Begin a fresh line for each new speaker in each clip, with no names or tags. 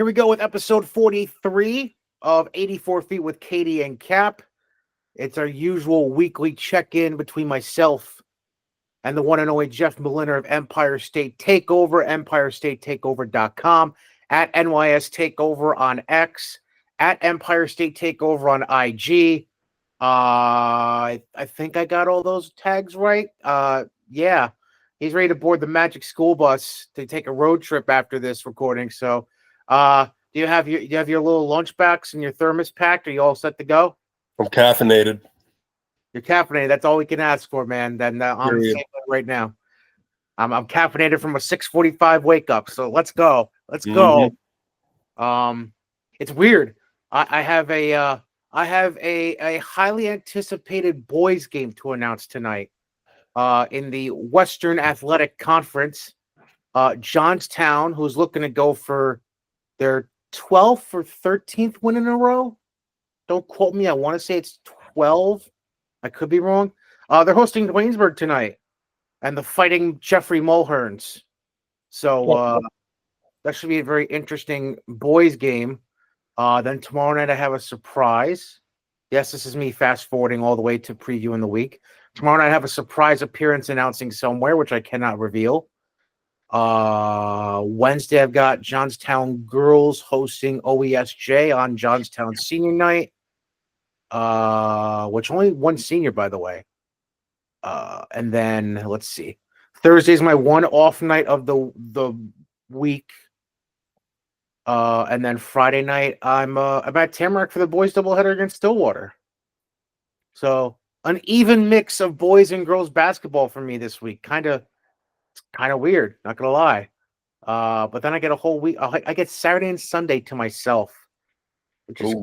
Here we go with episode 43 of 84 Feet with Cady and Cap. It's our usual weekly check-in between myself and the one and only Jeff Mlinar of Empire State Takeover, EmpireStateTakeover.com, at NYS Takeover on X, at Empire State Takeover on IG. I think I got all those tags right. Yeah, he's ready to board the Magic School Bus to take a road trip after this recording. So, do you have your little lunchbox and your thermos packed? Are you all set to go?
I'm caffeinated.
You're caffeinated. That's all we can ask for, man. Then I'm the same way right now. I'm caffeinated from a 6:45 wake up. So let's go. Let's go. It's weird. I have a highly anticipated boys game to announce tonight. In the Western Athletic Conference, Johnstown, who's looking to go for their 12th or 13th win in a row. Don't quote me. I want to say it's 12. I could be wrong. They're hosting Waynesburg tonight, and the Fighting Jeffrey Mulherns. So that should be a very interesting boys game. Then tomorrow night I have a surprise. Yes, this is me fast forwarding all the way to previewing the week. Tomorrow night I have a surprise appearance announcing somewhere, which I cannot reveal. Wednesday I've got Johnstown girls hosting OESJ on Johnstown senior night. Which only one senior, by the way. And then let's see. Thursday is my one off night of the week. And then Friday night I'm at Tamarack for the boys doubleheader against Stillwater. So an even mix of boys and girls basketball for me this week. Kind of weird, not gonna lie. But then I get a whole week. I get Saturday and Sunday to myself, which is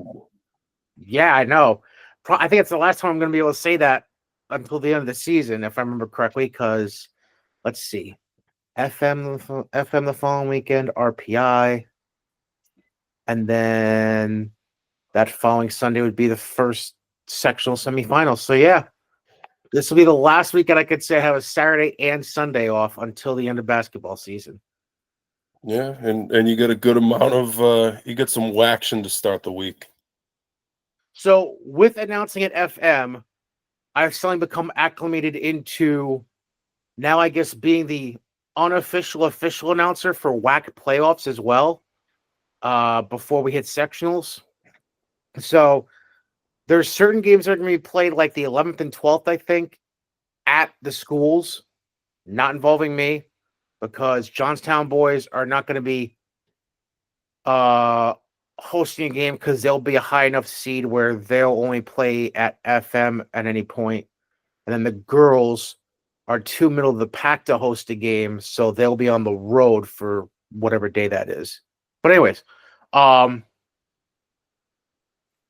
yeah, I know. I think it's the last time I'm going to be able to say that until the end of the season, if I remember correctly. Because let's see, FM the following weekend, RPI, and then that following Sunday would be the first sectional semifinals. So yeah, this will be the last weekend I could say I have a Saturday and Sunday off until the end of basketball season.
Yeah, and you get a good amount of you get some action to start the week.
So with announcing at FM, I've suddenly become acclimated into now, I guess, being the unofficial official announcer for WAC playoffs as well. Before we hit sectionals. So there's certain games that are going to be played like the 11th and 12th, I think, at the schools, not involving me, because Johnstown boys are not going to be hosting a game because they'll be a high enough seed where they'll only play at FM at any point. And then the girls are too middle of the pack to host a game, so they'll be on the road for whatever day that is. But anyways, and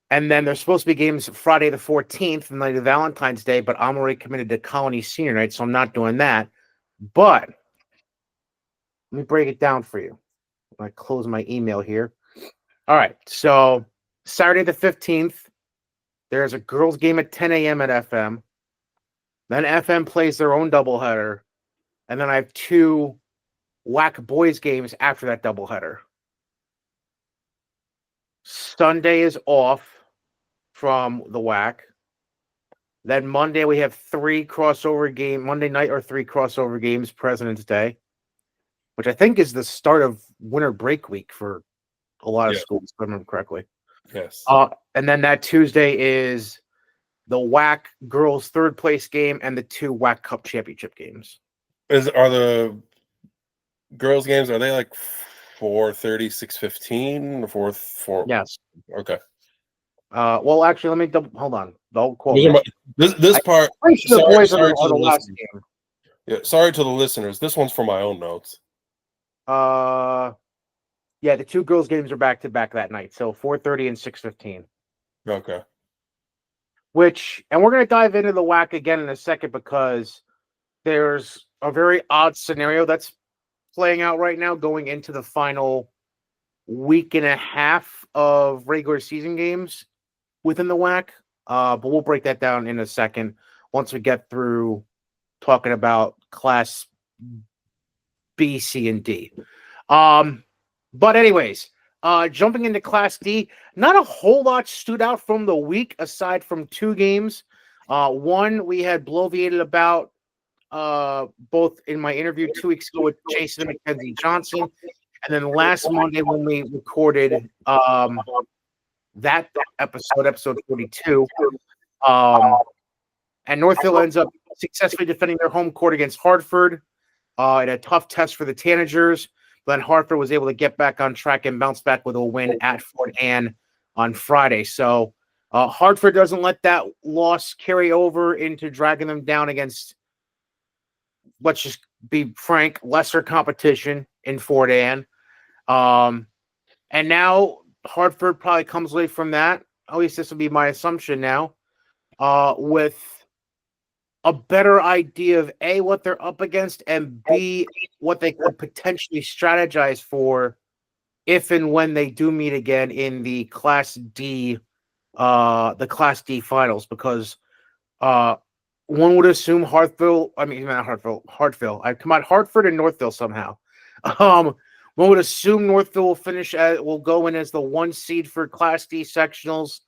then there's supposed to be games Friday the 14th, the night of Valentine's Day, but I'm already committed to Colony Senior Night, so I'm not doing that. But let me break it down for you. I close my email here. All right, so Saturday the 15th, there's a girls' game at 10 a.m. at FM. Then FM plays their own doubleheader. And then I have two WAC boys games after that doubleheader. Sunday is off from the WAC. Then Monday we have Monday night or three crossover games, President's Day, which I think is the start of winter break week for a lot of schools, if I remember correctly.
Yes.
And then that Tuesday is the WAC girls' third place game and the two WAC Cup championship games.
Are the girls' games, are they like 4:30, 6:15, or 4?
Yes.
Okay.
Well, actually, let me hold on. Don't quote me.
This part.
The boys are the last game.
Yeah. Sorry to the listeners. This one's for my own notes.
Yeah, the two girls' games are back to back that night, so 4:30 and 6:15.
Okay.
And we're going to dive into the WAC again in a second because there's a very odd scenario that's playing out right now going into the final week and a half of regular season games within the WAC. But we'll break that down in a second once we get through talking about Class B, C, and D. But anyways, Jumping into Class D, not a whole lot stood out from the week aside from 2 games. One we had bloviated about both in my interview 2 weeks ago with Jason and Mackenzie Johnson, and then last Monday when we recorded that episode 42. And Northville ends up successfully defending their home court against Hartford in a tough test for the Tanagers. But Hartford was able to get back on track and bounce back with a win at Fort Anne on Friday. So Hartford doesn't let that loss carry over into dragging them down against, let's just be frank, lesser competition in Fort Anne. And now Hartford probably comes away from that. At least this will be my assumption now, with a better idea of A, what they're up against, and B, what they could potentially strategize for if and when they do meet again in the Class D finals, because one would assume Hartford and Northville somehow. One would assume Northville will go in as the 1 seed for Class D sectionals,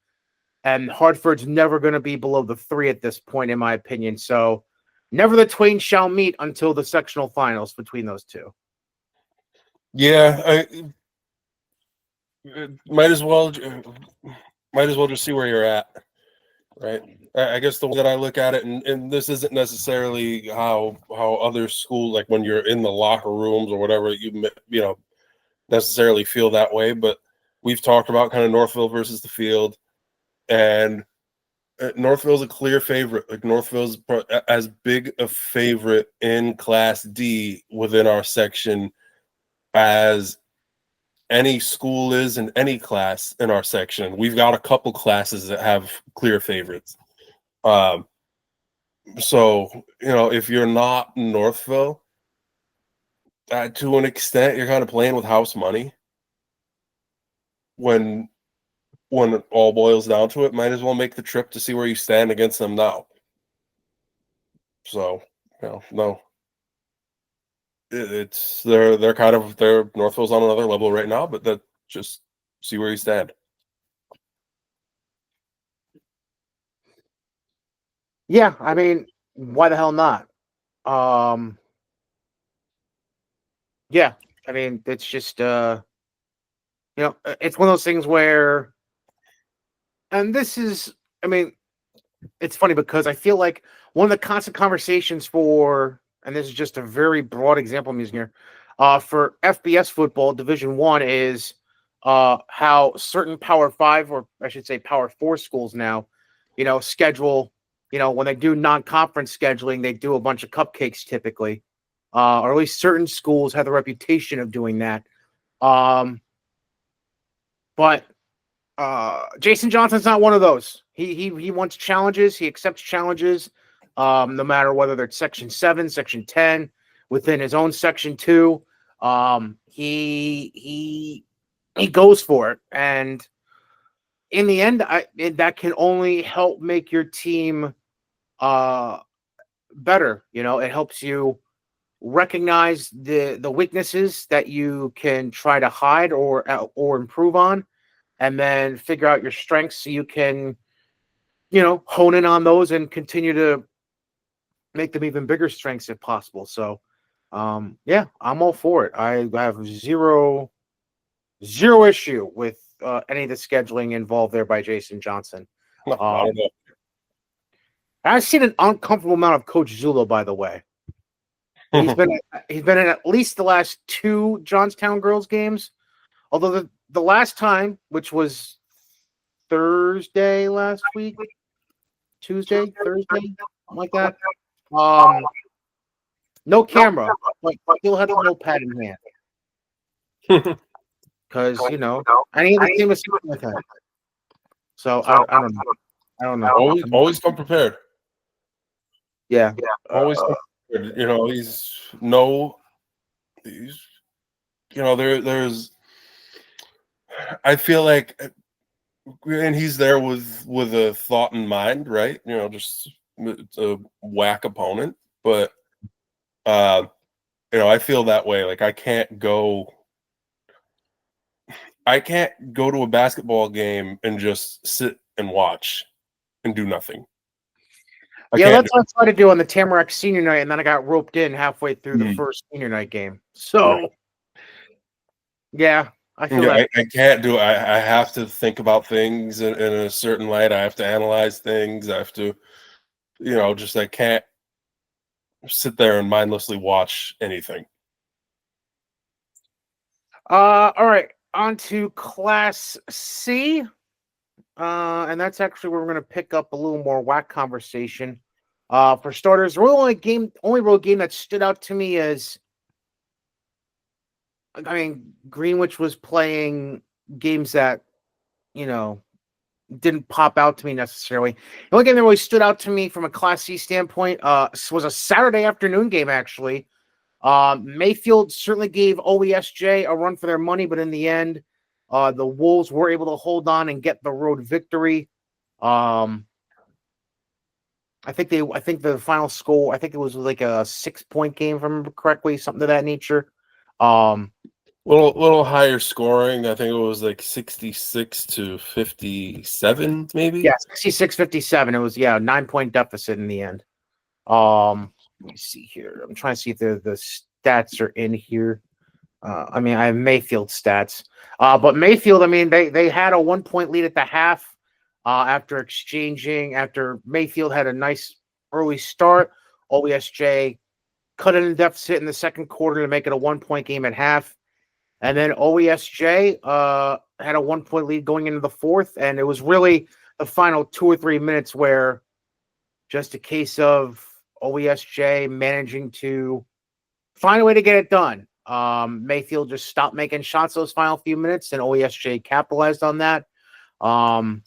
and Hartford's never going to be below the 3 at this point, in my opinion. So never the twain shall meet until the sectional finals between those two.
Yeah, might as well just see where you're at, right? I guess the way that I look at it, and this isn't necessarily how other schools, like when you're in the locker rooms or whatever, you necessarily feel that way, but we've talked about kind of Northville versus the field, and Northville's a clear favorite. Like Northville's as big a favorite in Class D within our section as any school is in any class in our section. We've got a couple classes that have clear favorites. So, if you're not Northville, to an extent, you're kind of playing with house money. When it all boils down to it, might as well make the trip to see where you stand against them now. So, no. It's they're Northville's on another level right now, but that just see where you stand.
Yeah, I mean, why the hell not? Yeah, I mean, it's just it's one of those things where, and this is, I mean, it's funny because I feel like one of the constant conversations for, and this is just a very broad example I'm using here, for FBS football Division 1 is how certain Power 5, or I should say Power 4 schools now, schedule, when they do non-conference scheduling, they do a bunch of cupcakes typically, or at least certain schools have the reputation of doing that. But Jason Johnson's not one of those. He wants challenges. He accepts challenges, no matter whether they're Section 7, Section 10, within his own Section 2. He goes for it, and in the end, that can only help make your team better. It helps you recognize the weaknesses that you can try to hide or improve on, and then figure out your strengths so you can, hone in on those and continue to make them even bigger strengths if possible. So, yeah, I'm all for it. I have zero issue with any of the scheduling involved there by Jason Johnson. I've seen an uncomfortable amount of Coach Zulo, by the way. He's been in at least the last 2 Johnstown girls games, although the last time, which was Thursday last week, Thursday, something like that. No camera, but still had a notepad in hand. Because any of the team is something like that. So I don't know. I don't know.
Always come prepared.
Yeah.
Always come prepared. There's I feel like, and he's there with a thought in mind, right? Just it's a whack opponent, but I feel that way. Like I I can't go to a basketball game and just sit and watch and do nothing.
Yeah, that's what I tried to do on the Tamarack senior night, and then I got roped in halfway through the first senior night game. So, yeah, I feel that.
I can't do it. I have to think about things in a certain light. I have to analyze things. I have to, just I can't sit there and mindlessly watch anything.
All right, on to Class C. And that's actually where we're going to pick up a little more WAC conversation. For starters, the only road game that stood out to me is, Greenwich was playing games that, didn't pop out to me necessarily. The only game that really stood out to me from a Class C standpoint was a Saturday afternoon game, actually. Mayfield certainly gave OESJ a run for their money, but in the end, the Wolves were able to hold on and get the road victory. I think the final score, I think it was like a 6-point game, if I remember correctly, something of that nature.
Little higher scoring. I think it was like 66-57, maybe.
Yeah, 66-57. It was, 9-point deficit in the end. Let me see here. I'm trying to see if the stats are in here. I have Mayfield stats. But Mayfield, they had a 1-point lead at the half after Mayfield had a nice early start. OESJ cut it in deficit in the second quarter to make it a 1-point game at half. And then OESJ had a 1-point lead going into the fourth. And it was really the final 2 or 3 minutes where just a case of OESJ managing to find a way to get it done. Mayfield just stopped making shots those final few minutes, and OESJ capitalized on that and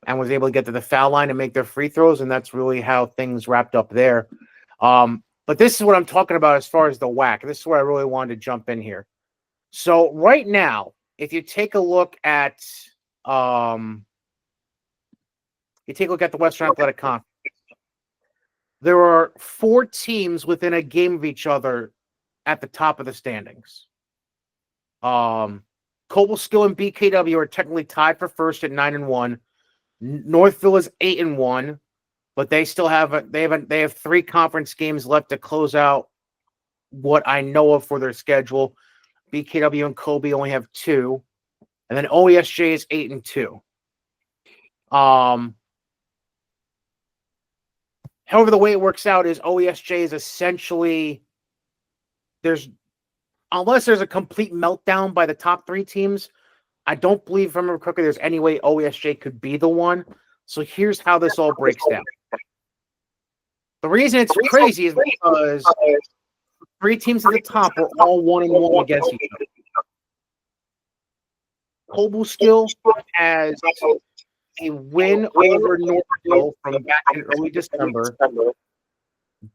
was able to get to the foul line and make their free throws, and that's really how things wrapped up there. But this is what I'm talking about as far as the WAC. This is where I really wanted to jump in here. So right now, if you take a look at the Western Athletic Conference, there are 4 teams within a game of each other at the top of the standings. Cobleskill and BKW are technically tied for first at 9-1. Northville is 8-1, but they still have 3 conference games left to close out what I know of for their schedule. BKW and Kobe only have 2, and then OESJ is 8-2. However, the way it works out is OESJ is essentially unless there's a complete meltdown by the top 3 teams, I don't believe, if I remember correctly, there's any way OESJ could be the one. So here's how this all breaks down. The reason it's crazy is because 3 teams at the top are all 1-1 against each other. Cobleskill has a win over Northville from back in early December, but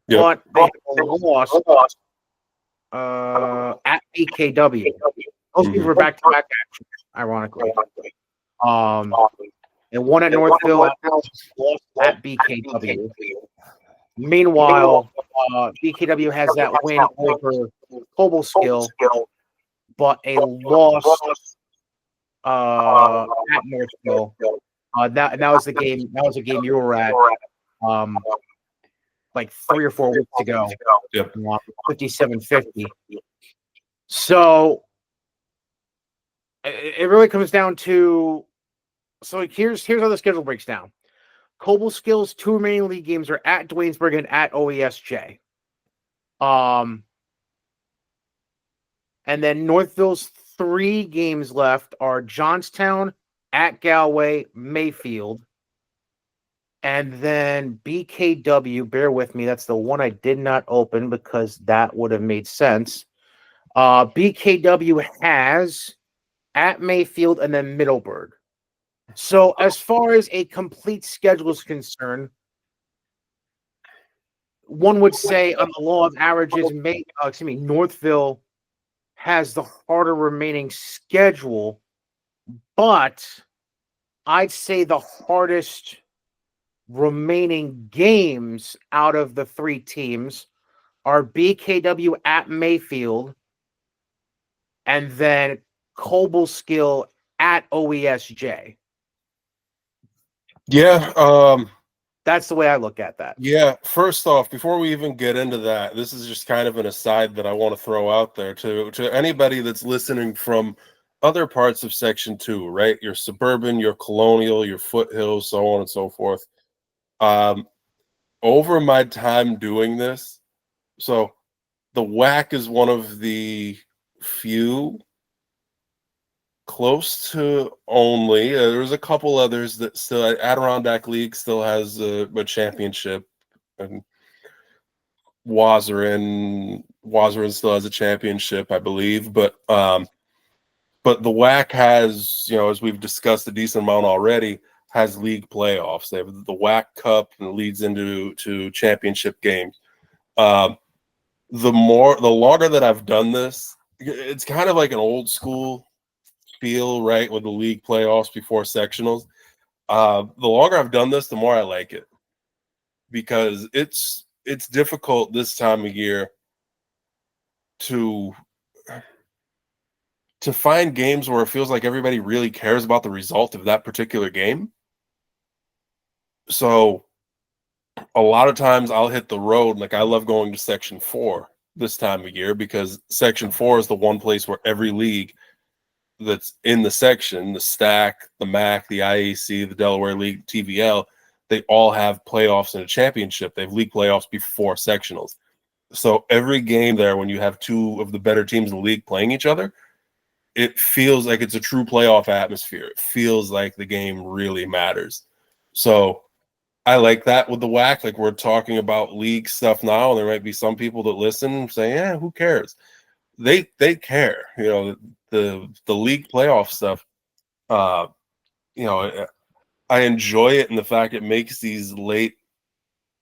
they have a loss at BKW. Those people were back-to-back, ironically. And one at Northville, lost at BKW. Meanwhile, BKW has that win over Cobleskill, but a loss at Northville. That was the game. That was a game you were at, like 3 or 4 weeks ago.
Yep.
57-50. So it really comes down to. So here's how the schedule breaks down. Cobbleskill's 2 remaining league games are at Dwaynesburg and at OESJ. And then Northville's 3 games left are Johnstown, at Galway, Mayfield. And then BKW, bear with me, that's the one I did not open because that would have made sense. BKW has at Mayfield and then Middleburg. So as far as a complete schedule is concerned, one would say on the law of averages, Northville has the harder remaining schedule, but I'd say the hardest remaining games out of the 3 teams are BKW at Mayfield and then Cobleskill at OESJ.
Yeah.
That's the way I look at that.
Yeah. First off, before we even get into that, this is just kind of an aside that I want to throw out there to anybody that's listening from other parts of Section 2, right? Your suburban, your colonial, your foothills, so on and so forth. Over my time doing this, so the WAC is one of the few close to only. There's a couple others that still. Adirondack League still has a championship, and Wazarin still has a championship, I believe. But the WAC has, as we've discussed a decent amount already, has league playoffs. They have the WAC Cup and it leads into championship games. The longer that I've done this, it's kind of like an old school feel, right, with the league playoffs before sectionals. The longer I've done this, the more I like it, because it's difficult this time of year to find games where it feels like everybody really cares about the result of that particular game. So a lot of times I'll hit the road. Like, I love going to Section 4 this time of year, because Section 4 is the one place where every league that's in the section, the Stack, the MAC, the IAC, the Delaware League, TVL, they all have playoffs and a championship. They have league playoffs before sectionals. So every game there, when you have two of the better teams in the league playing each other, it feels like it's a true playoff atmosphere. It feels like the game really matters. So I like that with the WAC. Like, we're talking about league stuff now, and there might be some people that listen saying, "Yeah, who cares?" They care. The league playoff stuff. I enjoy it in the fact it makes these late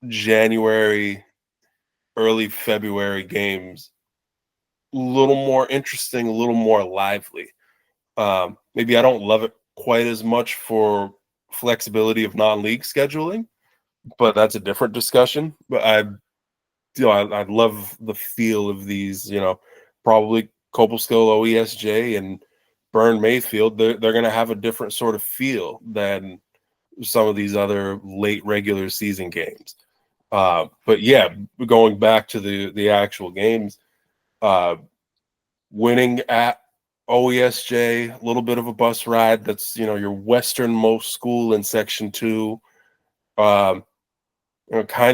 January, early February games a little more interesting, a little more lively. Maybe I don't love it quite as much for flexibility of non-league scheduling, but that's a different discussion. But I love the feel of these. Probably Copelskill, OESJ, and Burn Mayfield. They're going to have a different sort of feel than some of these other late regular season games. But yeah, going back to the actual games, winning at OESJ, a little bit of a bus ride. That's your westernmost school in Section 2. Kind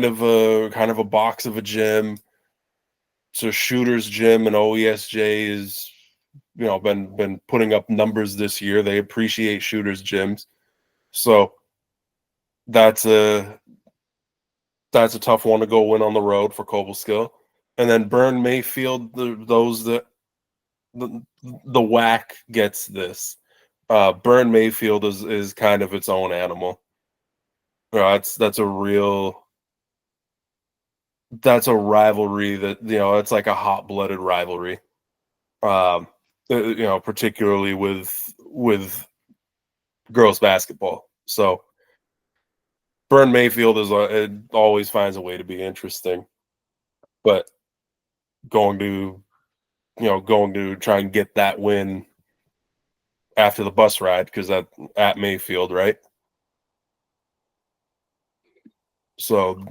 of a box of a gym. So Shooter's Gym and OESJ is been putting up numbers this year. They appreciate Shooter's gyms, so that's a tough one to go win on the road for Cobleskill. And then Burn Mayfield, the WAC gets this. Burn Mayfield is kind of its own animal. That's a rivalry that it's like a hot-blooded rivalry. Particularly with girls basketball. So Burn Mayfield it always finds a way to be interesting, but going to try and get that win after the bus ride, because that at Mayfield, right? So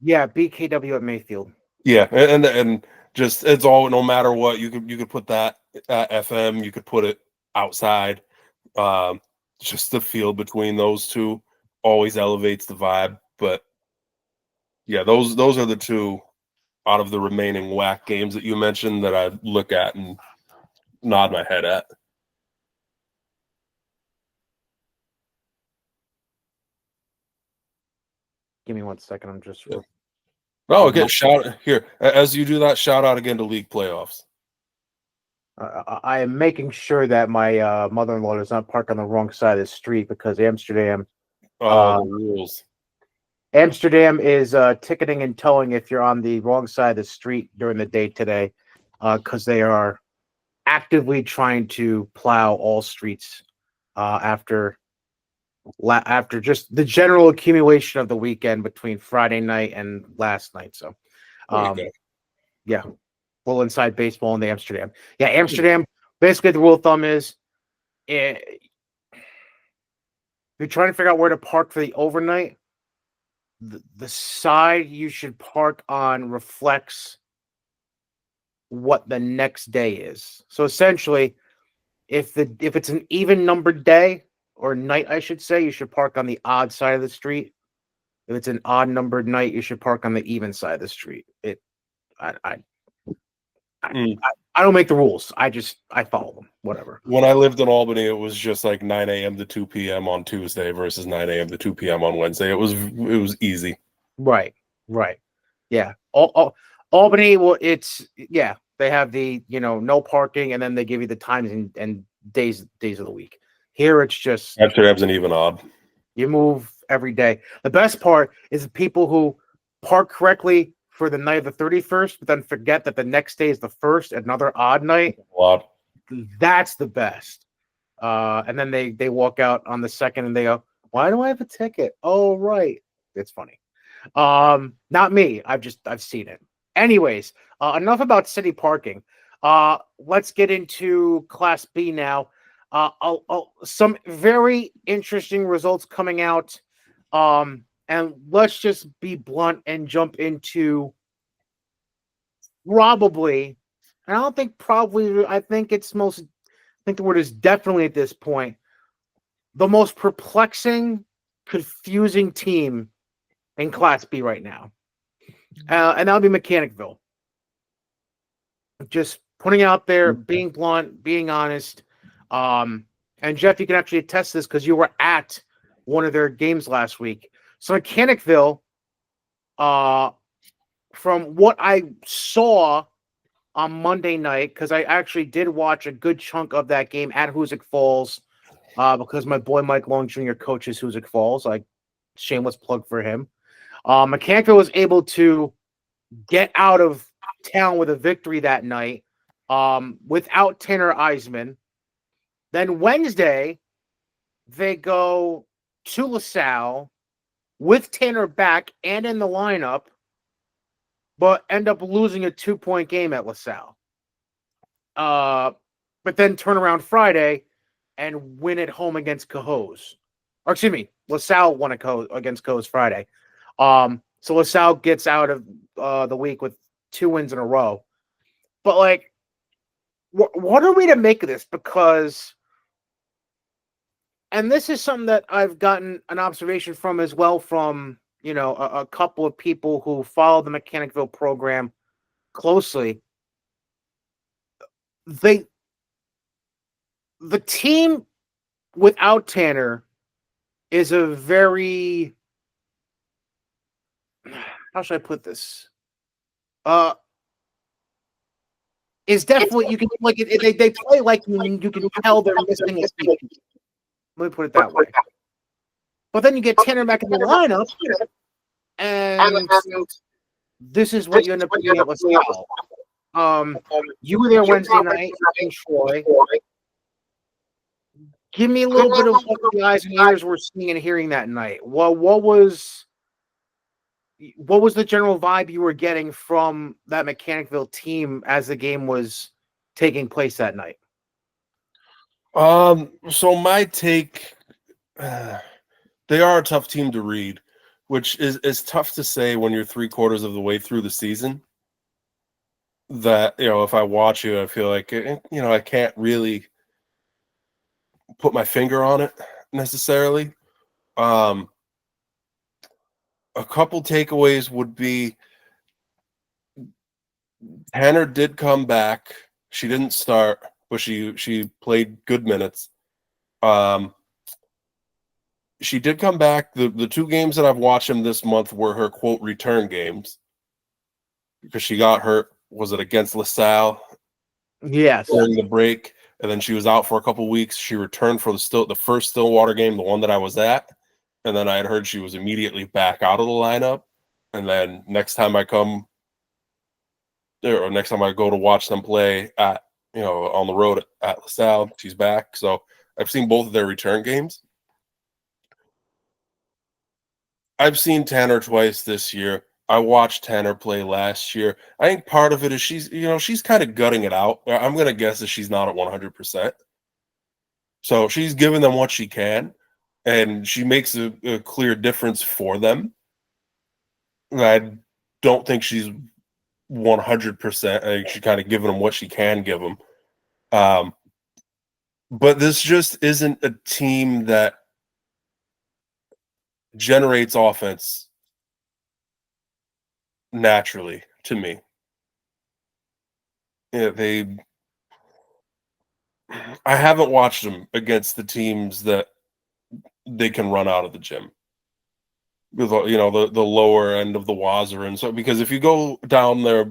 yeah, BKW at Mayfield.
Yeah, and just, it's all, no matter what, you could put that at FM, you could put it outside. Just the feel between those two always elevates the vibe. But yeah, those are the two out of the remaining WAC games that you mentioned that I look at and nod my head at.
Give me 1 second. I'm just.
Yeah. Oh, okay. Shout here as you do that. Shout out again to league playoffs.
I am making sure that my mother-in-law does not park on the wrong side of the street, because Amsterdam.
The rules.
Amsterdam is ticketing and towing if you're on the wrong side of the street during the day today, because they are actively trying to plow all streets after just the general accumulation of the weekend between Friday night and last night. So, yeah, full inside baseball in the Amsterdam. Yeah, Amsterdam. Basically, the rule of thumb is you're trying to figure out where to park for the overnight, the side you should park on reflects what the next day is. So essentially, if it's an even numbered day or night, I should say, you should park on the odd side of the street. If it's an odd numbered night, you should park on the even side of the street. I don't make the rules. I follow them. Whatever.
When I lived in Albany, it was just like 9 a.m. to 2 p.m. on Tuesday versus 9 a.m. to 2 p.m. on Wednesday. It was easy.
Right. Yeah. Albany, well, they have the no parking, and then they give you the times and days of the week. Here it's just
Amsterdam's an even odd.
You move every day. The best part is the people who park correctly for the night of the 31st, but then forget that the next day is the first, another odd night.
Wow.
That's the best. And then they walk out on the second and they go, "Why do I have a ticket?" Oh, right. It's funny. Not me. I've seen it. Anyways, enough about city parking. Let's get into Class B now. Some very interesting results coming out. And let's just be blunt and jump into probably, and I don't think probably, I think the word is definitely at this point, the most perplexing, confusing team in Class B right now. And that'll be Mechanicville. Just putting out there, being blunt, being honest. And Jeff, you can actually attest this because you were at one of their games last week. So Mechanicville, from what I saw on Monday night, because I actually did watch a good chunk of that game at Hoosick Falls, because my boy Mike Long Jr. coaches Hoosick Falls. Shameless plug for him. Mechanicville was able to get out of town with a victory that night, without Tanner Eisman. Then Wednesday, they go to LaSalle with Tanner back and in the lineup, but end up losing a 2-point game at LaSalle. But then turn around Friday and win at home against Cohoes. Or excuse me, LaSalle won against Cohoes Friday. So LaSalle gets out of the week with 2 wins in a row. But what are we to make of this? Because, and this is something that I've gotten an observation from as well from, a couple of people who follow the Mechanicville program closely. The team without Tanner is a very, how should I put this? Is definitely, you can they play like you can tell they're missing a piece. Let me put it that way. But then you get Tanner back in the lineup, and this is what you end up doing at LaSalle. You were there Wednesday night in Troy. Give me a little bit of what the eyes and ears were seeing and hearing that night. Well, what was the general vibe you were getting from that Mechanicville team as the game was taking place that night?
So my take, they are a tough team to read, which is tough to say when you're 3/4 of the way through the season. That, if I watch you, I feel like, I can't really put my finger on it necessarily. A couple takeaways would be Tanner did come back. She didn't start, but she played good minutes. She did come back. The 2 games that I've watched him this month were her quote return games, because she got hurt. Was it against LaSalle?
Yes.
During the break, and then she was out for a couple weeks. She returned for the first Stillwater game, the one that I was at, and then I had heard she was immediately back out of the lineup. And then next time I go to watch them play at on the road at LaSalle, she's back. So I've seen both of their return games. I've seen Tanner twice this year. I watched Tanner play last year. I think part of it is she's kind of gutting it out. I'm going to guess that she's not at 100%. So she's giving them what she can, and she makes a clear difference for them. I don't think she's 100%. I think she's kind of giving them what she can give them. But this just isn't a team that generates offense naturally to me. Yeah, I haven't watched them against the teams that they can run out of the gym. With the lower end of the Wazzer, and so because if you go down there,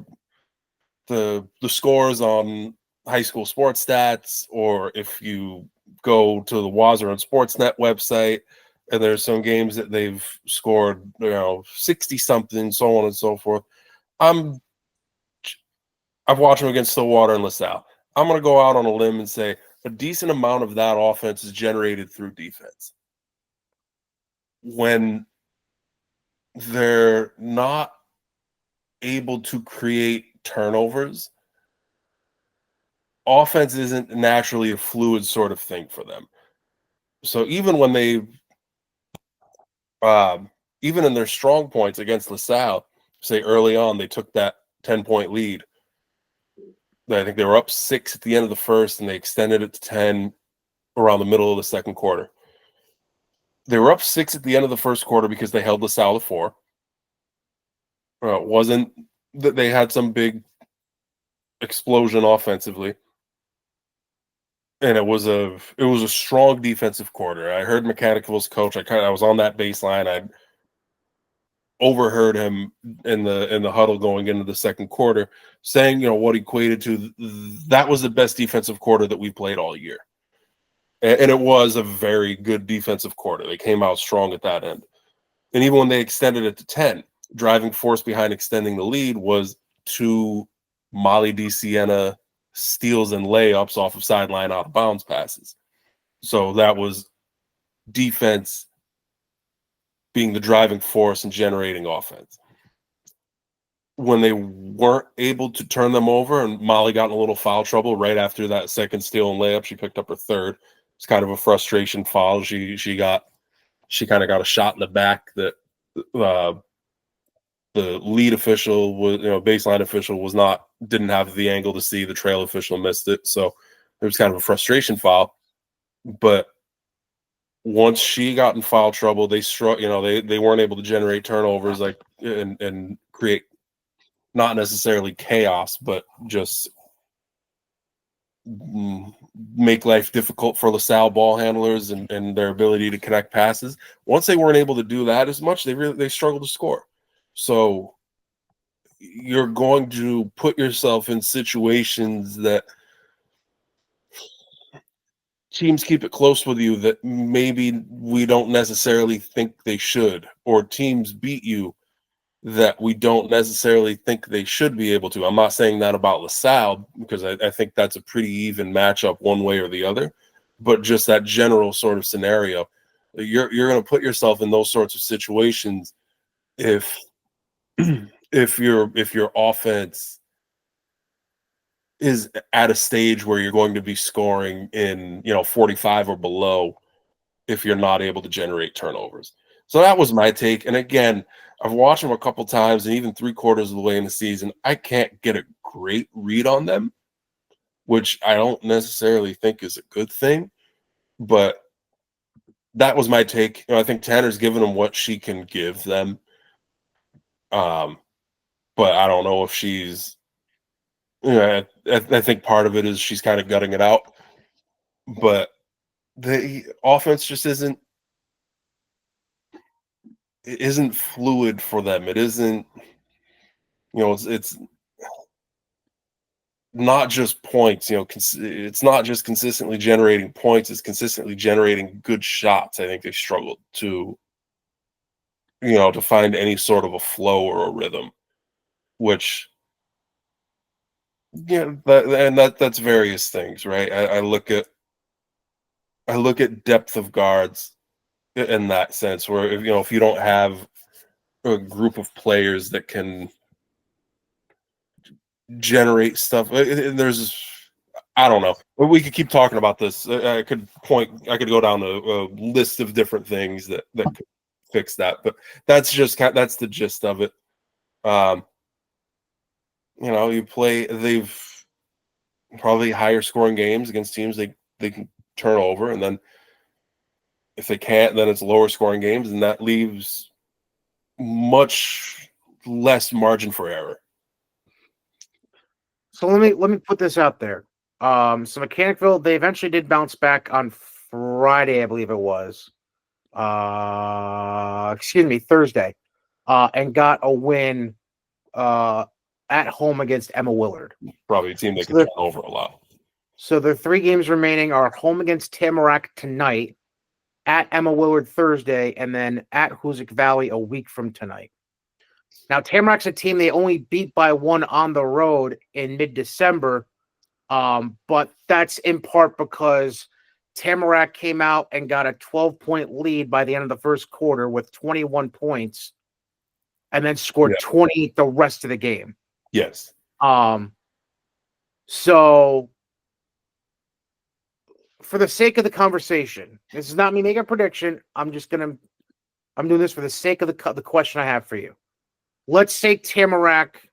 the scores on high school sports stats, or if you go to the Wazzer and Sportsnet website, and there's some games that they've scored 60 something, so on and so forth. I've watched them against Stillwater and LaSalle. I'm going to go out on a limb and say a decent amount of that offense is generated through defense. When they're not able to create turnovers, offense isn't naturally a fluid sort of thing for them. So even when they, even in their strong points against LaSalle, say early on, they took that 10-point lead. I think they were up 6 at the end of the first, and they extended it to 10 around the middle of the second quarter. They were up 6 at the end of the first quarter because they held LaSalle to 4. It wasn't that they had some big explosion offensively, and it was a strong defensive quarter. I heard Mechanical's coach. I was on that baseline. I overheard him in the huddle going into the second quarter saying, what equated to that was the best defensive quarter that we played all year. And it was a very good defensive quarter. They came out strong at that end. And even when they extended it to 10, driving force behind extending the lead was 2 Molly D. Sienna steals and layups off of sideline out of bounds passes. So that was defense being the driving force and generating offense. When they weren't able to turn them over, and Molly got in a little foul trouble right after that second steal and layup, she picked up her third. It's kind of a frustration foul. She kind of got a shot in the back that the lead official was, baseline official didn't have the angle to see. The trail official missed it. So it was kind of a frustration foul. But once she got in foul trouble, they weren't able to generate turnovers and create not necessarily chaos, but just make life difficult for LaSalle ball handlers and their ability to connect passes. Once they weren't able to do that as much, they struggled to score. So you're going to put yourself in situations that teams keep it close with you that maybe we don't necessarily think they should, or teams beat you that we don't necessarily think they should be able to. I'm not saying that about LaSalle, because I think that's a pretty even matchup one way or the other, but just that general sort of scenario. You're going to put yourself in those sorts of situations if if your offense is at a stage where you're going to be scoring in 45 or below if you're not able to generate turnovers. So that was my take. And again, I've watched them a couple times, and even 3/4 of the way in the season, I can't get a great read on them, which I don't necessarily think is a good thing. But that was my take. I think Tanner's given them what she can give them. But I don't know if she's. I think part of it is she's kind of gutting it out. But the offense just isn't fluid for them. It isn't. It's not just points. It's not just consistently generating points. It's consistently generating good shots. I think they struggled to find any sort of a flow or a rhythm, which that's various things, right? I look at depth of guards in that sense, where if you don't have a group of players that can generate stuff, I don't know. We could keep talking about this. I could go down a list of different things that could fix that, but that's the gist of it. They've probably higher scoring games against teams they can turn over, and then if they can't, then it's lower scoring games, and that leaves much less margin for error.
So let me put this out there. So Mechanicville, they eventually did bounce back on Friday, I believe it was. Thursday. And got a win at home against Emma Willard.
Probably a team they can turn over a lot.
So their 3 games remaining are home against Tamarack tonight, at Emma Willard Thursday, and then at Hoosick Valley a week from tonight. Now, Tamarack's a team they only beat by 1 on the road in mid-December, but that's in part because Tamarack came out and got a 12-point lead by the end of the first quarter with 21 points and then scored 20 the rest of the game.
Yes.
So for the sake of the conversation, this is not me making a prediction. I'm doing this for the sake of the question I have for you. Let's say Tamarack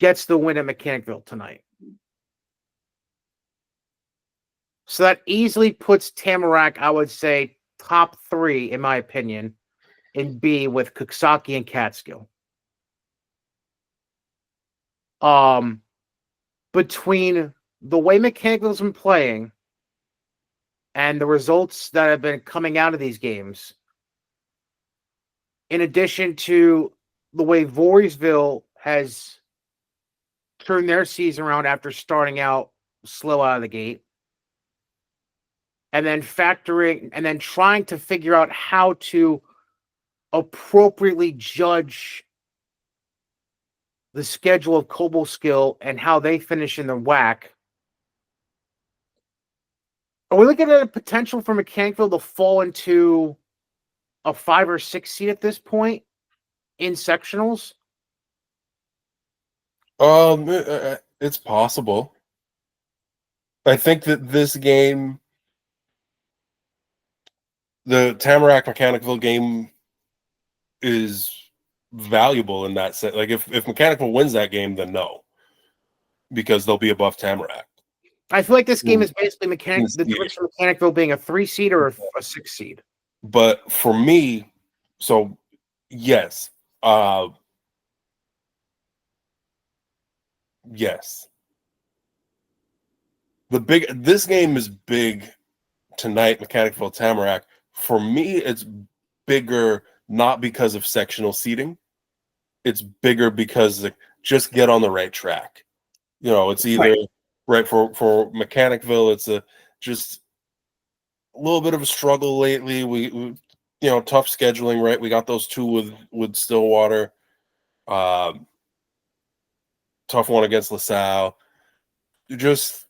gets the win at Mechanicville tonight. So that easily puts Tamarack, I would say, top 3, in my opinion, in B with Coxsackie and Catskill. Between the way Mechanicville's been playing and the results that have been coming out of these games, in addition to the way Voorheesville has turned their season around after starting out slow out of the gate, and then trying to figure out how to appropriately judge the schedule of Cobleskill and how they finish in the WAC. Are we looking at a potential for Mechanicville to fall into a 5 or 6 seed at this point in sectionals?
It's possible. I think that this game, the Tamarack Mechanicville game, is valuable in that sense. Like if Mechanicville wins that game, then no, because they'll be above Tamarack.
I feel like this game is basically the difference from Mechanicville being a 3 seed or a 6 seed.
But for me, so yes, yes. This game is big tonight, Mechanicville Tamarack. For me, it's bigger not because of sectional seating. It's bigger because just get on the right track. It's either right for Mechanicville. It's just a little bit of a struggle lately. We tough scheduling, right? We got those 2 with Stillwater. Tough one against LaSalle. You just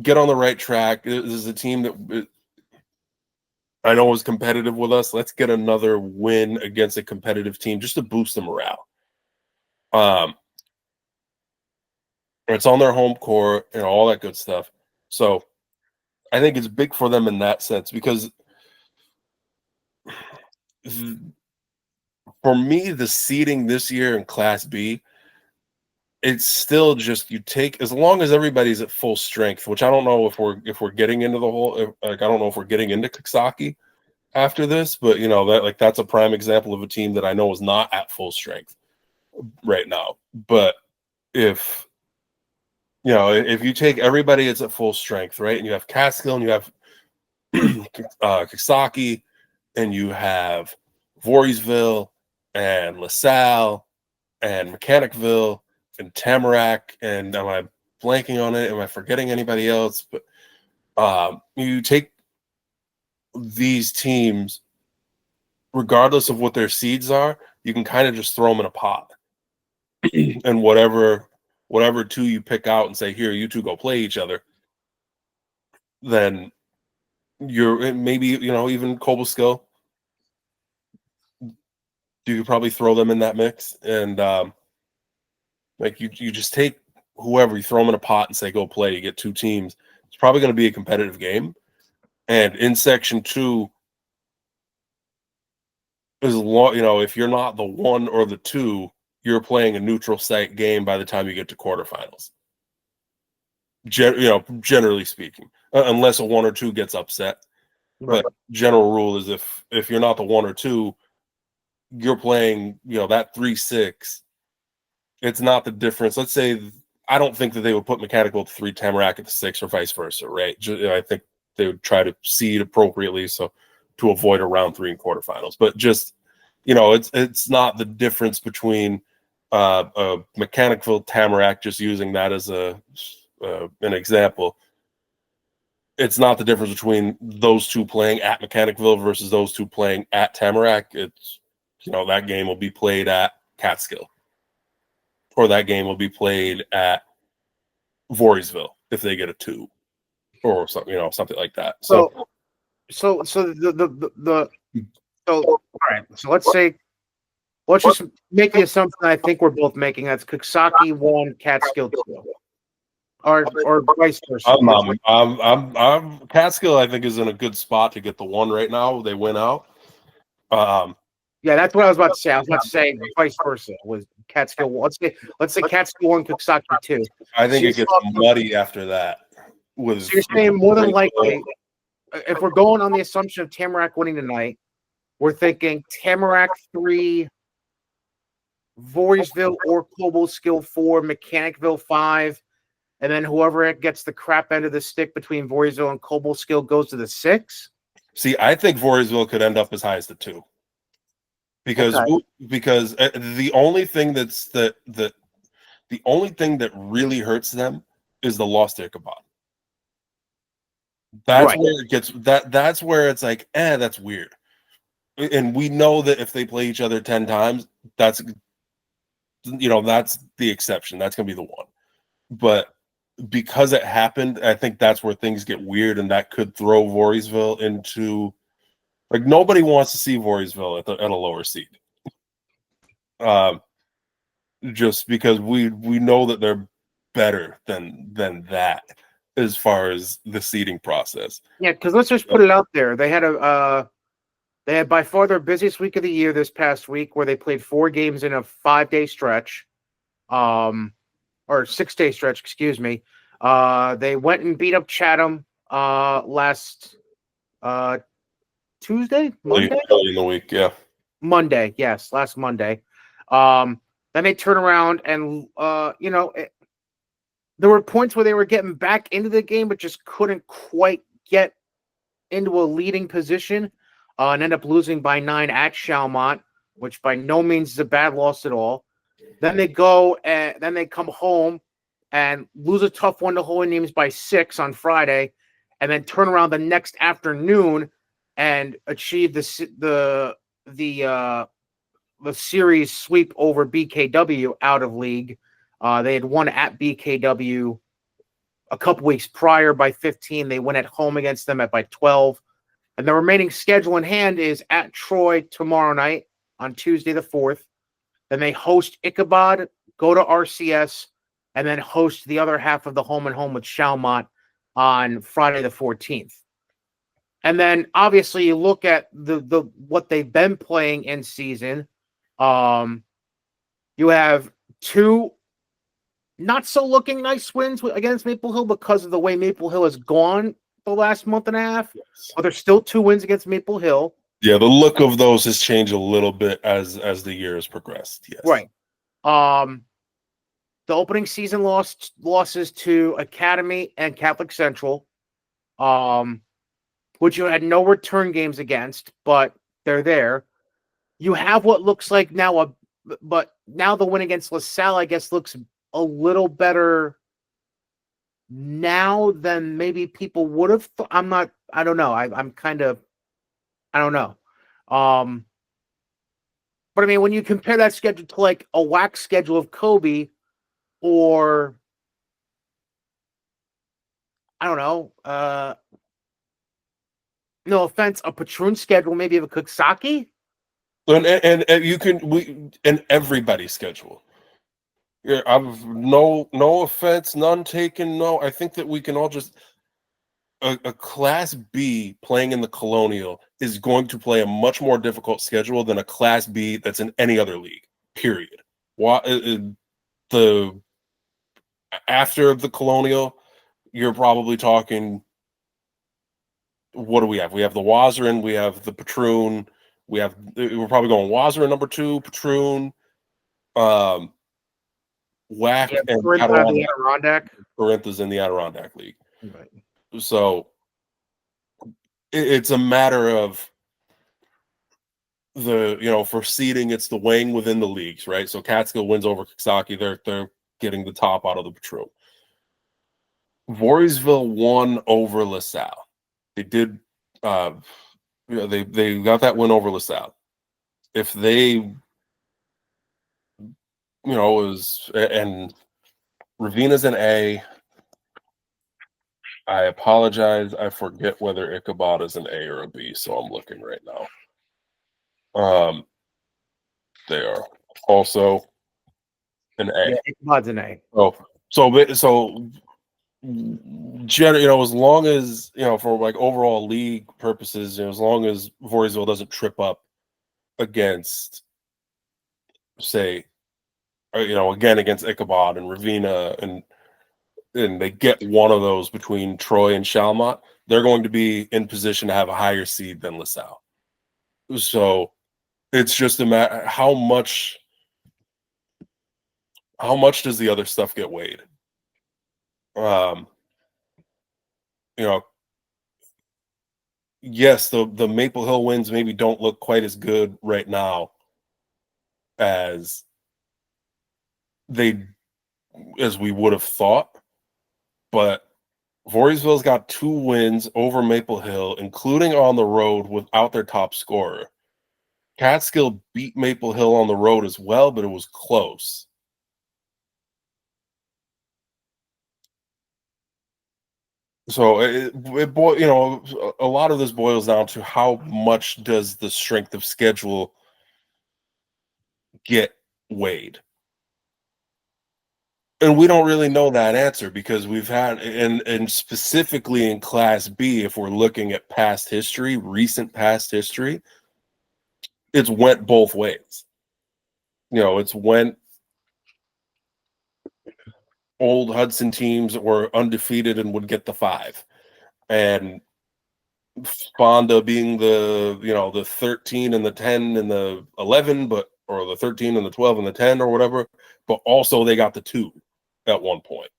get on the right track. This is a team that I know is competitive with us. Let's get another win against a competitive team just to boost the morale. It's on their home court and all that good stuff. So I think it's big for them in that sense, because for me, the seeding this year in Class B, it's still just as long as everybody's at full strength, which I don't know if we're getting into the whole, I don't know if we're getting into Coxsackie after this, but that's a prime example of a team that I know is not at full strength right now. But if you take everybody that's at full strength, right, and you have Catskill and you have Coxsackie and you have Voorheesville and LaSalle and Mechanicville and Tamarack, and am I blanking on it? Am I forgetting anybody else? But you take these teams, regardless of what their seeds are, you can kind of just throw them in a pot, and whatever 2 you pick out and say, here, you 2 go play each other, then you're maybe even Cobleskill, you could probably throw them in that mix, and you just take whoever, you throw them in a pot and say go play. You get 2 teams. It's probably going to be a competitive game. And in Section 2, as long, if you're not the 1 or the 2, you're playing a neutral site game by the time you get to quarterfinals. Generally speaking, unless a 1 or 2 gets upset. Right. But general rule is if you're not the 1 or 2, you're playing, that 3-6. It's not the difference. Let's say I don't think that they would put Mechanical at the 3, Tamarack at the 6, or vice versa, right? I think they would try to seed appropriately so to avoid a round 3 in quarterfinals. But just, it's not the difference between a Mechanicville Tamarack, just using that as an example. It's not the difference between those 2 playing at Mechanicville versus those 2 playing at Tamarack. It's, that game will be played at Catskill, or that game will be played at Voorheesville if they get a 2 or something, something like that. So
all right. So let's just make the assumption I think we're both making. That's Coxsackie 1, Catskill 2. Or vice versa.
I'm Catskill, I think, is in a good spot to get the 1 right now. They win out.
Yeah, that's what I was about to say. I was about to say vice versa. Was Catskill? Let's say Catskill 1, Coxsackie 2.
I think it gets muddy after that.
So you're saying more than likely, if we're going on the assumption of Tamarack winning tonight, we're thinking Tamarack 3, Voorheesville or Cobleskill 4, Mechanicville 5, and then whoever gets the crap end of the stick between Voorheesville and Cobleskill goes to the 6.
See, I think Voorheesville could end up as high as the 2. Because the only thing the only thing that really hurts them is the loss to Ichabod. That's where it gets that's where it's like, that's weird. And we know that if they play each other 10 times, that's the exception. That's gonna be the 1. But because it happened, I think that's where things get weird, and that could throw Voorheesville into, like, nobody wants to see Voorheesville at a lower seed. Just because we know that they're better than that as far as the seeding process.
Yeah, because let's just put it out there. They had by far their busiest week of the year this past week, where they played 4 games in a 5-day stretch, or 6-day stretch, excuse me. They went and beat up Chatham last Tuesday, Monday,
early in the week, yeah.
Monday, yes, last Monday. Then they turn around and there were points where they were getting back into the game, but just couldn't quite get into a leading position, and end up losing by 9 at Chalmont, which by no means is a bad loss at all. Then they go and then they come home and lose a tough one to Holy Names by 6 on Friday, and then turn around the next afternoon and achieve the series sweep over BKW out of league. They had won at BKW a couple weeks prior by 15. They went at home against them by 12. And the remaining schedule in hand is at Troy tomorrow night on Tuesday the 4th. Then they host Ichabod, go to RCS, and then host the other half of the home and home with Chalmont on Friday the 14th. And then obviously you look at the what they've been playing in season. You have 2 not so looking nice wins against Maple Hill because of the way Maple Hill has gone the last month and a half. Yes. But there's still 2 wins against Maple Hill.
Yeah, the look of those has changed a little bit as the year has progressed. Yes.
Right. The opening season losses to Academy and Catholic Central, which you had no return games against, but they're there. You have what looks like now but now the win against LaSalle, I guess, looks a little better now than maybe people would have. I don't know. I don't know. But I mean, when you compare that schedule to like a WAC schedule of Kobe, or I don't know, no offense, a Patroon schedule, maybe of a Coxsackie.
And you can and everybody's schedule. Yeah, I've no offense, none taken. No, I think that we can all just a Class B playing in the Colonial is going to play a much more difficult schedule than a Class B that's in any other league. Period. Why the after the Colonial, you're probably talking. What do we have? We have the Wazarin, we have the Patroon, we're probably going Wazarin number 2, Patroon, Whack,
Yeah,
and
Corinth out of the Adirondack.
Corinth is in the Adirondack League.
Right.
So it's a matter of for seeding, it's the weighing within the leagues, right? So Catskill wins over Coxsackie, they're getting the top out of the Patroon. Voorheesville won over LaSalle. They did they got that win over LaSalle. If they and Ravina's an A. I apologize. I forget whether Ichabod is an A or a B, so I'm looking right now. They are also an A.
Yeah, Ichabod's an A.
So as long as for like overall league purposes, as long as Voorheesville doesn't trip up against, say, again against Ichabod and Ravina, and they get one of those between Troy and Chalmont, they're going to be in position to have a higher seed than LaSalle. So it's just a matter how much does the other stuff get weighed? Yes, the Maple Hill wins maybe don't look quite as good right now as we would have thought, but Voorheesville's got 2 wins over Maple Hill, including on the road without their top scorer. Catskill beat Maple Hill on the road as well, but it was close. So a lot of this boils down to how much does the strength of schedule get weighed? And we don't really know that answer because we've had, and specifically in Class B, if we're looking at past history, recent past history, it's went both ways. It's went old Hudson teams that were undefeated and would get the 5. And Fonda being the 13 and the 10 and the 11, or the 13 and the 12 and the 10 or whatever, but also they got the 2 at one point.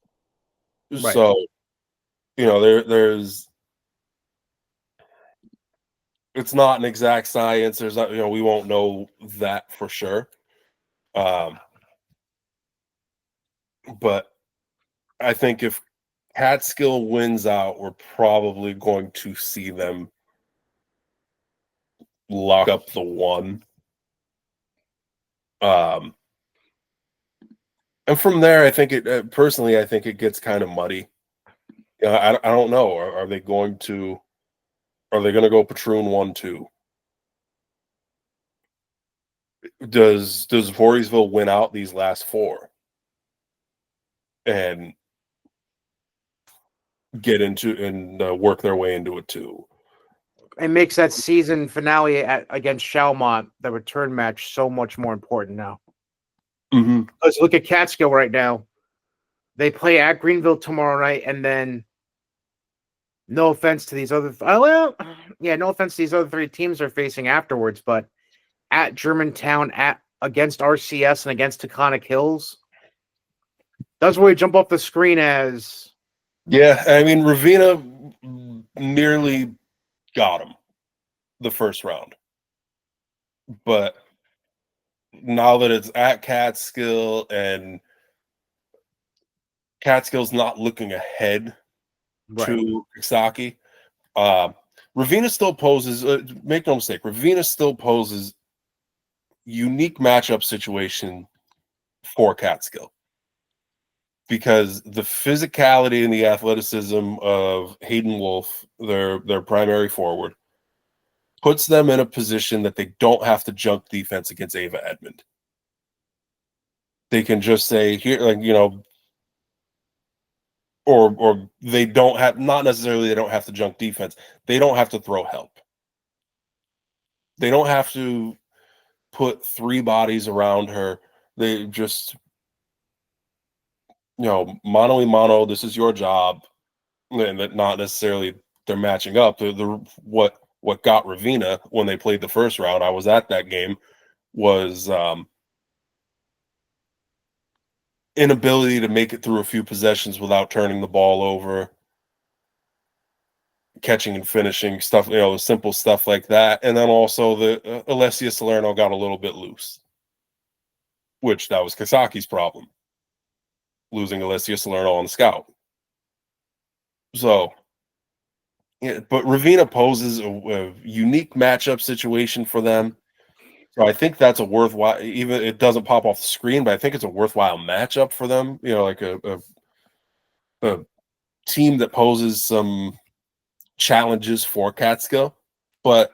Right. So, there's it's not an exact science. There's not, we won't know that for sure. But I think if Catskill wins out, we're probably going to see them lock up the 1. And from there, I think personally, I think it gets kind of muddy. I don't know. Are they going to go Patroon 1-2? Does Voorheesville win out these last 4 and get into and work their way into it 2?
It makes that season finale against Chalmont, the return match, so much more important now.
Mm-hmm.
Let's look at Catskill right now. They play at Greenville tomorrow night, and then no offense to these other no offense to these other 3 teams they're facing afterwards, but at Germantown, against RCS, and against Taconic Hills, that's where we jump off the screen as.
Yeah, I mean, Ravina nearly got him the first round, but now that it's at Catskill and Catskill's not looking ahead to Coxsackie, Ravina still poses, make no mistake, Ravina still poses unique matchup situation for Catskill because the physicality and the athleticism of Hayden Wolf, their primary forward, puts them in a position that they don't have to junk defense against Ava Edmond. they can just say here, like, you know, or they don't have, not necessarily they don't have to junk defense. They don't have to throw help. They don't have to put 3 bodies around her. They just, you know, mano a mano, this is your job. And that not necessarily they're matching up. What got Ravina when they played the first round, I was at that game, was inability to make it through a few possessions without turning the ball over, catching and finishing stuff, you know, simple stuff like that. And then also the Alessia Salerno got a little bit loose, which that was Kasaki's problem, losing Alessia Salerno on the scout. So, yeah, but Ravina poses a unique matchup situation for them. So I think that's a worthwhile, even it doesn't pop off the screen, but I think it's a worthwhile matchup for them. You know, like a team that poses some challenges for Catskill, but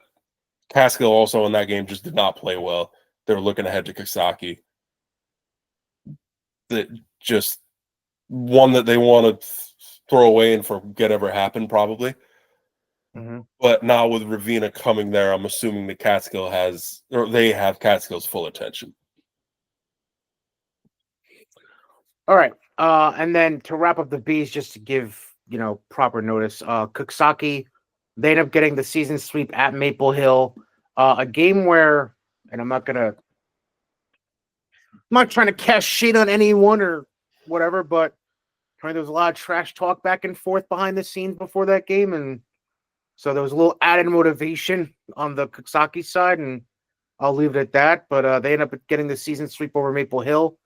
Catskill also in that game just did not play well. They were looking ahead to Kasaki. That just one that they want to throw away and forget ever happened, probably.
Mm-hmm.
But now with Ravina coming there, I'm assuming that Catskill has, or they have Catskill's full attention.
All right. And then to wrap up the Bees, just to give, you know, proper notice, Coxsackie, they end up getting the season sweep at Maple Hill. A game where, and I'm not trying to cast shade on anyone or whatever, but there was a lot of trash talk back and forth behind the scenes before that game. And so there was a little added motivation on the Coxsackie side, and I'll leave it at that. But they end up getting the season sweep over Maple Hill.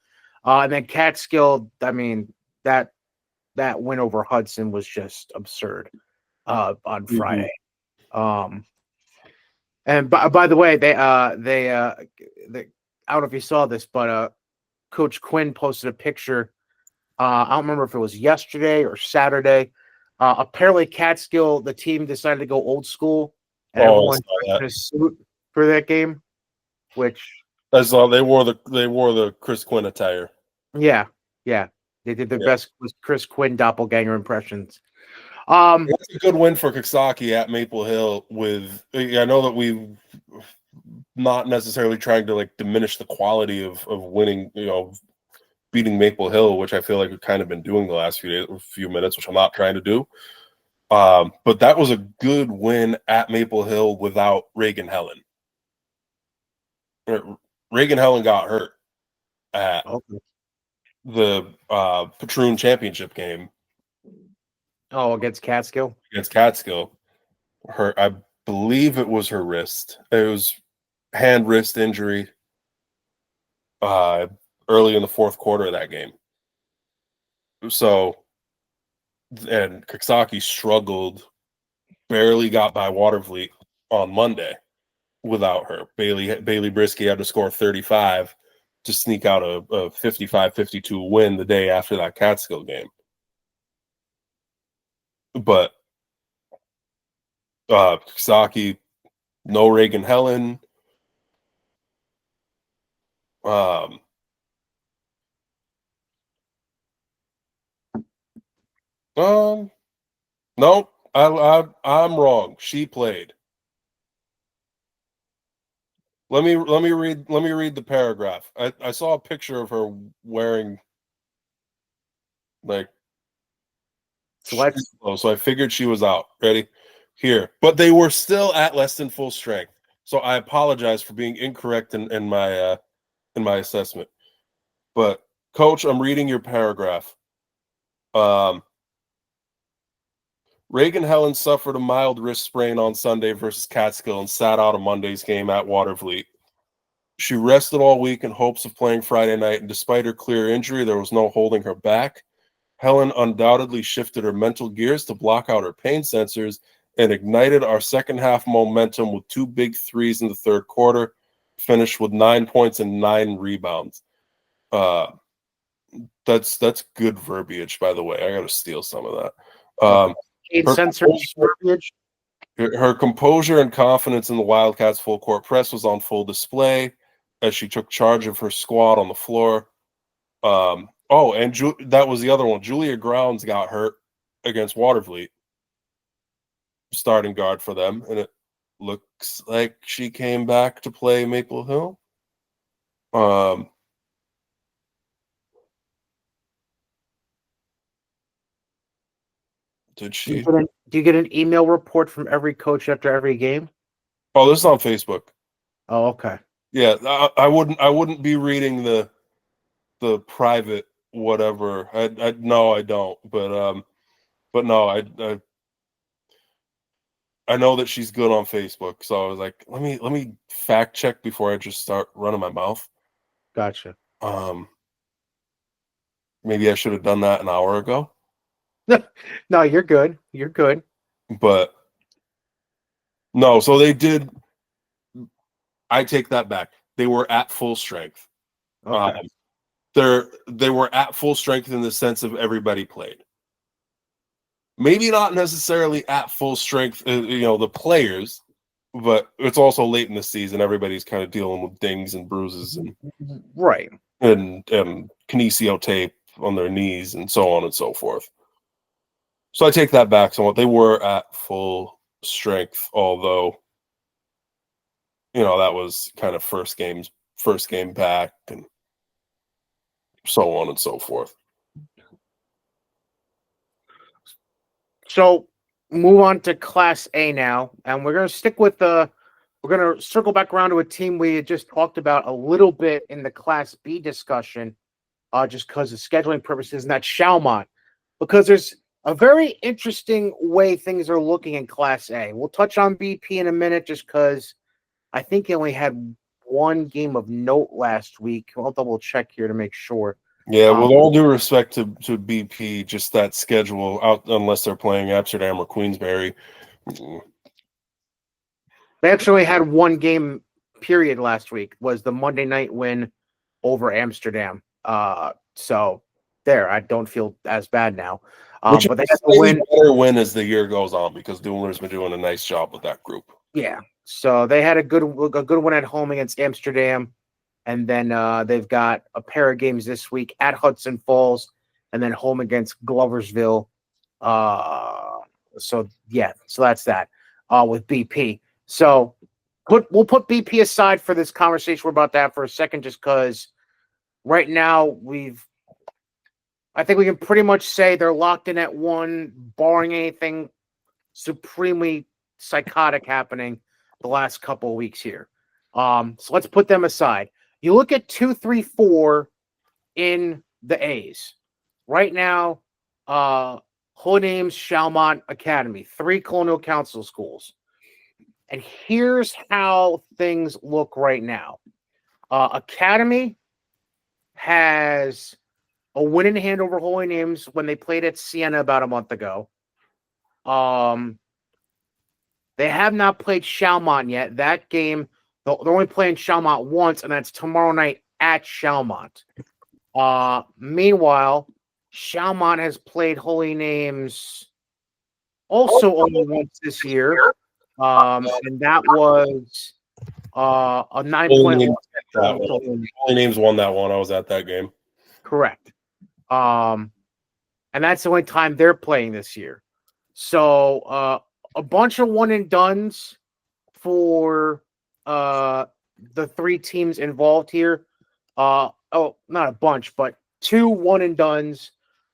And then Catskill, I mean, that win over Hudson was just absurd on Friday. And by the way, they I don't know if you saw this, but Coach Quinn posted a picture. I don't remember if it was yesterday or Saturday. Apparently, Catskill, the team decided to go old school, and everyone dressed in a suit for that game. Which
I saw they wore the Chris Quinn attire.
Yeah, they did their best Chris Quinn doppelganger impressions.
It's a good win for Coxsackie at Maple Hill. I know that we've not necessarily trying to like diminish the quality of winning, you know, beating Maple Hill, which I feel like we've kind of been doing the last few minutes, which I'm not trying to do. But that was a good win at Maple Hill without Reagan Helen. Reagan Helen got hurt at the Patroon Championship game.
Oh, against Catskill?
Against Catskill. I believe it was her wrist. It was hand-wrist injury early in the fourth quarter of that game. So, and Coxsackie struggled, barely got by Watervliet on Monday without her. Bailey Brisky had to score 35 to sneak out a 55-52 win the day after that Catskill game. But Coxsackie, no Reagan Helen. No, I'm wrong. She played. Let me read the paragraph. I saw a picture of her wearing like
sweats.
So I figured she was out. Ready? Here. But they were still at less than full strength. So I apologize for being incorrect in my assessment. But Coach, I'm reading your paragraph. Reagan Helen suffered a mild wrist sprain on Sunday versus Catskill and sat out of Monday's game at Watervliet. She rested all week in hopes of playing Friday night, and despite her clear injury, there was no holding her back. Helen undoubtedly shifted her mental gears to block out her pain sensors and ignited our second half momentum with 2 big threes in the third quarter, finished with 9 points and 9 rebounds. That's good verbiage, by the way. I got to steal some of that. Her composure and confidence in the Wildcats' full court press was on full display as she took charge of her squad on the floor. And that was the other one. Julia Grounds got hurt against Watervliet, starting guard for them, and it looks like she came back to play Maple Hill. Did she?
Do you get an email report from every coach after every game?
Oh, this is on Facebook.
Oh, okay.
Yeah, I wouldn't be reading the private whatever. No, I don't. But no, I know that she's good on Facebook, so I was like, let me fact check before I just start running my mouth.
Gotcha.
Maybe I should have done that an hour ago.
No, you're good. You're good.
But no, so they did. I take that back. They were at full strength.
Okay.
They were at full strength in the sense of everybody played. Maybe not necessarily at full strength, the players, but it's also late in the season. Everybody's kind of dealing with dings and bruises and
right
and kinesio tape on their knees and so on and so forth. So I take that back somewhat. They were at full strength, although that was kind of first game back and so on and so forth.
So move on to Class A now, and we're going to stick with we're going to circle back around to a team we had just talked about a little bit in the Class B discussion, just because of scheduling purposes, and that's Chalmont, because there's a very interesting way things are looking in Class A. We'll touch on BP in a minute, just because I think he only had one game of note last week. I'll double check here to make sure.
Yeah, with all due respect to BP, just that schedule out, unless they're playing Amsterdam or Queensbury.
They actually had one game period last week, was the Monday night win over Amsterdam. So there, I don't feel as bad now. But they have to win.
Better win as the year goes on, because Dumoulier's been doing a nice job with that group.
Yeah, so they had a good win at home against Amsterdam, and then they've got a pair of games this week at Hudson Falls, and then home against Gloversville. So that's that with BP. So we'll put BP aside for this conversation we're about to have for a second, just because right now I think we can pretty much say they're locked in at 1, barring anything supremely psychotic happening the last couple of weeks here. So let's put them aside. You look at 2, 3, 4 in the A's right now. Holy Names, Chalmont Academy, 3 Colonial Council schools. And here's how things look right now. Academy has a win in hand over Holy Names when they played at Siena about a month ago. They have not played Chalmont yet. That game, they're only playing Chalmont once, and that's tomorrow night at Chalmont. Meanwhile, Chalmont has played Holy Names also only once this year. And that was a 9-point loss.
Holy Names won that one. I was at that game.
Correct. And that's the only time they're playing this year. So a bunch of one and dones for the 3 teams involved here. Not a bunch, but 2 one and dones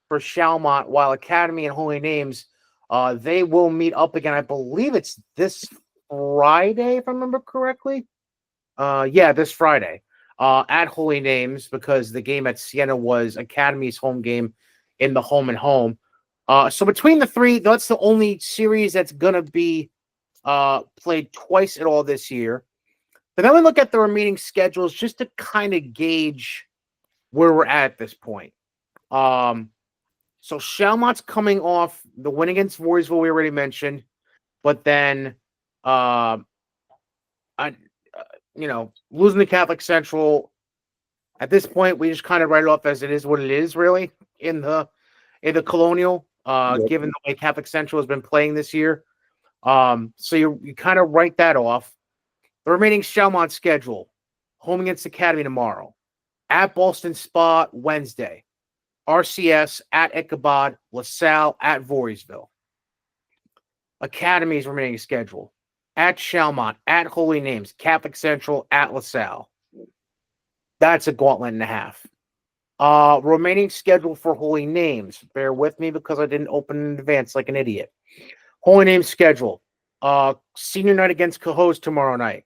for Chalmont, while Academy and Holy Names, they will meet up again. I believe it's this Friday, if I remember correctly. This Friday at Holy Names, because the game at Siena was Academy's home game in the home and home. So between the 3, that's the only series that's going to be played twice at all this year. But then we look at the remaining schedules just to kind of gauge where we're at this point. So Chalmont's coming off the win against Voorheesville, we already mentioned, but then losing to Catholic Central. At this point, we just kind of write it off as it is what it is, really, in the Colonial, given the way Catholic Central has been playing this year. So you kind of write that off. The remaining Chalmont schedule: home against Academy tomorrow, at Boston Spa Wednesday, RCS at Ichabod, LaSalle at Voorheesville. Academy's remaining schedule: at Chalmont, at Holy Names, Catholic Central, at LaSalle. That's a gauntlet and a half. Remaining schedule for Holy Names. Bear with me because I didn't open in advance like an idiot. Holy Names schedule: senior night against Cohoes tomorrow night.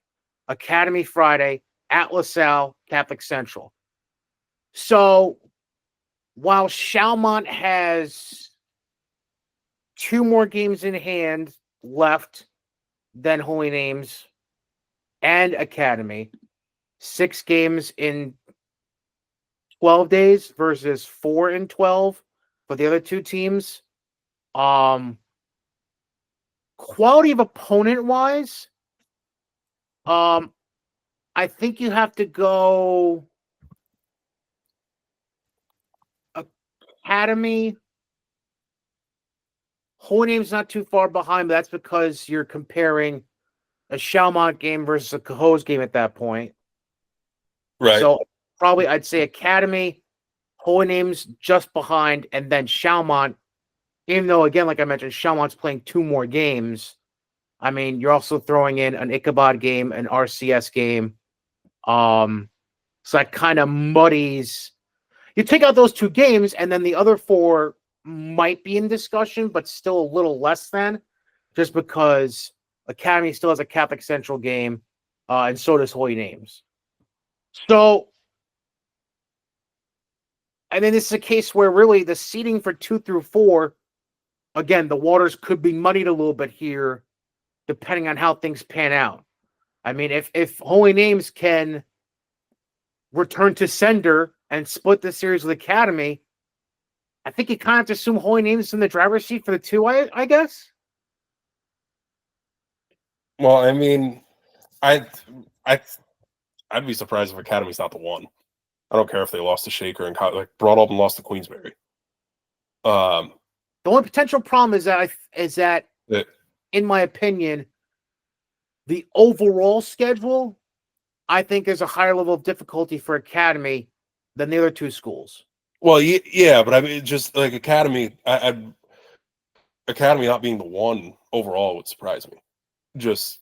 Academy Friday, at LaSalle, Catholic Central. So while Chalmont has 2 more games in hand left than Holy Names and Academy, 6 games in 12 days versus 4 in 12 for the other 2 teams. Quality of opponent wise, I think you have to go Academy. Holy Name's not too far behind, but that's because you're comparing a Chalmont game versus a Cohoes game at that point.
Right.
So probably I'd say Academy, Holy Name's just behind, and then Chalmont, even though, again, like I mentioned, Chalmont's playing 2 more games. I mean, you're also throwing in an Ichabod game, an RCS game. So that kind of muddies. You take out those 2 games, and then the other 4 might be in discussion, but still a little less than, just because Academy still has a Catholic Central game, and so does Holy Names. So, and then this is a case where really the seeding for 2 through 4, again, the waters could be muddied a little bit here, depending on how things pan out. I mean, if Holy Names can return to sender and split the series with Academy, I think you kind of have to assume Holy Names is in the driver's seat for the 2, I guess.
Well, I mean, I'd be surprised if Academy's not the 1. I don't care if they lost to Shaker and like brought up and lost to Queensberry.
The only potential problem is that in my opinion, the overall schedule, I think there's a higher level of difficulty for Academy than the other 2 schools.
Well, yeah, but I mean, just like Academy, Academy not being the 1 overall would surprise me. Just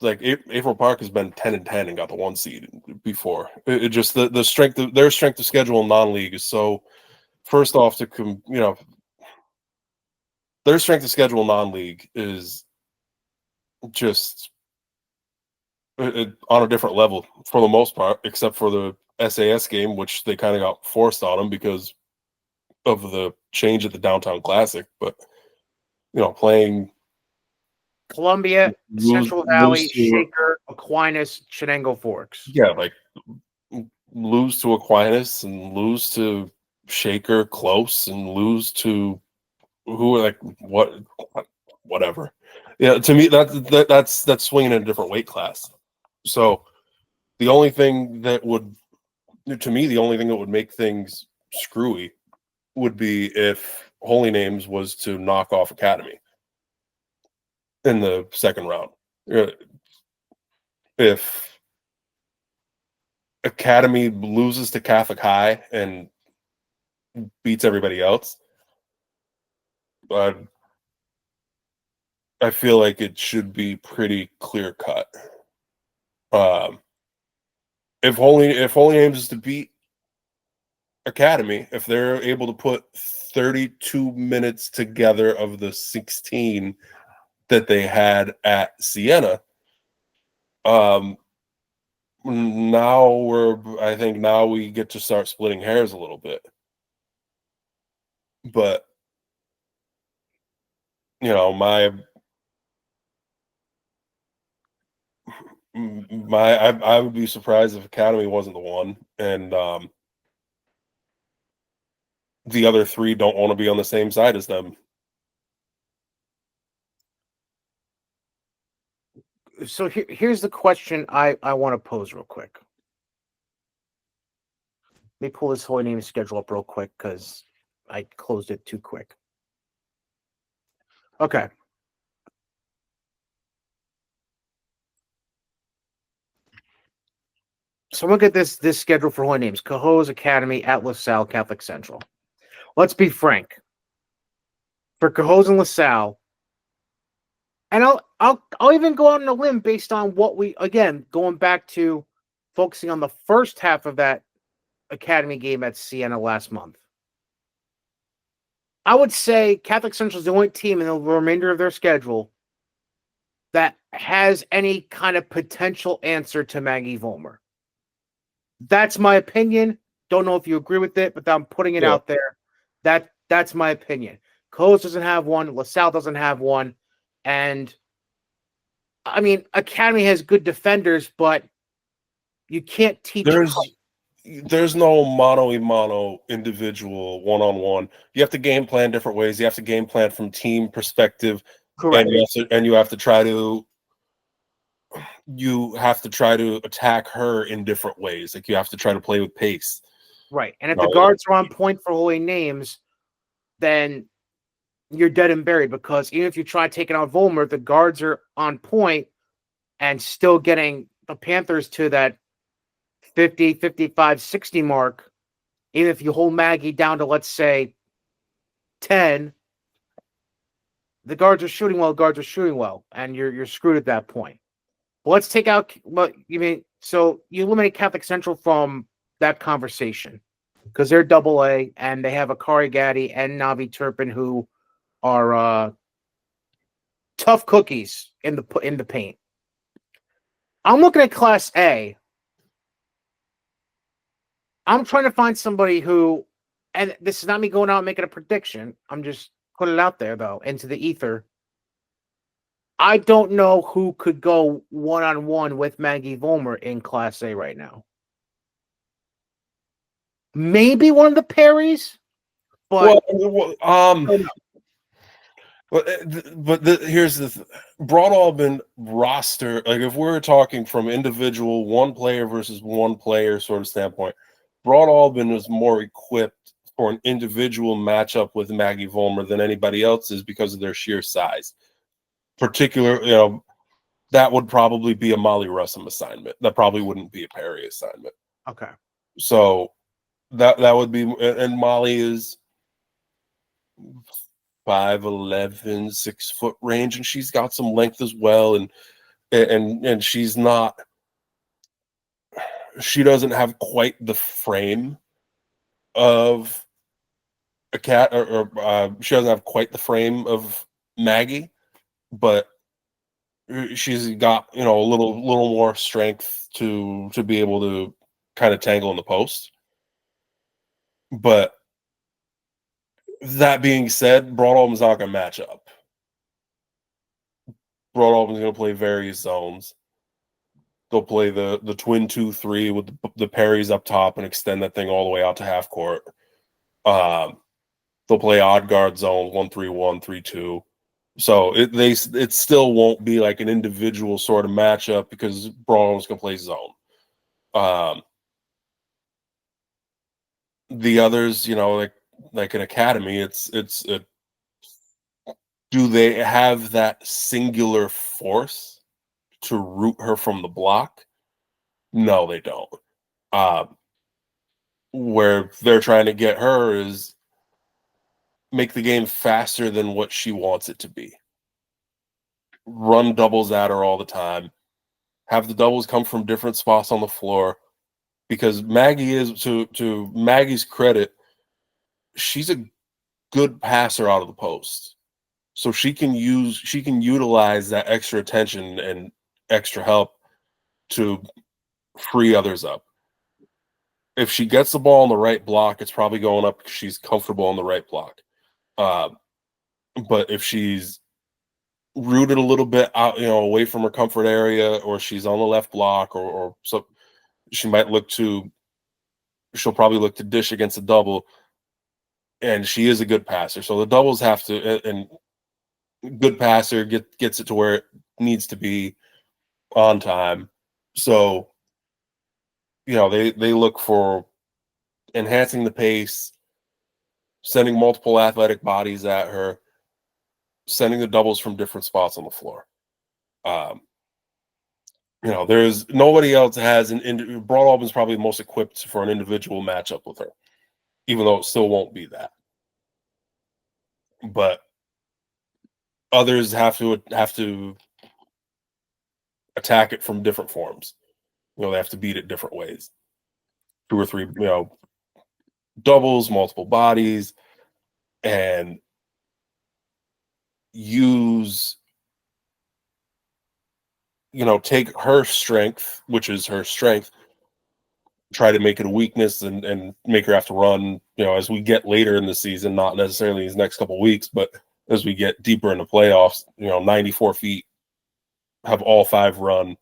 like April Park has been 10-10 and got the 1 seed before. It just the strength of their strength of schedule in non-league is so. First off, their strength of schedule in non-league is just on a different level for the most part, except for the SAS game, which they kind of got forced on them because of the change at the Downtown Classic. But playing
Columbia, Central Valley, Shaker, Aquinas, Chenango Forks.
Yeah, like lose to Aquinas and lose to Shaker close and lose to whatever. Yeah, to me that's swinging in a different weight class. So the only thing that would make things screwy would be if Holy Names was to knock off Academy in the second round. If Academy loses to Catholic High and beats everybody else, but I feel like it should be pretty clear cut. If Holy Names is to beat Academy, if they're able to put 32 minutes together of the 16 that they had at Siena, now we get to start splitting hairs a little bit. But I would be surprised if Academy wasn't the 1, and the other 3 don't want to be on the same side as them.
So here's the question I want to pose real quick. Let me pull this Holy Name schedule up real quick because I closed it too quick. Okay. So look at this schedule for Holy Names: Cohoes Academy at LaSalle Catholic Central. Let's be frank. For Cohoes and LaSalle, and I'll even go out on a limb based on what we, again, going back to focusing on the first half of that Academy game at Siena last month. I would say Catholic Central is the only team in the remainder of their schedule that has any kind of potential answer to Maggie Vollmer. That's my opinion. Don't know if you agree with it, but I'm putting it out there. That's my opinion. Coles doesn't have one. LaSalle doesn't have one. And, I mean, Academy has good defenders, but you can't teach.
There's no mano-a-mano individual one-on-one. You have to game plan different ways. You have to game plan from team perspective.
Correct.
And you have to try to attack her in different ways. Like, you have to try to play with pace.
Right. And if the guards are on point for Holy Names, then you're dead and buried, because even if you try taking out Vollmer, the guards are on point and still getting the Panthers to that 50, 55, 60 mark. Even if you hold Maggie down to, let's say, 10, the guards are shooting well, and you're screwed at that point. But let's take out what you mean. So you eliminate Catholic Central from that conversation because they're AA and they have Akari Gaddy and Navi Turpin, who are tough cookies in the paint. I'm looking at Class A. I'm trying to find somebody who, and this is not me going out and making a prediction. I'm just putting it out there, though, into the ether. I don't know who could go one-on-one with Maggie Vollmer in Class A right now. Maybe one of the Perrys, but
here's the Broad roster. Like, if we're talking from individual one player versus one player sort of standpoint, Broad Albin is more equipped for an individual matchup with Maggie Vollmer than anybody else is because of their sheer size. That would probably be a Molly Russum assignment. That probably wouldn't be a Perry assignment.
Okay.
So that would be, and Molly is 5'11", 6 foot range, and she's got some length as well, and she's not. She doesn't have quite the frame of a cat, or she doesn't have quite the frame of Maggie, but she's got a little more strength to be able to kind of tangle in the post. But that being said, Broadalbin's not going to match up. Broadalbin's going to play various zones. They'll play the twin 2-3 with the Perrys up top and extend that thing all the way out to half court. They'll play odd guard zone 1-3-1, 3-2. So it still won't be like an individual sort of matchup because Broadalbin's going to play zone. The others, like an academy, it's do they have that singular force to root her from the block? No, they don't. Where they're trying to get her is make the game faster than what she wants it to be. Run doubles at her all the time. Have the doubles come from different spots on the floor. Because Maggie is, to Maggie's credit, she's a good passer out of the post. So she can utilize that extra attention and extra help to free others up. If she gets the ball on the right block, it's probably going up because she's comfortable on the right block. But if she's rooted a little bit out, away from her comfort area, or she's on the left block, or so, she'll probably look to dish against a double, and she is a good passer. So the doubles have to, and good passer gets it to where it needs to be on time. So, they look for enhancing the pace, sending multiple athletic bodies at her, sending the doubles from different spots on the floor. there's nobody else has Broad Albin's probably most equipped for an individual matchup with her, even though it still won't be that. But others have to attack it from different forms. They have to beat it different ways. 2 or 3, doubles, multiple bodies, and use, take her strength, which is her strength, try to make it a weakness and make her have to run, as we get later in the season, not necessarily these next couple of weeks, but as we get deeper in the playoffs, 94 feet, have all 5 run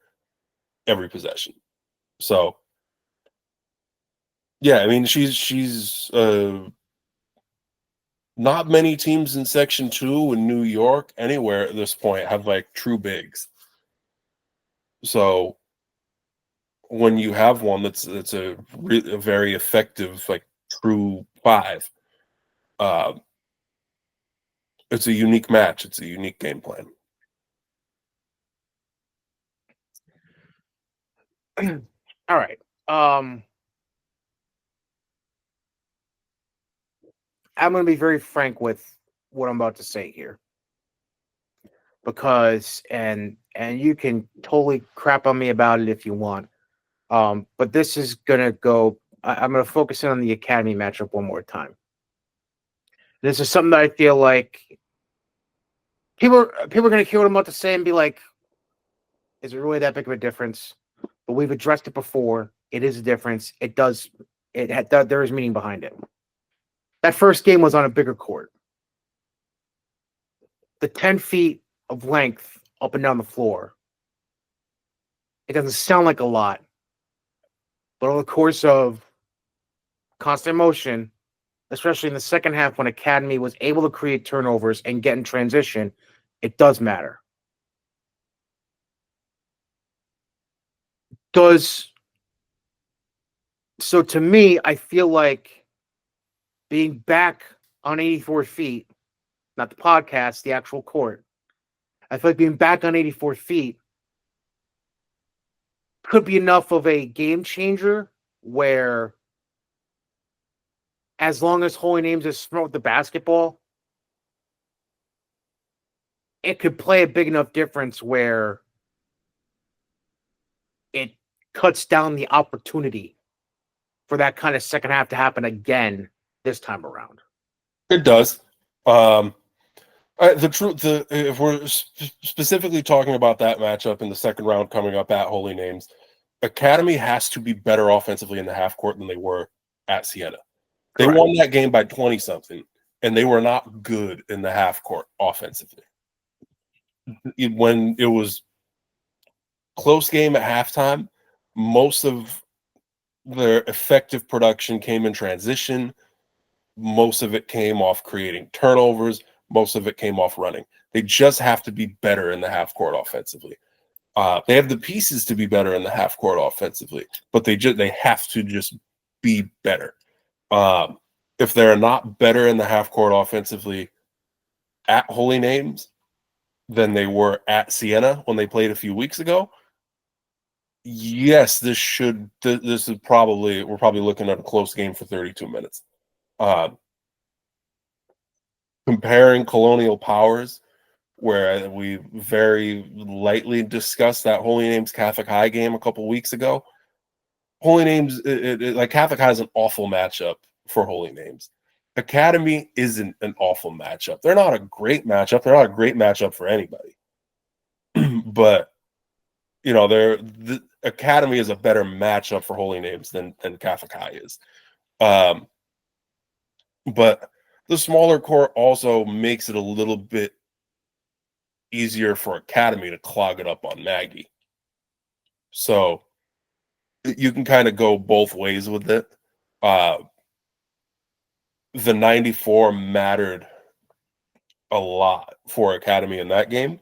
every possession. So, yeah, I mean, she's not many teams in Section 2 in New York anywhere at this point have like true bigs. So when you have one that's a very effective like true 5, it's a unique match. It's a unique game plan.
All right. I'm going to be very frank with what I'm about to say here, because and you can totally crap on me about it if you want. But this is going to go. I'm going to focus in on the Academy matchup one more time. This is something that I feel like people are going to hear what I'm about to say and be like, "Is it really that big of a difference?" But we've addressed it before. It is a difference. It does. There is meaning behind it. That first game was on a bigger court. The 10 feet of length up and down the floor. It doesn't sound like a lot, but over the course of constant motion, especially in the second half when Academy was able to create turnovers and get in transition, it does matter. So to me, I feel like being back on 84 feet, not the podcast, the actual court, I feel like being back on 84 feet could be enough of a game changer where, as long as Holy Names is smart with the basketball, it could play a big enough difference where it cuts down the opportunity for that kind of second half to happen again this time around.
It does. The truth, if we're specifically talking about that matchup in the second round coming up at Holy Names, Academy has to be better offensively in the half court than they were at Siena. They
Correct.
won that game by 20-something, and they were not good in the half court offensively. When it was close game at halftime, most of their effective production came in transition. Most of it came off creating turnovers. Most of it came off running. They just have to be better in the half court offensively. They have the pieces to be better in the half court offensively, but they have to just be better. If they're not better in the half court offensively at Holy Names than they were at Siena when they played a few weeks ago, yes, we're probably looking at a close game for 32 minutes. Comparing colonial powers, where we very lightly discussed that Holy Names Catholic High game a couple weeks ago. Holy Names, like Catholic High is an awful matchup for Holy Names. Academy isn't an awful matchup. They're not a great matchup. They're not a great matchup for anybody. But the Academy is a better matchup for Holy Names than Catholic High is. But the smaller court also makes it a little bit easier for Academy to clog it up on Maggie. So you can kind of go both ways with it. The 94 mattered a lot for Academy in that game.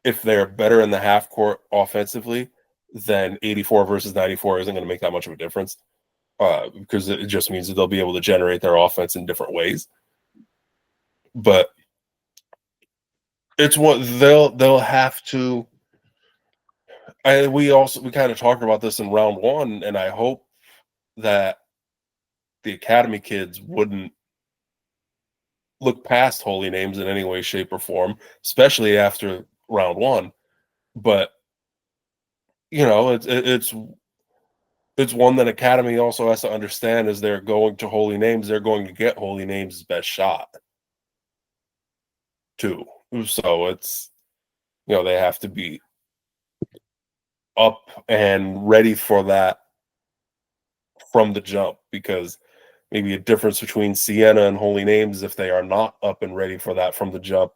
If they're better in the half court offensively, then 84 versus 94 isn't going to make that much of a difference, because it just means that they'll be able to generate their offense in different ways. But it's what they'll have to. we kind of talked about this in round one, and I hope that the academy kids wouldn't look past holy names in any way, shape, or form, especially after round one. But it's one that academy also has to understand is they're going to holy names, they're going to get holy names' best shot too. So it's they have to be up and ready for that from the jump, because maybe a difference between Siena and Holy Names, if they are not up and ready for that from the jump,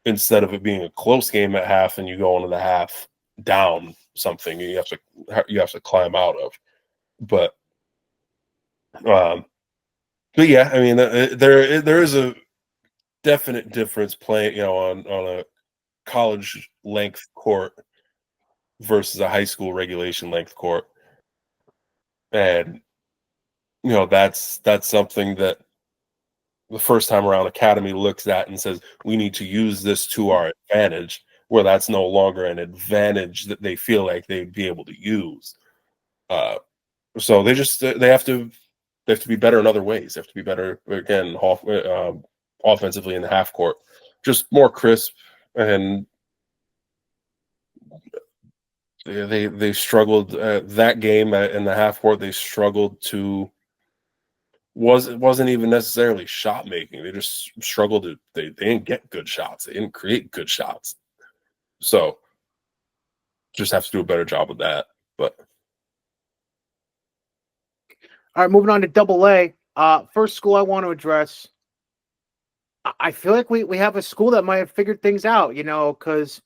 instead of it being a close game at half and you go into the half down something you have to climb out of. But yeah, I mean there is a definite difference playing on a college length court versus a high school regulation length court, and that's something that the first time around academy looks at and says we need to use this to our advantage, where that's no longer an advantage that they feel like they'd be able to use. So they have to be better in other ways. They have to be better again offensively in the half court, just more crisp. And they struggled that game in the half court. They struggled to wasn't even necessarily shot making. They just struggled to they didn't get good shots. They didn't create good shots. So just have to do a better job of that. But
all right, moving on to Double A. First school I want to address. I feel like we have a school that might have figured things out, because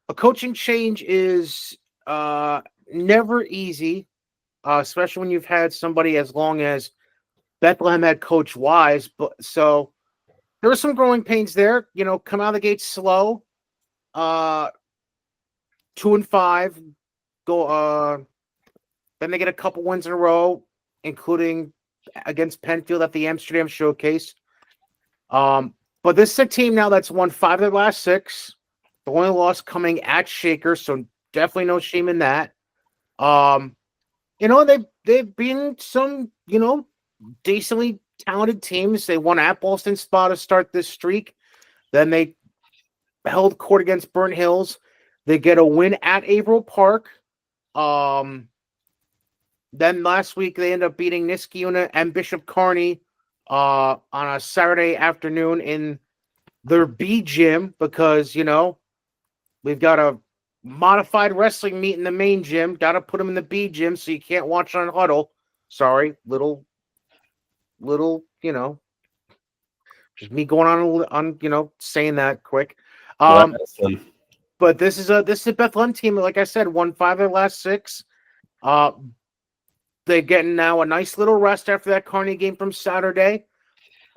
a coaching change is never easy, especially when you've had somebody as long as Bethlehem had Coach Wise. But so there were some growing pains there. Come out of the gate slow. 2-5. Go. Then they get a couple wins in a row, including against Penfield at the Amsterdam Showcase. But this is a team now that's won 5 of their last 6. The only loss coming at Shaker, so definitely no shame in that. They've been some, decently talented teams. They won at Boston Spa to start this streak. Then they held court against Burnt Hills. They get a win at Averill Park. Then last week they end up beating Niskayuna and Bishop Kearney on a Saturday afternoon in their B gym, because we've got a modified wrestling meet in the main gym. Got to put them in the B gym, so you can't watch on Huddle. Sorry, little, just me going on saying that quick. But this is a Bethlehem team. Like I said, won 5 of their last 6. They're getting now a nice little rest after that Kearney game from Saturday.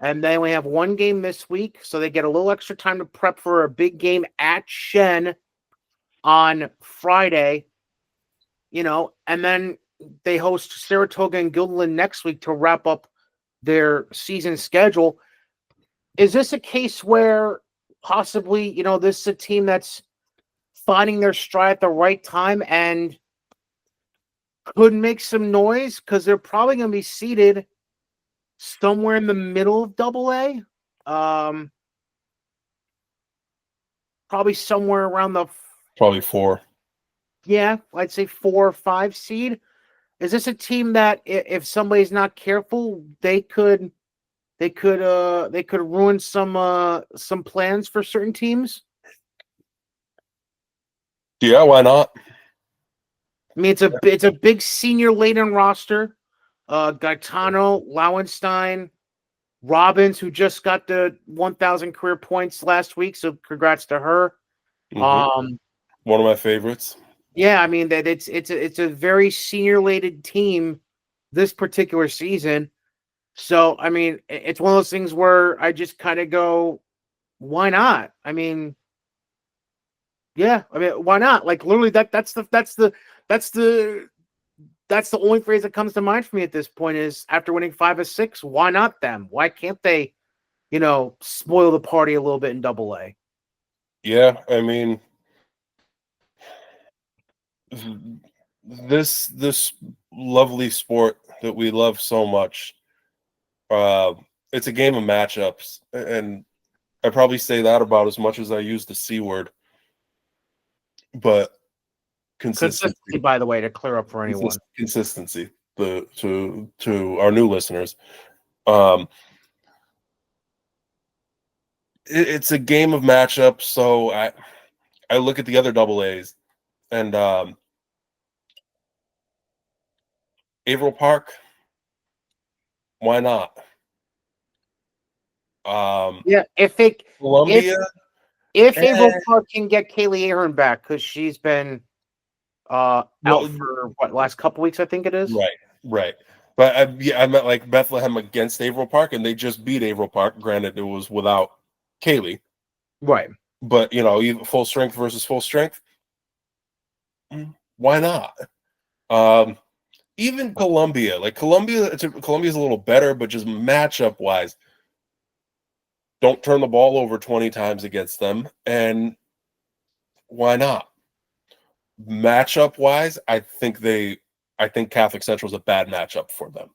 And then we have one game this week, so they get a little extra time to prep for a big game at Shen on Friday. And then they host Saratoga and Guilderland next week to wrap up their season schedule. Is this a case where possibly, this is a team that's finding their stride at the right time and could make some noise, because they're probably going to be seated somewhere in the middle of Double A, probably somewhere around
probably 4.
Yeah, I'd say 4 or 5 seed. Is this a team that if somebody's not careful, they could ruin some plans for certain teams?
Yeah, why not?
I mean, it's a big senior laden roster. Gaetano, Lauenstein, Robbins, who just got the 1,000 career points last week, so congrats to her.
Mm-hmm. One of my favorites.
Yeah, I mean that it's a very senior laden team this particular season. So I mean, it's one of those things where I just kind of go, why not? I mean, yeah, why not? Like literally, that's the only phrase that comes to mind for me at this point is after winning 5 of 6, why not them? Why can't they, spoil the party a little bit in Double A?
Yeah, I mean, this lovely sport that we love so much, it's a game of matchups, and I probably say that about as much as I use the C word, but
Consistency, by the way, to clear up for anyone.
Consistency, to our new listeners. It's a game of matchups, so I look at the other double A's, and Averill Park, why not?
Yeah, if
Columbia,
Averill Park can get Kaylee Aaron back, because she's been out for last couple weeks, I think it is.
Right. But I meant like Bethlehem against Averill Park, and they just beat Averill Park. Granted, it was without Kaylee.
Right.
But even full strength versus full strength, why not? Even Columbia, Columbia's a little better, but just matchup wise, don't turn the ball over 20 times against them, and why not? Matchup wise, I think Catholic Central is a bad matchup for them.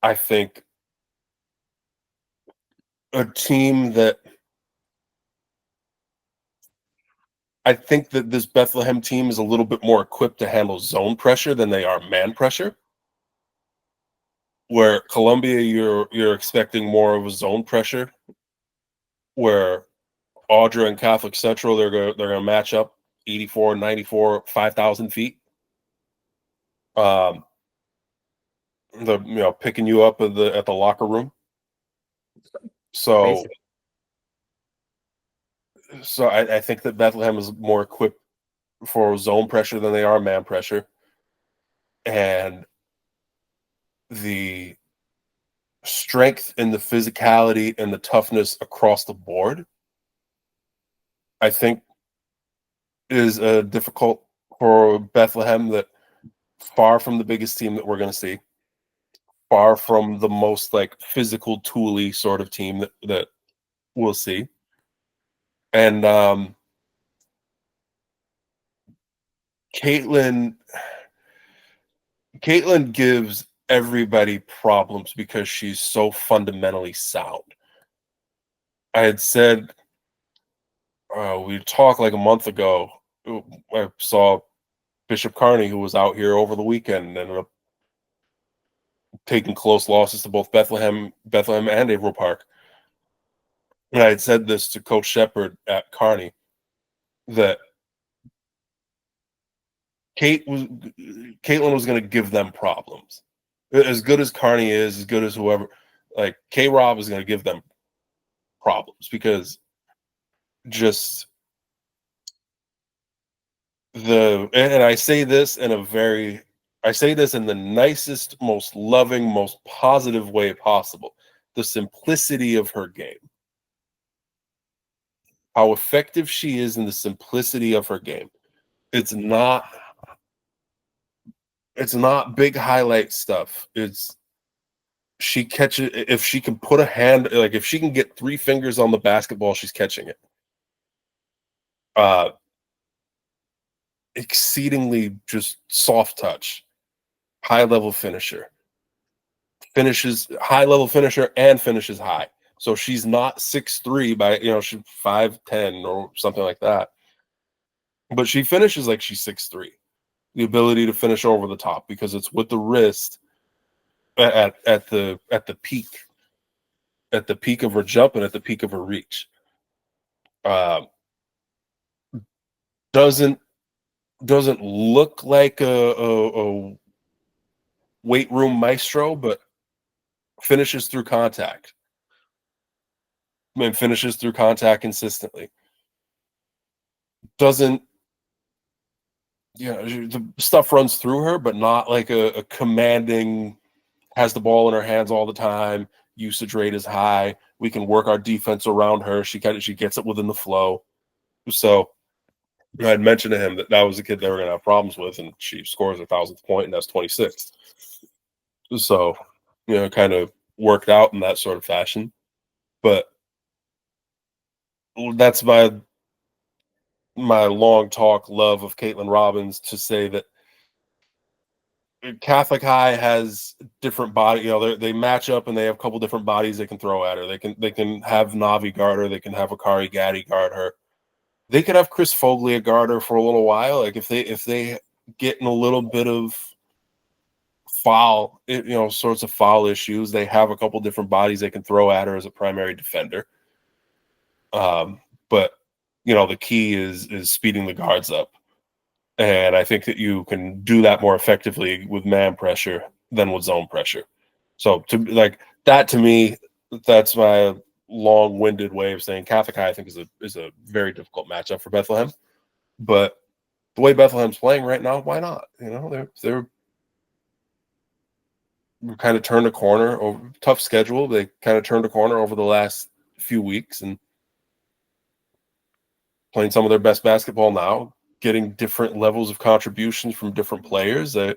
I think a team that I think that this Bethlehem team is a little bit more equipped to handle zone pressure than they are man pressure. Where Columbia, you're expecting more of a zone pressure. Where Audra and Catholic Central, they're gonna match up 84, 94, 5,000 feet. Picking you up at the locker room. So I think that Bethlehem is more equipped for zone pressure than they are man pressure. And the strength and the physicality and the toughness across the board, I think, is difficult for Bethlehem, that far from the biggest team that we're going to see, far from the most physical tooly sort of team that we'll see. And Caitlin gives everybody problems because she's so fundamentally sound. I had said, we talked like a month ago, I saw Bishop Kearney, who was out here over the weekend, ended up taking close losses to both Bethlehem and Averill Park. And I had said this to Coach Shepard at Kearney, that Caitlin was going to give them problems. As good as Kearney is, as good as whoever, K-Rob is going to give them problems, because just and I say this in the nicest, most loving, most positive way possible. The simplicity of her game. How effective she is in the simplicity of her game. It's not big highlight stuff. She catches, if she can put a hand, if she can get 3 fingers on the basketball, she's catching it. Exceedingly just soft touch, high level finisher. High level finisher and finishes high. So she's not 6'3" by she's 5'10" or something like that. But she finishes like she's 6'3". The ability to finish over the top, because it's with the wrist at the peak. At the peak of her jump and at the peak of her reach. Doesn't look like a weight room maestro, but finishes through contact. Finishes through contact consistently. Doesn't, the stuff runs through her, but not like a commanding, has the ball in her hands all the time. Usage rate is high. We can work our defense around her. She gets it within the flow. So I had mentioned to him that was a kid they were going to have problems with, and she scores 1,000th point, and that's 26. So, kind of worked out in that sort of fashion. But that's my my long talk love of Caitlin Robbins to say that Catholic High has different body. They match up and they have a couple different bodies they can throw at her. They can have Navi guard her. They can have Akari Gaddy guard her. They could have Chris Foglia guard her for a little while. Like if they get in a little bit of sorts of foul issues, they have a couple different bodies they can throw at her as a primary defender. But the key is speeding the guards up. And I think that you can do that more effectively with man pressure than with zone pressure. So to me, that's my long-winded way of saying Catholic High, I think, is a very difficult matchup for Bethlehem. But the way Bethlehem's playing right now, why not? They're kind of turned a corner over tough schedule. They kind of turned a corner over the last few weeks and playing some of their best basketball now, getting different levels of contributions from different players. I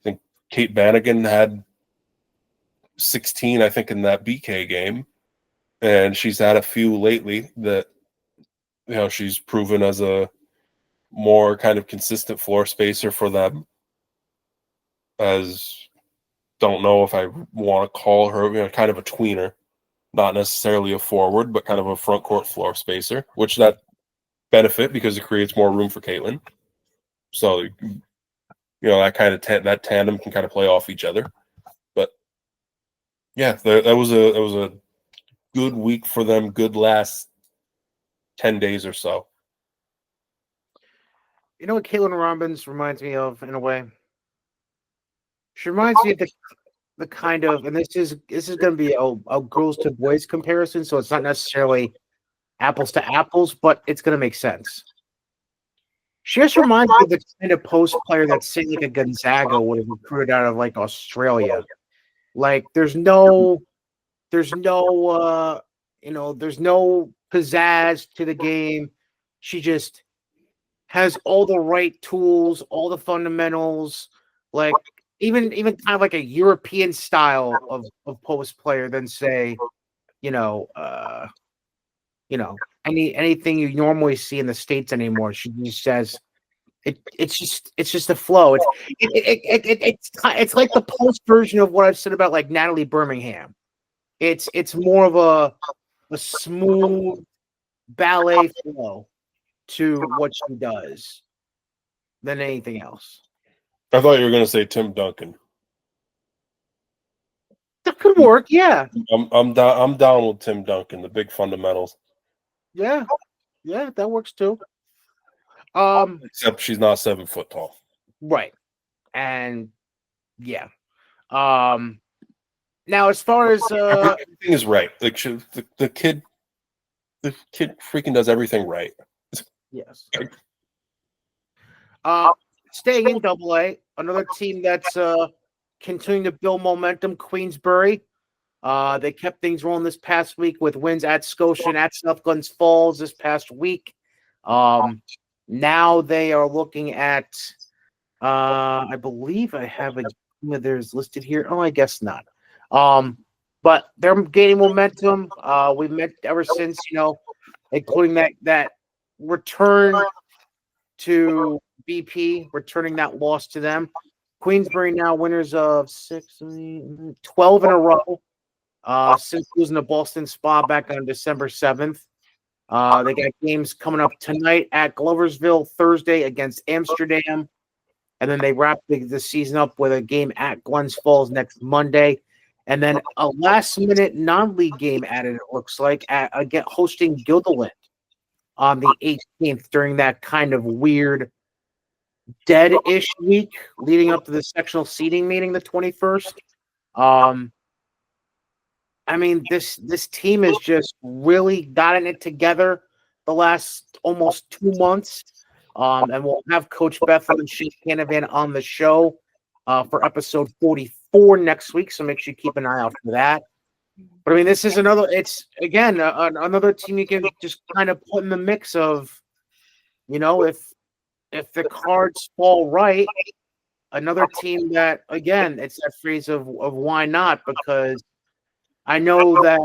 think Kate Bannigan had 16, I think, in that BK game. And she's had a few lately that, she's proven as a more kind of consistent floor spacer for them. Don't know if I want to call her, kind of a tweener, not necessarily a forward, but kind of a front court floor spacer, which that benefit because it creates more room for Caitlin. So, that kind of that tandem can kind of play off each other. But yeah, that was a good week for them. Good last 10 days or so.
You know what Caitlin Robbins reminds me of in a way? She reminds me of the kind of, and this is going to be a girls to boys comparison, so it's not necessarily apples to apples, but it's going to make sense. She just reminds me of the kind of post player that, say, like a Gonzaga would have recruited out of like Australia. Like there's no pizzazz to the game. She just has all the right tools, all the fundamentals, like even kind of like a European style of post player than say, anything you normally see in the States anymore. She just says it's just a flow. It's like the post version of what I've said about like Natalie Birmingham. It's more of a smooth ballet flow to what she does than anything else.
I thought you were going to say Tim Duncan.
That could work, yeah.
I'm down with Tim Duncan, the big fundamentals.
Yeah, that works too.
Except she's not 7 foot tall.
Right. And yeah. Now as far as
everything is right. Like the kid freaking does everything right.
Yes. Staying in AA, another team that's continuing to build momentum, Queensbury. They kept things rolling this past week with wins at Scotia and at South Glens Falls this past week. Now they are looking at, I believe I have a team of theirs listed here. Oh, I guess not. But they're gaining momentum. We've met ever since, including that return to BP, returning that loss to them. Queensbury now winners of 12 in a row since losing to Boston Spa back on December 7th. They got games coming up tonight at Gloversville, Thursday against Amsterdam. And then they wrap the season up with a game at Glens Falls next Monday. And then a last-minute non-league game added, it looks like, again hosting Guilderland on the 18th during that kind of weird dead-ish week leading up to the sectional seating meeting the 21st. I mean, this team has just really gotten it together the last almost 2 months. And we'll have Coach Bethel and Shane Canavan on the show for episode 44 next week. So make sure you keep an eye out for that. But I mean, this is it's again, another team you can just kind of put in the mix of, if the cards fall right, another team that, again, it's that phrase of why not? Because I know that,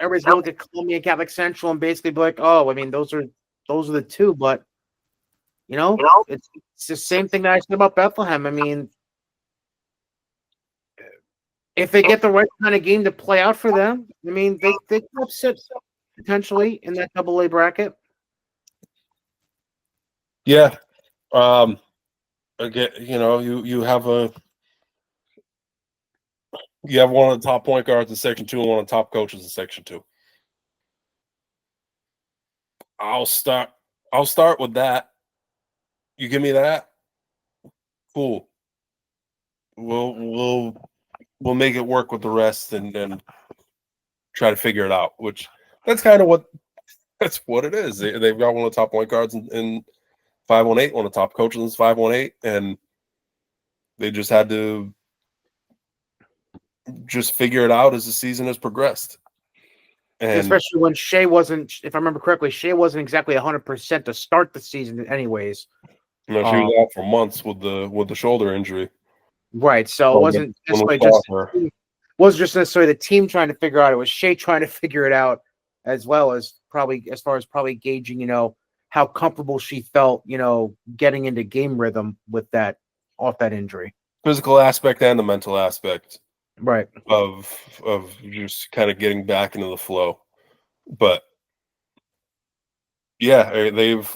everybody's going to Columbia Catholic Central and basically be like, oh, I mean, those are those are the two. But it's the same thing that I said about Bethlehem. I mean, if they get the right kind of game to play out for them, I mean, they could upset potentially in that AA bracket.
Yeah. Again, you have one of the top point guards in Section 2 and one of the top coaches in Section 2. I'll start with that. You give me that, cool. We'll make it work with the rest and try to figure it out. Which that's kind of what it is. They've got one of the top point guards in 518, one of the top coaches in 518, and they just had to just figure it out as the season has progressed. And
especially when Shea wasn't, if I remember correctly, Shea wasn't exactly 100% to start the season anyways.
she was out for months with the shoulder injury.
Right. So it wasn't just necessarily the team trying to figure out. It was Shea trying to figure it out, as well as probably gauging, how comfortable she felt, getting into game rhythm with that off that injury.
Physical aspect and the mental aspect.
Right.
Of just kind of getting back into the flow. But yeah, they've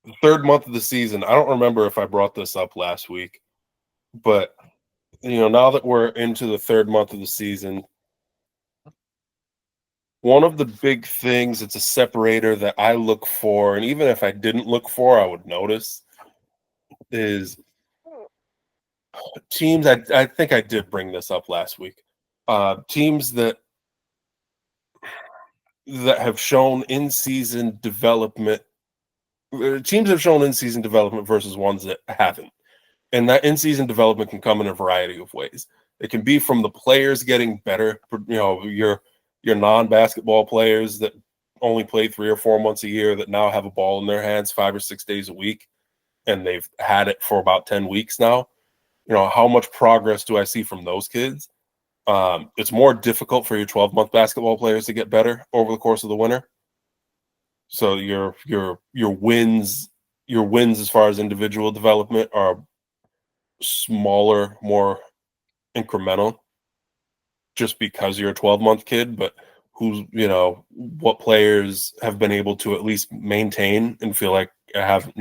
the third month of the season. I don't remember if I brought this up last week, but now that we're into the third month of the season, one of the big things, it's a separator that I look for, and even if I didn't look for, I would notice, is teams. I think I did bring this up last week. Teams that have shown in-season development. Teams have shown in-season development versus ones that haven't. And that in-season development can come in a variety of ways. It can be from the players getting better, your non-basketball players that only play 3 or 4 months a year that now have a ball in their hands 5 or 6 days a week, and they've had it for about 10 weeks now. How much progress do I see from those kids? It's more difficult for your 12-month basketball players to get better over the course of the winter. So your wins as far as individual development are smaller, more incremental, just because you're a 12-month kid. But what players have been able to at least maintain and feel like have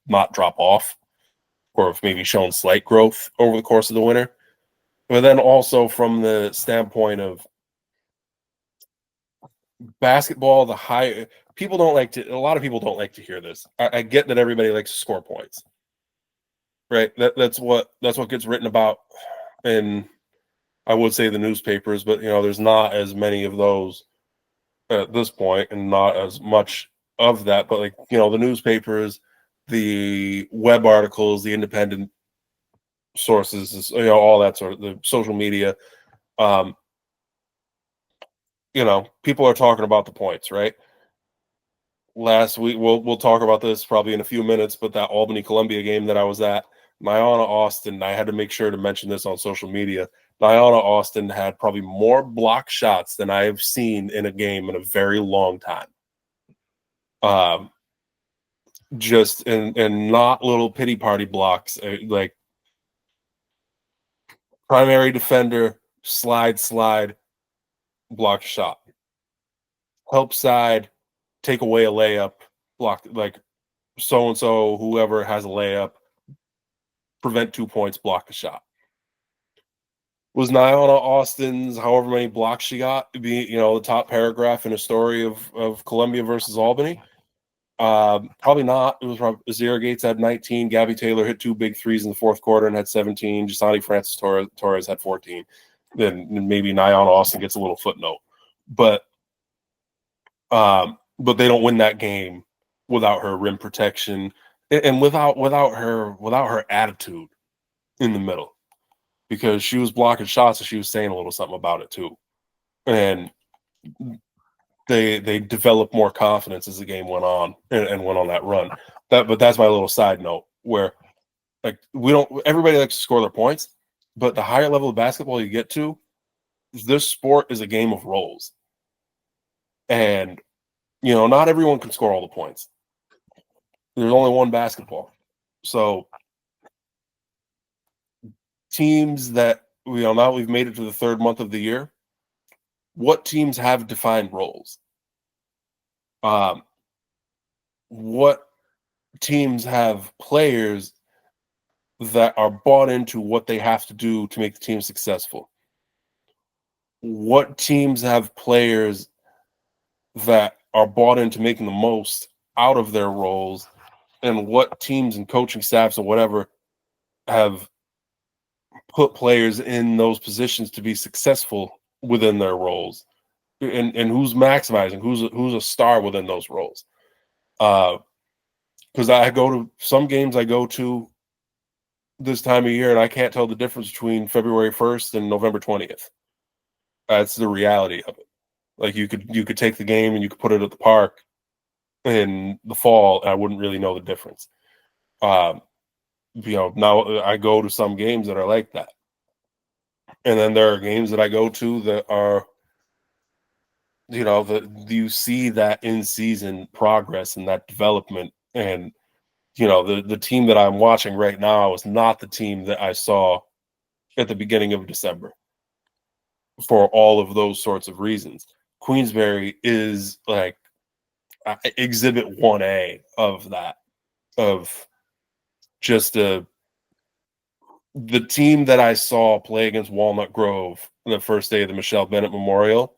not drop off, or have maybe shown slight growth over the course of the winter. But then also from the standpoint of basketball, a lot of people don't like to hear this. I get that everybody likes to score points, right? That's what gets written about in, I would say, the newspapers, but there's not as many of those at this point, and not as much of that. But the newspapers, the web articles, the independent sources, all that sort of the social media. People are talking about the points, right? Last week, we'll talk about this probably in a few minutes, but that Albany Columbia game that I was at, Nyana Austin, I had to make sure to mention this on social media. Nyana Austin had probably more block shots than I have seen in a game in a very long time. Just and not little pity party blocks, like primary defender, slide, block shot. Help side, take away a layup, block, like so-and-so, whoever has a layup, prevent 2 points, block a shot. Was Nyana Austin's, however many blocks she got, be the top paragraph in a story of Columbia versus Albany? Probably not. It was probably Azira Gates had 19. Gabby Taylor hit 2 big threes in the fourth quarter and had 17. Jasani Francis Torres had 14. Then maybe Nyana Austin gets a little footnote, but they don't win that game without her rim protection and without her attitude in the middle, because she was blocking shots and she was saying a little something about it too, and they developed more confidence as the game went on and went on that run. But that's my little side note, where everybody likes to score their points, but the higher level of basketball you get to, this sport is a game of roles. And not everyone can score all the points. There's only one basketball. So teams that, now we've made it to the third month of the year, what teams have defined roles? What teams have players that are bought into what they have to do to make the team successful? What teams have players that are bought into making the most out of their roles? And what teams and coaching staffs or whatever have put players in those positions to be successful within their roles? And who's maximizing, who's a star within those roles? Because I go to some games I go to this time of year, and I can't tell the difference between February 1st and November 20th. That's the reality of it. Like you could take the game and you could put it at the park in the fall, and I wouldn't really know the difference. Now I go to some games that are like that, and then there are games that I go to that are, that you see that in season progress and that development. And the team that I'm watching right now is not the team that I saw at the beginning of December for all of those sorts of reasons. Queensberry is like exhibit 1A of that, of just the team that I saw play against Walnut Grove on the first day of the Michelle Bennett Memorial,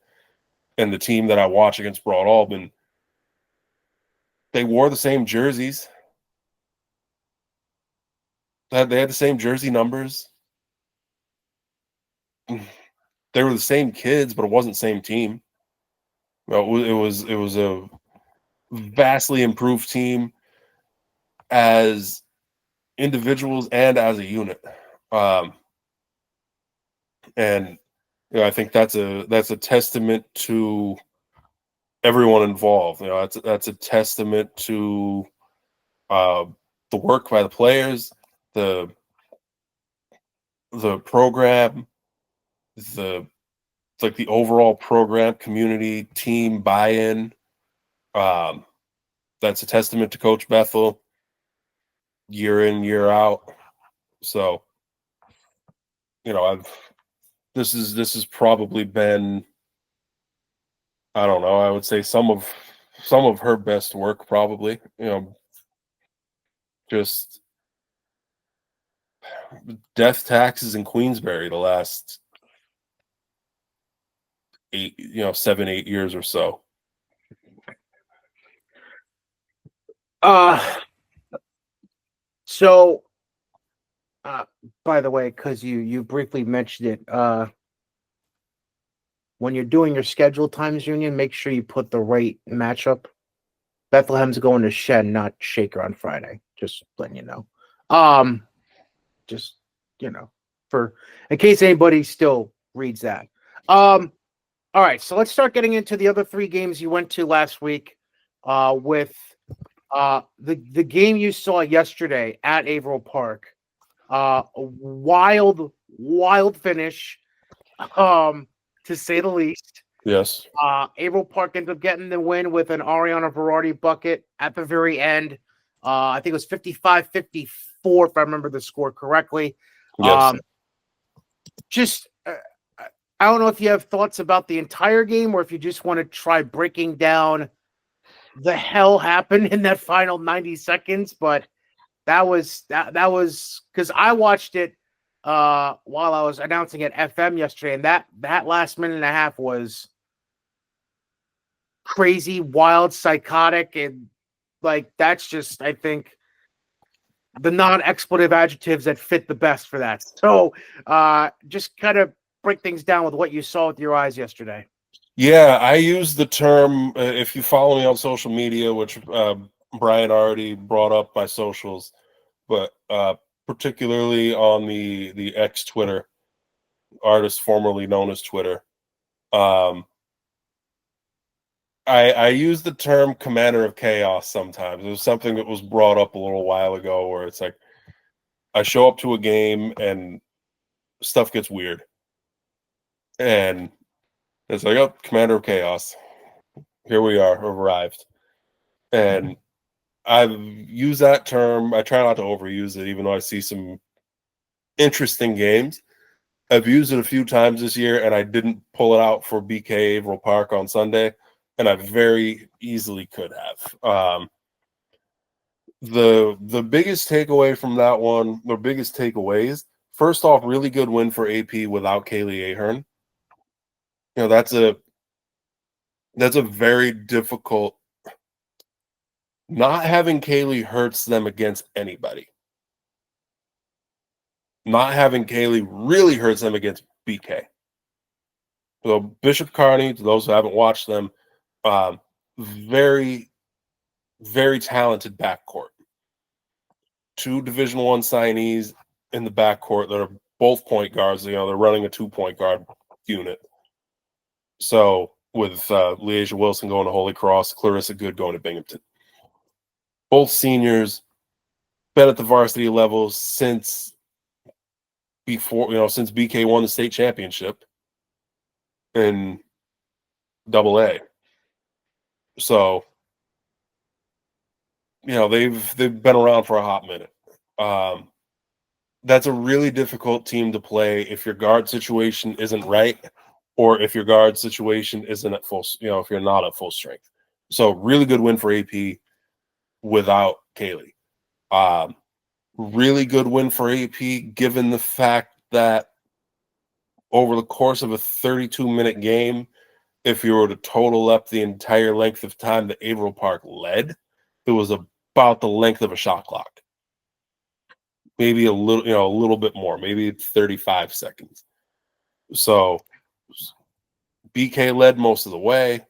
and the team that I watch against Broad Alban. They wore the same jerseys. They had the same jersey numbers. They were the same kids, but it wasn't the same team. It was a vastly improved team as individuals and as a unit. And I think that's a testament to everyone involved. That's a testament to the work by the players, the program, the overall program, community, team buy-in. That's a testament to Coach Bethel, year in, year out. So, this has probably been, I don't know, I would say some of her best work, probably. Just death taxes in Queensberry the last 7-8 years or so.
So by the way, because you briefly mentioned it, when you're doing your schedule times union, make sure you put the right matchup. Bethlehem's going to Shen, not Shaker on Friday. Just letting you know. Just for in case anybody still reads that. All right, so let's start getting into the other three games you went to last week. With the game you saw yesterday at Averill Park. A wild finish, to say the least.
Yes.
Averill Park ended up getting the win with an Ariana Verardi bucket at the very end. I think it was 55-54, if I remember the score correctly.
Yes.
I don't know if you have thoughts about the entire game or if you just want to try breaking down the hell happened in that final 90 seconds, but that was because I watched it while I was announcing at FM yesterday, and that last minute and a half was crazy, wild, psychotic, and that's just, I think, the non-expletive adjectives that fit the best for that. So just kind of break things down with what you saw with your eyes yesterday.
Yeah, I use the term, if you follow me on social media, which Brian already brought up my socials, but particularly on the X Twitter, artist formerly known as Twitter, I use the term commander of chaos sometimes. It was something that was brought up a little while ago where it's like I show up to a game and stuff gets weird. And it's like, oh, commander of chaos. here we are, arrived. And I've used that term. I try not to overuse it, even though I see some interesting games. I've used it a few times this year, and I didn't pull it out for BK Averill Park on Sunday, and I very easily could have. The biggest takeaway from that one, the biggest takeaways, first off, really good win for AP without Kaylee Ahern. You know, that's a very difficult. Not having Kaylee hurts them against anybody. Not having Kaylee really hurts them against BK. So Bishop Kearney, to those who haven't watched them, very, very talented backcourt. 2 Division I signees in the backcourt that are both point guards. You know, they're running a 2-point guard unit. So with Leasia Wilson going to Holy Cross, Clarissa Good going to Binghamton. Both seniors, been at the varsity level since BK won the state championship in AA. So, you know, they've been around for a hot minute. That's a really difficult team to play if your guard situation isn't right, or if your guard situation isn't at full, if you're not at full strength. So really good win for AP without Kaylee. Really good win for AP, given the fact that over the course of a 32-minute game, if you were to total up the entire length of time that Averill Park led, it was about the length of a shot clock. Maybe a little bit more, maybe 35 seconds. So BK led most of the way.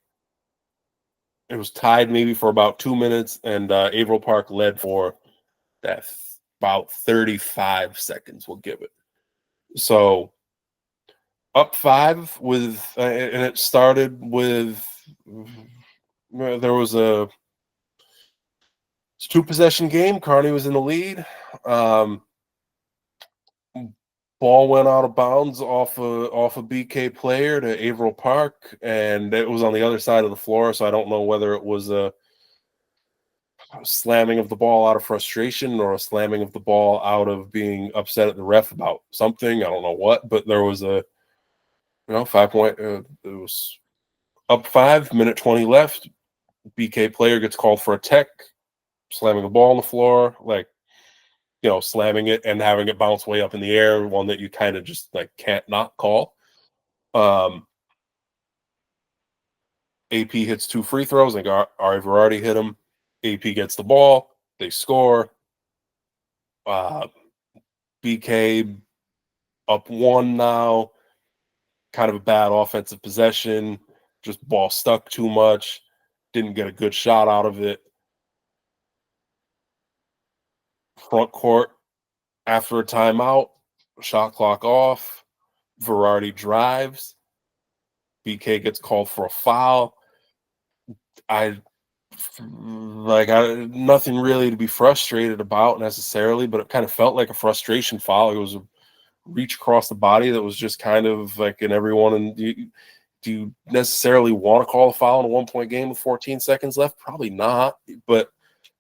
It was tied maybe for about 2 minutes, and Averill Park led for that about 35 seconds, we'll give it. So up 5 with, and it started with, there was a 2-possession game. Kearney was in the lead. Ball went out of bounds off a BK player to Averill Park, and it was on the other side of the floor, so I don't know whether it was a slamming of the ball out of frustration or a slamming of the ball out of being upset at the ref about something. I don't know what, but there was a 5-point. It was up 5, minute 20 left. BK player gets called for a tech, slamming the ball on the floor, slamming it and having it bounce way up in the air, one that you kind of just can't not call. AP hits 2 free throws. I think Ari Verardi hit them. AP gets the ball. They score. BK up 1 now. Kind of a bad offensive possession. Just ball stuck too much. Didn't get a good shot out of it. Front court after a timeout. Shot clock off. Verardi drives. BK gets called for a foul. Nothing really to be frustrated about necessarily, but it kind of felt like a frustration foul. It was a reach across the body that was just kind of like in everyone. And do you necessarily want to call a foul in a 1-point game with 14 seconds left? Probably not. But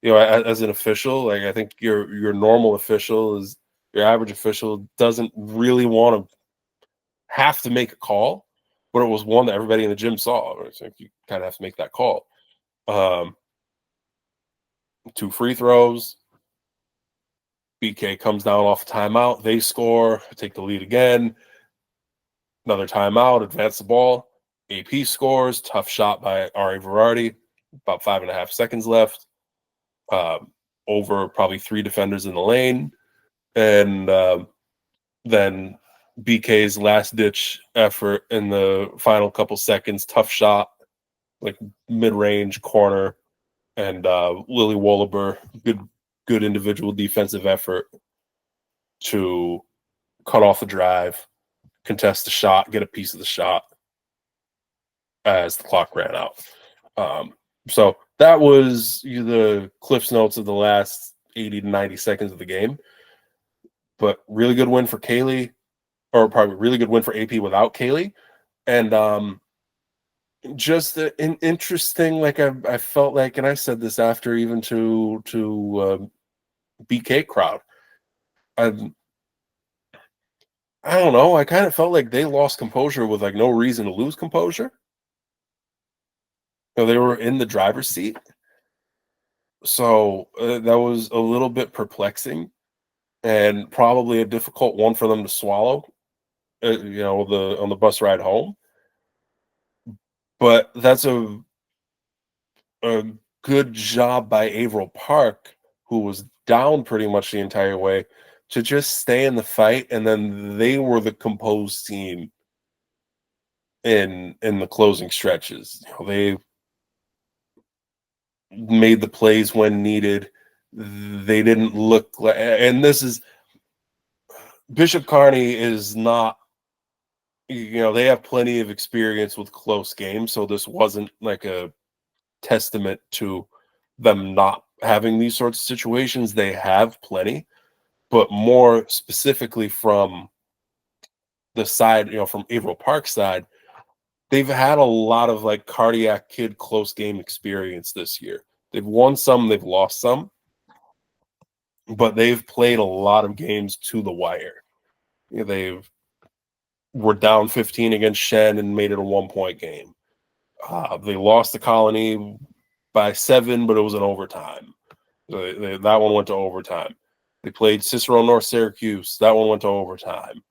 as an official, I think your normal official is your average official doesn't really want to have to make a call, but it was one that everybody in the gym saw. I think you kind of have to make that call. 2 free throws. BK comes down off a timeout. They score, take the lead again. Another timeout, advance the ball. AP scores. Tough shot by Ari Verardi. About 5.5 seconds left. Over probably 3 defenders in the lane. And then BK's last-ditch effort in the final couple seconds. Tough shot, mid-range corner. And Lily Wolleber, good individual defensive effort to cut off the drive, contest the shot, get a piece of the shot as the clock ran out. So that was the Cliff's Notes of the last 80 to 90 seconds of the game. But really good win for Kaylee, or probably really good win for AP without Kaylee. And, just an interesting, like I felt like, and I said this after even to BK crowd. I don't know. I kind of felt like they lost composure with like no reason to lose composure. You know, they were in the driver's seat, so that was a little bit perplexing and probably a difficult one for them to swallow. You know, on the bus ride home, but that's a good job by Averill Park, who was down pretty much the entire way, to just stay in the fight, and then they were the composed team in the closing stretches. You know, they made the plays when needed. They didn't look like, and this is Bishop Kearney is not, you know, they have plenty of experience with close games, so this wasn't like a testament to them not having these sorts of situations. They have plenty, but more specifically from the side, you know, from Averill Park side, they've had a lot of like cardiac kid close game experience this year. They've won some, they've lost some, but they've played a lot of games to the wire. You know, they've were down 15 against Shen and made it a 1-point game. They lost the Colony by 7, but it was an overtime. That one went to overtime. They played Cicero North Syracuse. That one went to overtime.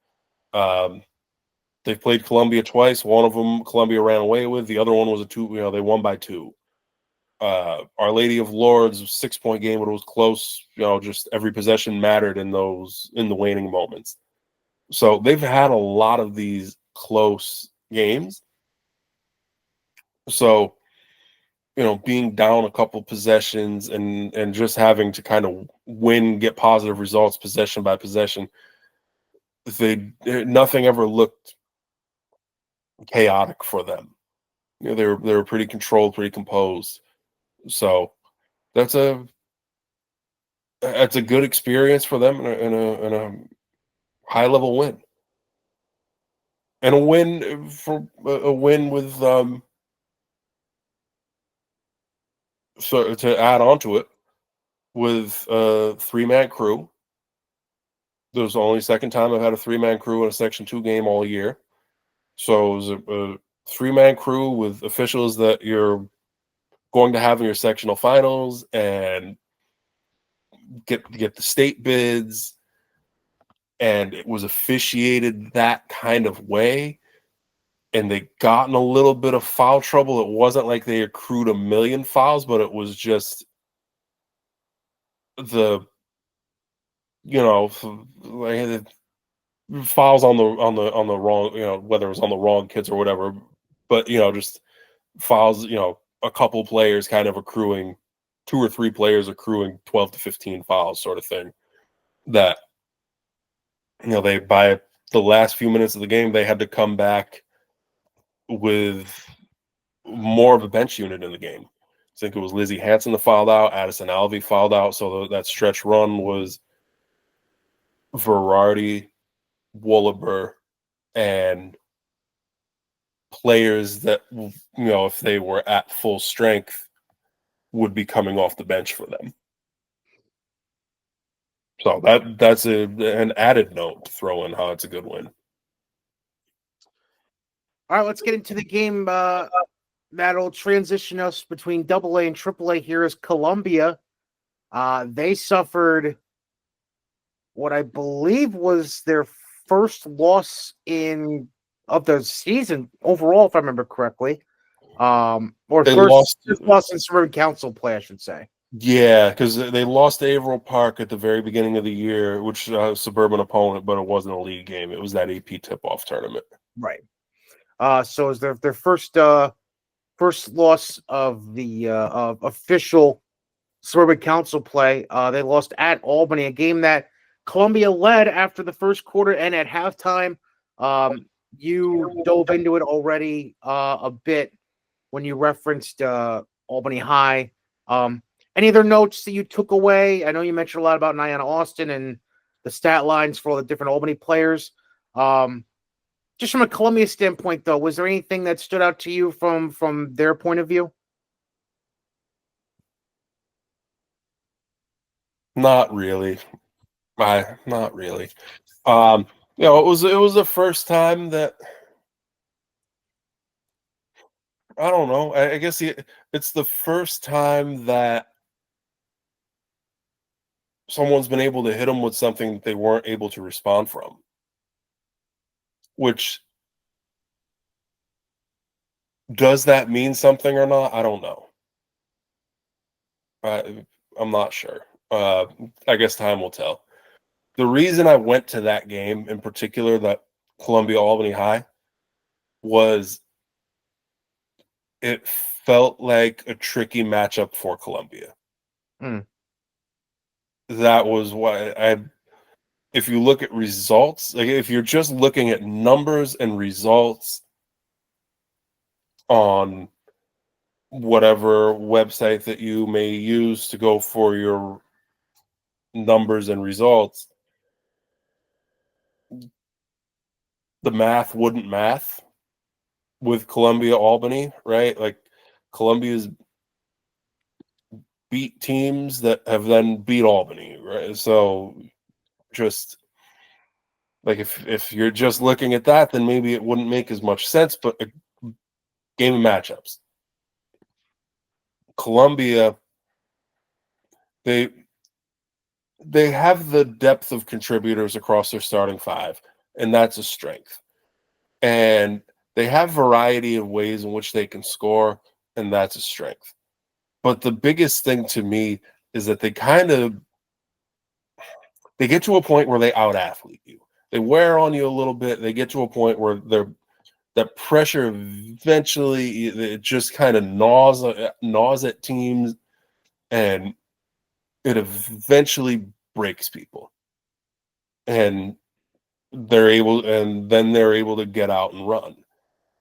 They've played Columbia twice. One of them Columbia ran away with. The other one was a 2. You know, they won by 2. Our Lady of Lords, 6-point game, but it was close. You know, just every possession mattered in the waning moments. So they've had a lot of these close games. So, you know, being down a couple possessions and just having to kind of get positive results possession by possession, nothing ever looked chaotic for them. You know, they were pretty controlled, pretty composed. So that's a good experience for them, and a high level win, and a win with so to add on to it, with a 3-man crew. This was the only second time I've had a 3-man crew in a Section 2 game all year. So it was a 3-man crew with officials that you're going to have in your sectional finals and get the state bids. And it was officiated that kind of way. And they got in a little bit of foul trouble. It wasn't like they accrued a million fouls, but it was just the, you know, like fouls on the wrong, you know, whether it was on the wrong kids or whatever, but you know, just fouls, you know, a couple players kind of accruing, 2 or 3 players accruing 12 to 15 fouls, sort of thing. That, you know, they, by the last few minutes of the game, they had to come back with more of a bench unit in the game. I think it was Lizzie Hanson that fouled out, Addison Alvey fouled out, so that stretch run was Verardi, Woolaber, and players that, you know, if they were at full strength, would be coming off the bench for them. So that's an added note to throw in how it's a good win.
All right, let's get into the game. That'll transition us between AA and AAA. Here is Columbia. They suffered what I believe was their first loss of the season overall, if I remember correctly. Or
they
first loss in suburban council play, I should say.
Yeah, because they lost to Averill Park at the very beginning of the year, which suburban opponent, but it wasn't a league game. It was that AP tip-off tournament.
Right. So it's their first loss of the of official suburban council play. They lost at Albany, a game that Columbia led after the first quarter and at halftime. You dove into it already a bit when you referenced Albany High. Any other notes that you took away? I know you mentioned a lot about Niana Austin and the stat lines for all the different Albany players. Just from a Columbia standpoint, though, was there anything that stood out to you from their point of view?
Not really. Not really. It was the first time that I don't know. I guess it's the first time that someone's been able to hit them with something that they weren't able to respond from, which does that mean something or not? I don't know. I'm not sure. I guess time will tell. The reason I went to that game in particular, that Columbia Albany High, was it felt like a tricky matchup for Columbia.
Mm.
That was why if you look at results, like if you're just looking at numbers and results on whatever website that you may use to go for your numbers and results, the math wouldn't math with Columbia Albany, right? Like Columbia's beat teams that have then beat Albany, right? So just like if you're just looking at that, then maybe it wouldn't make as much sense. But a game of matchups, Columbia, they they have the depth of contributors across their starting five, and that's a strength. And they have variety of ways in which they can score, and that's a strength. But the biggest thing to me is that they get to a point where they out athlete you. They wear on you a little bit. They get to a point where that pressure eventually it just kind of gnaws at teams, and it eventually breaks people. And then they're able to get out and run.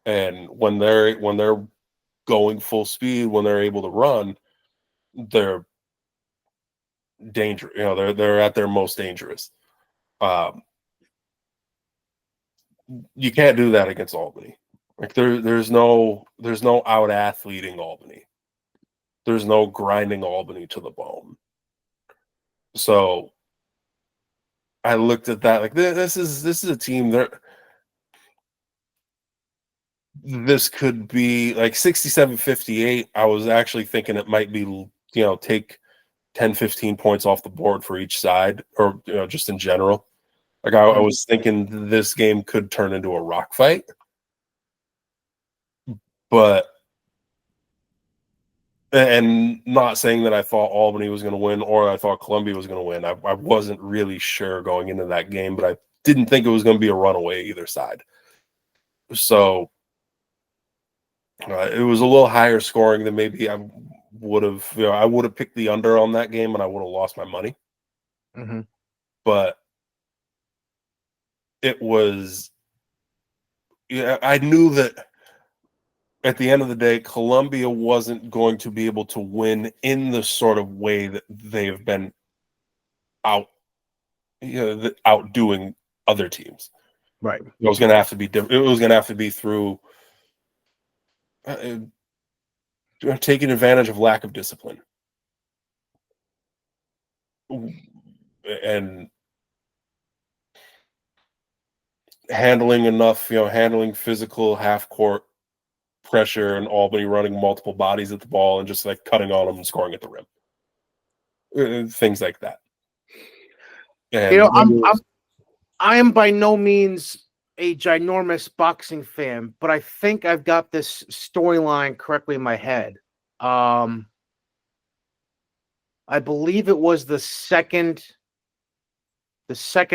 And when they're going full speed, when they're able to run, they're dangerous. They're at their most dangerous. Um, you can't do that against Albany. Like there's no out athleting Albany. There's no grinding Albany to the bone. So I looked at that like this is a team that this could be like 67-58. I was actually thinking it might be, take 10-15 points off the board for each side, or just in general. Like I was thinking this game could turn into a rock fight. But and not saying that I thought Albany was going to win or I thought Columbia was going to win. I wasn't really sure going into that game, but I didn't think it was going to be a runaway either side. So it was a little higher scoring than maybe I would have. I would have picked the under on that game, and I would have lost my money.
Mm-hmm.
But it was. Yeah, I knew that at the end of the day, Columbia wasn't going to be able to win in the sort of way that they have been outdoing other teams.
Right.
It was going to have to be different. It was going to have to be through taking advantage of lack of discipline and handling physical half court pressure, and Albany running multiple bodies at the ball and just like cutting on them and scoring at the rim. Things like that. And
I am by no means a ginormous boxing fan, but I think I've got this storyline correctly in my head. I believe it was the second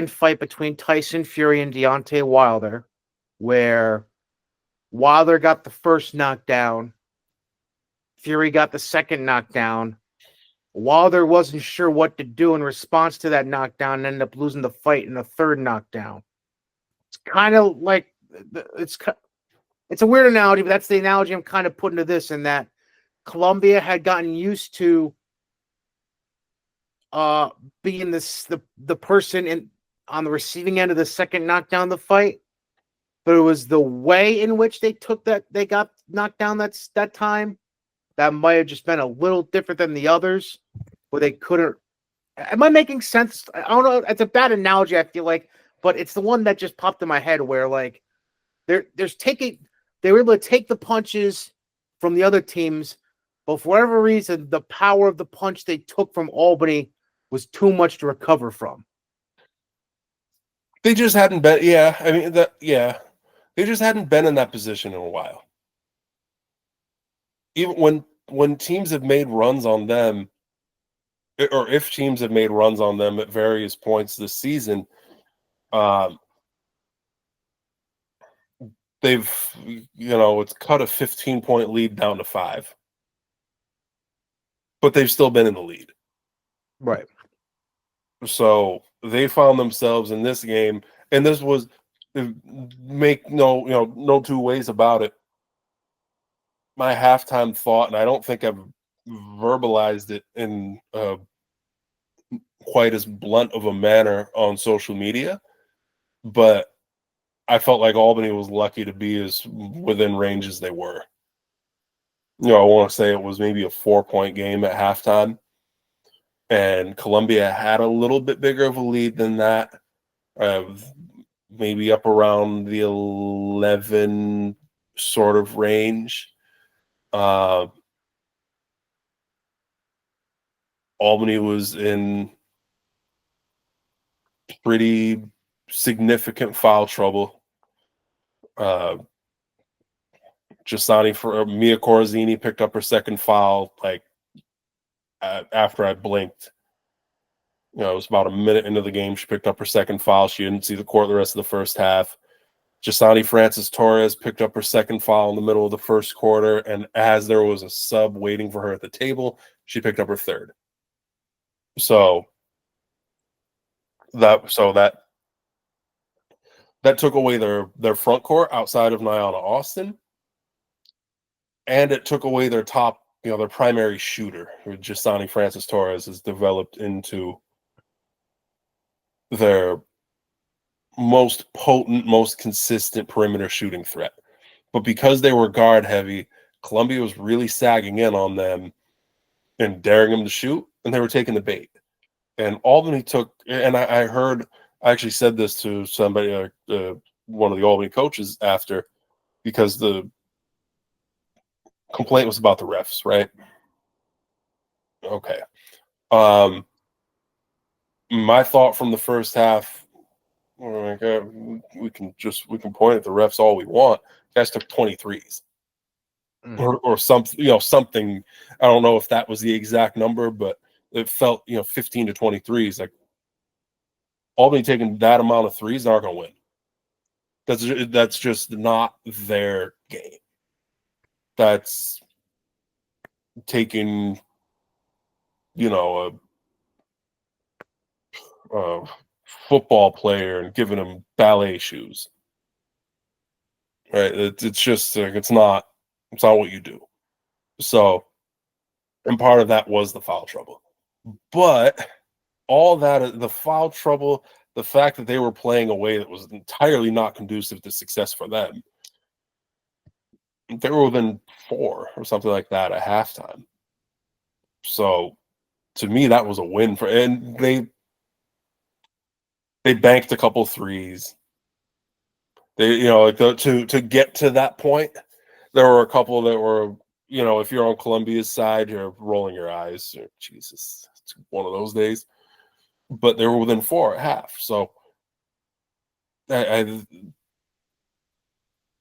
fight between Tyson Fury and Deontay Wilder, where Wilder got the first knockdown, Fury got the second knockdown. Wilder wasn't sure what to do in response to that knockdown and ended up losing the fight in the third knockdown. It's kind of like it's a weird analogy, but that's the analogy I'm kind of putting to this, in that Columbia had gotten used to being the person on the receiving end of the second knockdown of the fight, but it was the way in which they got knocked down that time that might have just been a little different than the others, where they couldn't. Am I making sense? I don't know. It's a bad analogy, I feel like, but it's the one that just popped in my head where like they were able to take the punches from the other teams, but for whatever reason, the power of the punch they took from Albany was too much to recover from.
They just hadn't been. Yeah, I mean they just hadn't been in that position in a while. Even when teams have made runs on them, or if teams have made runs on them at various points this season, they've it's cut a 15-point lead down to 5, but they've still been in the lead.
Right.
So they found themselves in this game, and this was make no two ways about it. My halftime thought, and I don't think I've verbalized it in quite as blunt of a manner on social media, but I felt like Albany was lucky to be as within range as they were. I want to say it was maybe a 4-point game at halftime, and Columbia had a little bit bigger of a lead than that, maybe up around the 11 sort of range. Albany was in pretty significant foul trouble. Giussani for Mia Corazzini picked up her second foul like after I blinked. It was about a minute into the game. She picked up her second foul. She didn't see the court the rest of the first half. Giussani Francis Torres picked up her second foul in the middle of the first quarter, and as there was a sub waiting for her at the table, she picked up her third. So that took away their front court outside of Nyana Austin, and it took away their top, their primary shooter, who Giussani Francis Torres has developed into their most potent, most consistent perimeter shooting threat. But because they were guard heavy, Columbia was really sagging in on them and daring them to shoot, and they were taking the bait. And Albany took, and I actually said this to somebody, one of the Albany coaches after, because the complaint was about the refs, right? Okay. My thought from the first half, we can point at the refs all we want. Guys took 23s. Or something, something. I don't know if that was the exact number, but it felt 15 to 23s. Like Albany taking that amount of threes, they're not going to win. That's just not their game. That's taking a football player and giving him ballet shoes. Right? It's just it's not what you do. So, and part of that was the foul trouble. But all that, the foul trouble, the fact that they were playing a way that was entirely not conducive to success for them. They were within 4 or something like that at halftime. So, to me, that was a win and they banked a couple threes. They, to get to that point, there were a couple that were, if you're on Columbia's side, you're rolling your eyes. Jesus, it's one of those days. But they were within 4 at half. So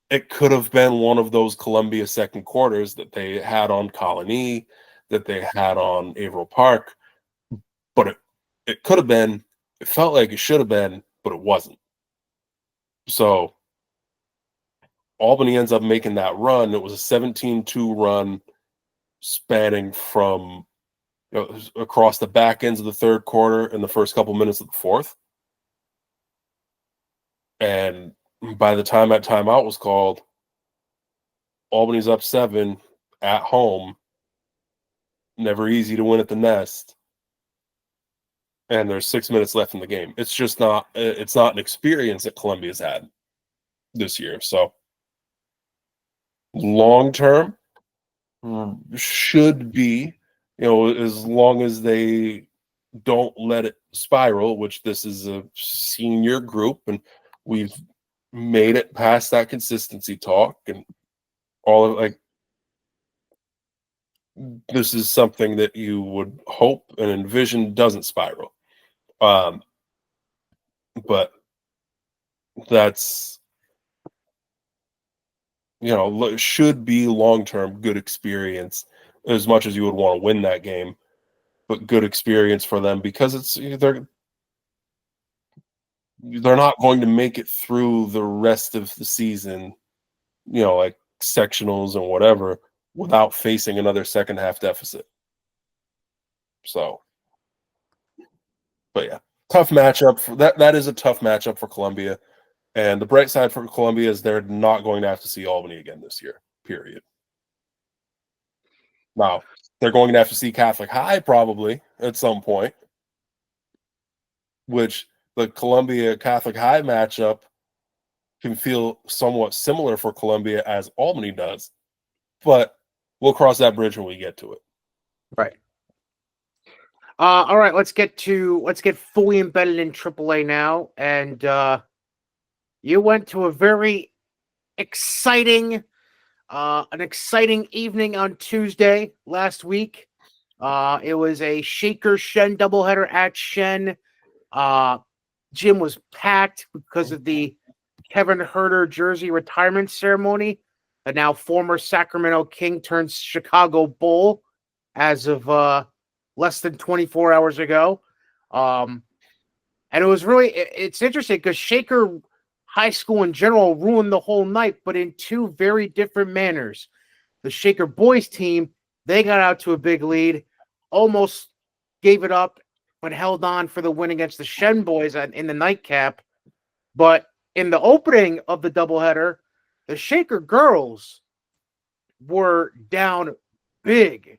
it could have been one of those Columbia second quarters that they had on Colony, that they had on Averill Park. But it could have been, it felt like it should have been, but it wasn't. So Albany ends up making that run. It was a 17-2 run spanning from across the back ends of the third quarter and the first couple minutes of the fourth. And by the time that timeout was called, Albany's up 7 at home. Never easy to win at the Nest. And there's 6 minutes left in the game. It's just not. It's not an experience that Columbia's had. this year. So long term should be, as long as they don't let it spiral, which this is a senior group and we've made it past that consistency talk and all of like this is something that you would hope and envision doesn't spiral. But that's, should be long-term good experience as much as you would want to win that game, but good experience for them because they're not going to make it through the rest of the season, like sectionals and whatever, without facing another second half deficit. So, but yeah, tough matchup. That is a tough matchup for Columbia. And the bright side for Columbia is they're not going to have to see Albany again this year, period. Now, they're going to have to see Catholic High probably at some point, which the Columbia Catholic High matchup can feel somewhat similar for Columbia as Albany does. But we'll cross that bridge when we get to it.
Right. All right, let's get fully embedded in AAA now. And you went to a very exciting evening on Tuesday last week. It was a Shaker Shen doubleheader at Shen. Gym was packed because of the Kevin Herter jersey retirement ceremony. The now former Sacramento King turned Chicago Bull as of less than 24 hours ago. And it was really, it's interesting because Shaker High School in general ruined the whole night, but in two very different manners. The Shaker boys team, they got out to a big lead, almost gave it up, but held on for the win against the Shen boys in the nightcap. But in the opening of the doubleheader, the Shaker girls were down big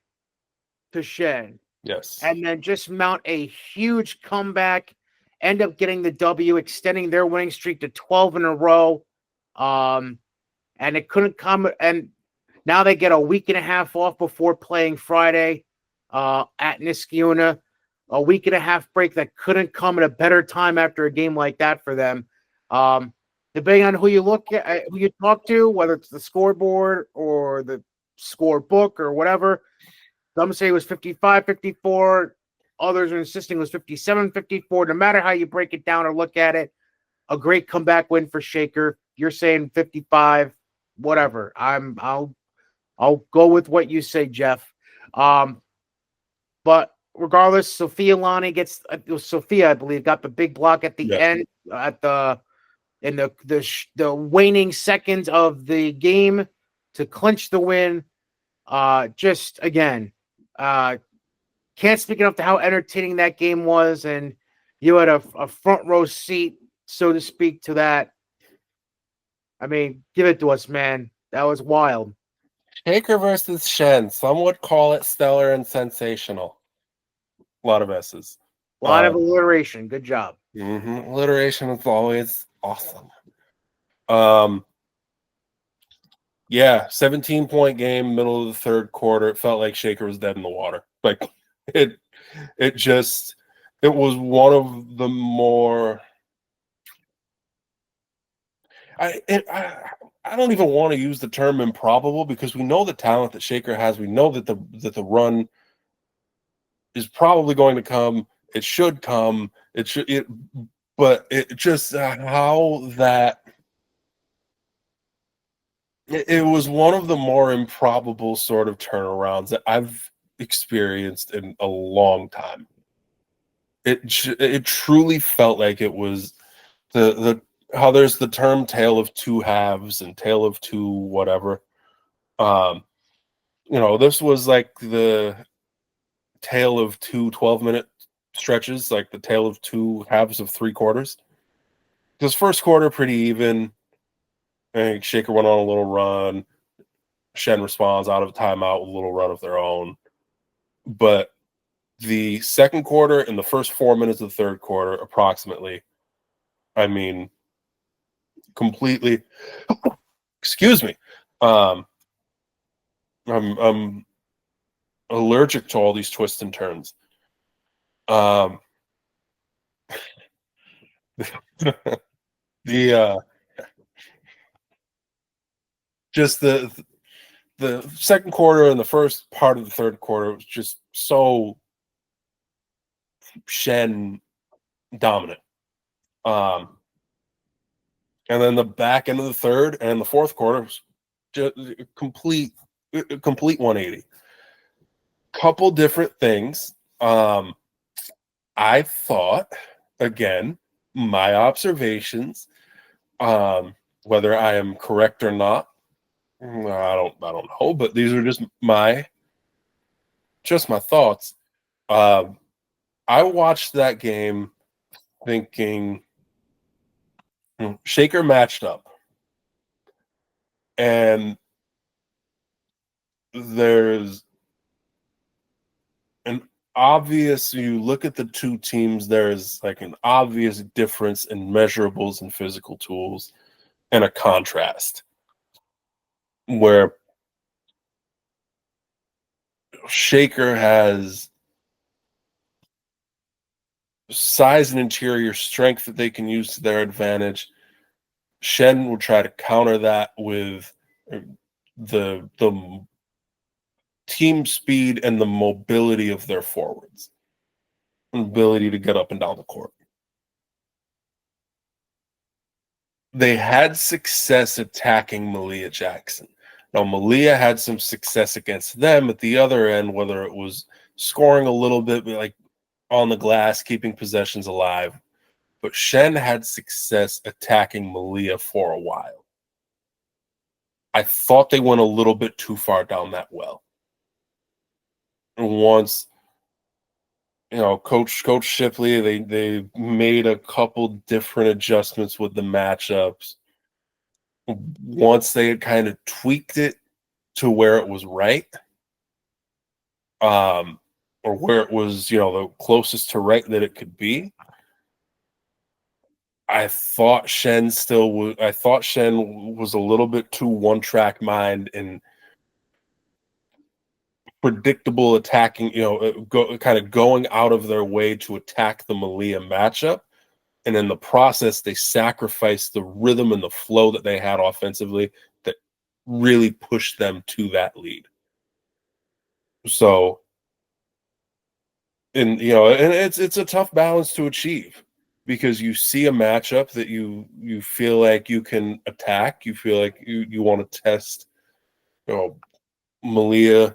to Shen.
Yes.
And then just mount a huge comeback, end up getting the W, extending their winning streak to 12 in a row. And it couldn't come. And now they get a week and a half off before playing Friday at Niskayuna. A week and a half break that couldn't come at a better time after a game like that for them. Depending on who you look at, who you talk to, whether it's the scoreboard or the scorebook or whatever, some say it was 55-54. Others are insisting it was 57-54. No matter how you break it down or look at it, a great comeback win for Shaker. You're saying 55, whatever. I'll go with what you say, Jeff. But regardless, Sophia Lani gets, it was Sophia, I believe, got the big block at the end in the waning seconds of the game to clinch the win. Just again, can't speak enough to how entertaining that game was, and you had a front row seat, so to speak, to that. I mean, give it to us, man. That was wild.
Shaker versus Shen. Some would call it stellar and sensational. A lot of S's.
A lot of alliteration. Good job.
Alliteration is always awesome. Yeah, 17-point game, middle of the third quarter. It felt like Shaker was dead in the water. Like it was one of the more. I don't even want to use the term improbable because we know the talent that Shaker has. We know that the run is probably going to come. It should come. But it just how that. It was one of the more improbable sort of turnarounds that I've experienced in a long time. It truly felt like it was the how there's the term tale of two halves and tale of two whatever. This was like the tale of two 12-minute stretches, like the tale of two halves of three quarters. Because first quarter pretty even. I think Shaker went on a little run. Shen responds out of a timeout with a little run of their own. But the second quarter and the first 4 minutes of the third quarter, approximately, I mean, completely. Excuse me. I'm allergic to all these twists and turns. The just the second quarter and the first part of the third quarter was just so Shen dominant. And then the back end of the third and the fourth quarter was just complete 180. Couple different things. I thought, again, my observations, whether I am correct or not, I don't know, but these are just my thoughts. I watched that game thinking Shaker matched up, and there's an obvious, you look at the two teams, there's like an obvious difference in measurables and physical tools and a contrast where Shaker has size and interior strength that they can use to their advantage. Shen will try to counter that with the team speed and the mobility of their forwards, ability to get up and down the court. They had success attacking Malia Jackson. Now, Malia had some success against them at the other end, whether it was scoring a little bit, like on the glass, keeping possessions alive. But Shen had success attacking Malia for a while. I thought they went a little bit too far down that well. And once, Coach Shipley, they made a couple different adjustments with the matchups. Once they had kind of tweaked it to where it was right, or where it was, the closest to right that it could be, I thought Shen was a little bit too one-track mind and predictable attacking, kind of going out of their way to attack the Malia matchup. And in the process, they sacrificed the rhythm and the flow that they had offensively that really pushed them to that lead. So, and it's a tough balance to achieve, because you see a matchup that you feel like you can attack, you feel like you want to test, Malia,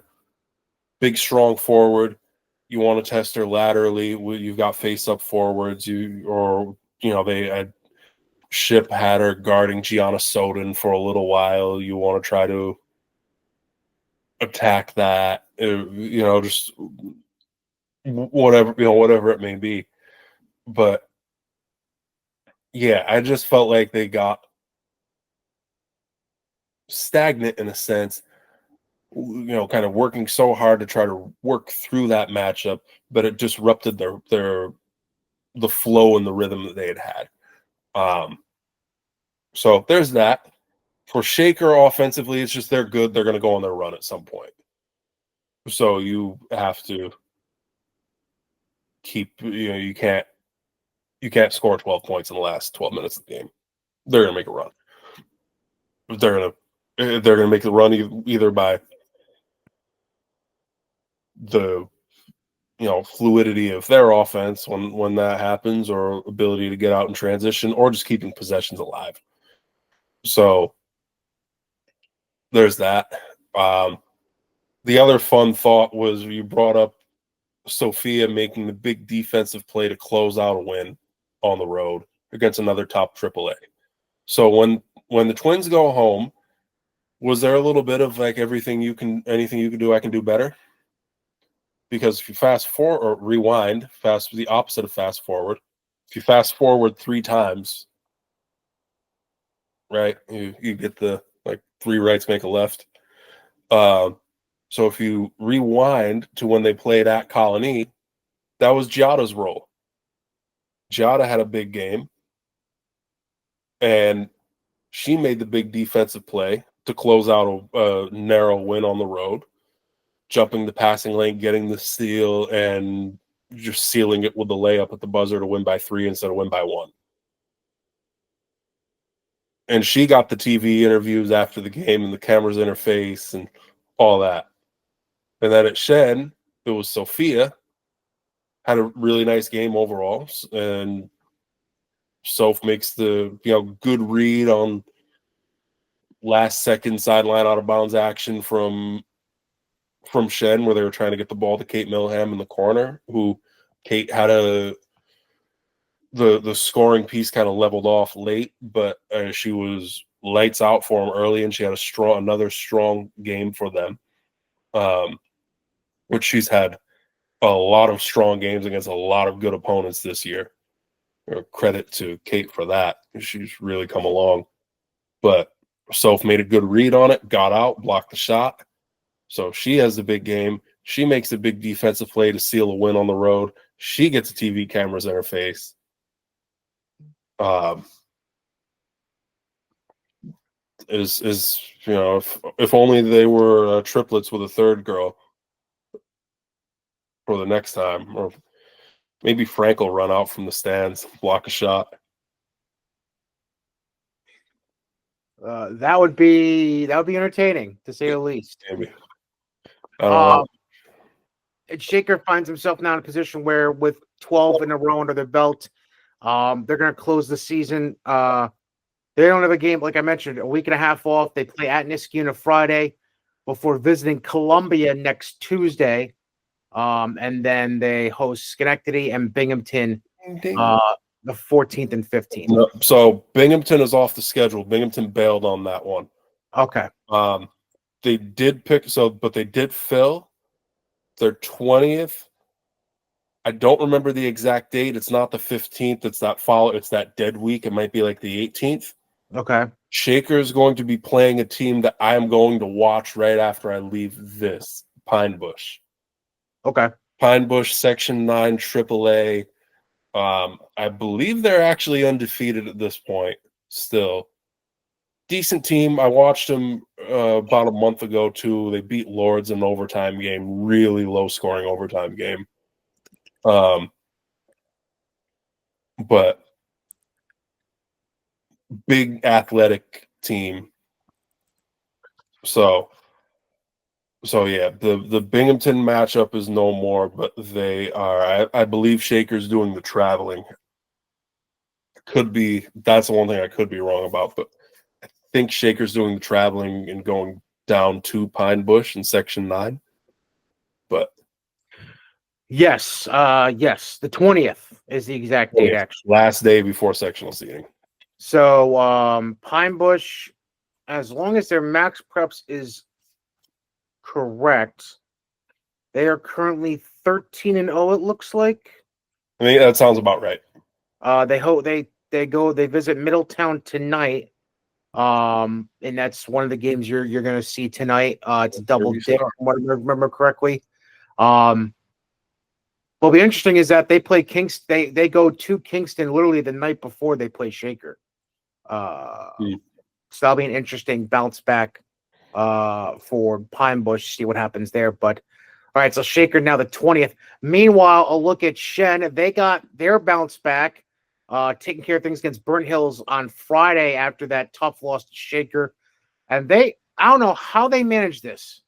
big strong forward, you want to test her laterally. You've got face-up forwards. They had Ship had her guarding Gianna Soden for a little while. You want to try to attack that, just whatever it may be. But yeah, I just felt like they got stagnant in a sense, kind of working so hard to try to work through that matchup, but it disrupted the flow and the rhythm that they had. So there's that. For Shaker offensively, it's just they're good. They're going to go on their run at some point. So you have to keep, you can't score 12 points in the last 12 minutes of the game. They're going to make a run. They're going to make the run either by the fluidity of their offense when that happens, or ability to get out and transition, or just keeping possessions alive. So there's that. The other fun thought was you brought up Sophia making the big defensive play to close out a win on the road against another top AAA. So when the Twins go home, was there a little bit of like anything you can do, I can do better? Because if you fast forward or rewind, the opposite of fast forward. If you fast forward 3 times, right, you get the like 3 rights make a left. So if you rewind to when they played at Colony, that was Giada's role. Giada had a big game, and She made the big defensive play to close out a narrow win on the road, jumping the passing lane, getting the steal, and just sealing it with the layup at the buzzer to win by 3 instead of win by 1. And she got the TV interviews after the game and the cameras in her face and all that. And then at Shen, it was Sophia, had a really nice game overall. And Soph makes the good read on last second sideline out of bounds action from Shen, where they were trying to get the ball to Kate Milham in the corner, who Kate had the scoring piece kind of leveled off late, but she was lights out for them early, and she had another strong game for them, which she's had a lot of strong games against a lot of good opponents this year. Credit to Kate for that. She's really come along. But Soph made a good read on it, got out, blocked the shot. So she has the big game. She makes a big defensive play to seal a win on the road. She gets TV cameras in her face. If only they were triplets with a third girl for the next time, or maybe Frank will run out from the stands, block a shot.
That would be entertaining, to say the least.
Maybe. I don't know.
And Shaker finds himself now in a position where, with 12 in a row under their belt, they're going to close the season. They don't have a game, like I mentioned, a week and a half off. They play at Niskayuna Friday before visiting Columbia next Tuesday. And then they host Schenectady and Binghamton the 14th and 15th.
So Binghamton is off the schedule. Binghamton bailed on that one.
Okay.
They did but they did fill their 20th. I don't remember the exact date. It's not the 15th. It's that dead week. It might be like the 18th.
Okay.
Shaker is going to be playing a team that I am going to watch right after I leave this, Pine Bush.
Okay.
Pine Bush Section 9 AAA. I believe they're actually undefeated at this point still. Decent team. I watched them about a month ago too. They beat Lords in an overtime game. Really low scoring overtime game. But big athletic team. So yeah, the Binghamton matchup is no more, but they are. I believe Shaker's doing the traveling. That's the one thing I could be wrong about, but I think Shaker's doing the traveling and going down to Pine Bush in Section 9. But
yes, the 20th is the exact date, actually.
Last day before sectional seating.
So Pine Bush, as long as their max preps is correct, they are currently 13-0, it looks like.
I mean, that sounds about right.
They visit Middletown tonight. And that's one of the games you're going to see tonight. It's a double dip, from what I remember correctly. What'll be interesting is that they play Kingston. They go to Kingston literally the night before they play Shaker. So that'll be an interesting bounce back for Pine Bush. See what happens there. But all right, so Shaker now the 20th. Meanwhile, a look at Shen. They got their bounce back, taking care of things against Burnt Hills on Friday after that tough loss to Shaker. And I don't know how they managed this.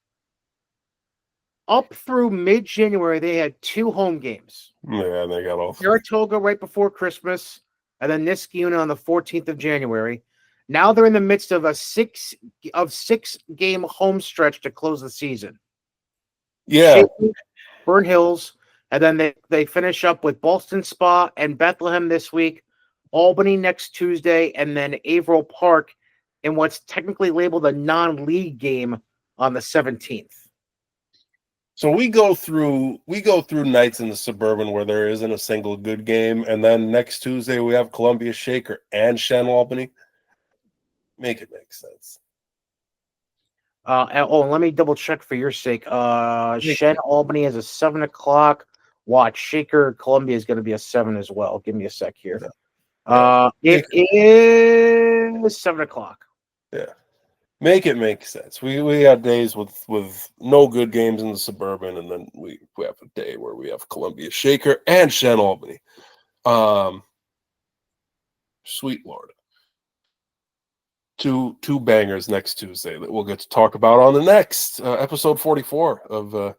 Up through mid-January, they had 2 home games.
Yeah, they got off.
Saratoga right before Christmas, and then Niskayuna on the 14th of January. Now they're in the midst of a 6-game home stretch to close the season.
Yeah.
Burnt Hills, and then they finish up with Boston Spa and Bethlehem this week, Albany next Tuesday, and then Averill Park in what's technically labeled a non-league game on the 17th.
So we go through nights in the Suburban where there isn't a single good game, and then next Tuesday we have Columbia Shaker and Shen Albany. Make it make sense.
Let me double check for your sake. Shen Albany is a 7 o'clock. Watch Shaker Columbia is going to be a 7 as well. Give me a sec here. It is 7 o'clock.
Yeah. Make it make sense. We got days with no good games in the Suburban, and then we have a day where we have Columbia Shaker and Shen Albany. Sweet Lord. Two bangers next Tuesday that we'll get to talk about on the next episode 44 of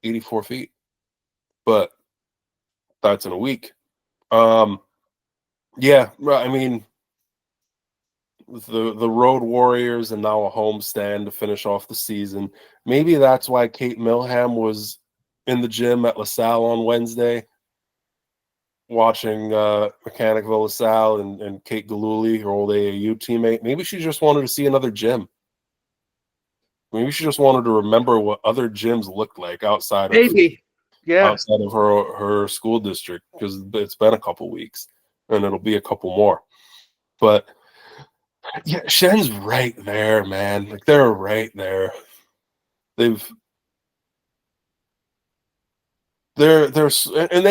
84 Feet. But that's in a week. Yeah, I mean, the Road Warriors and now a homestand to finish off the season. Maybe that's why Kate Milham was in the gym at LaSalle on Wednesday, watching Mechanicville LaSalle and Kate Galuli, her old AAU teammate. Maybe she just wanted to see another gym. Maybe she just wanted to remember what other gyms looked like outside of her school district, because it's been a couple weeks and it'll be a couple more. But yeah, Shen's right there, man. Like, they're right there. They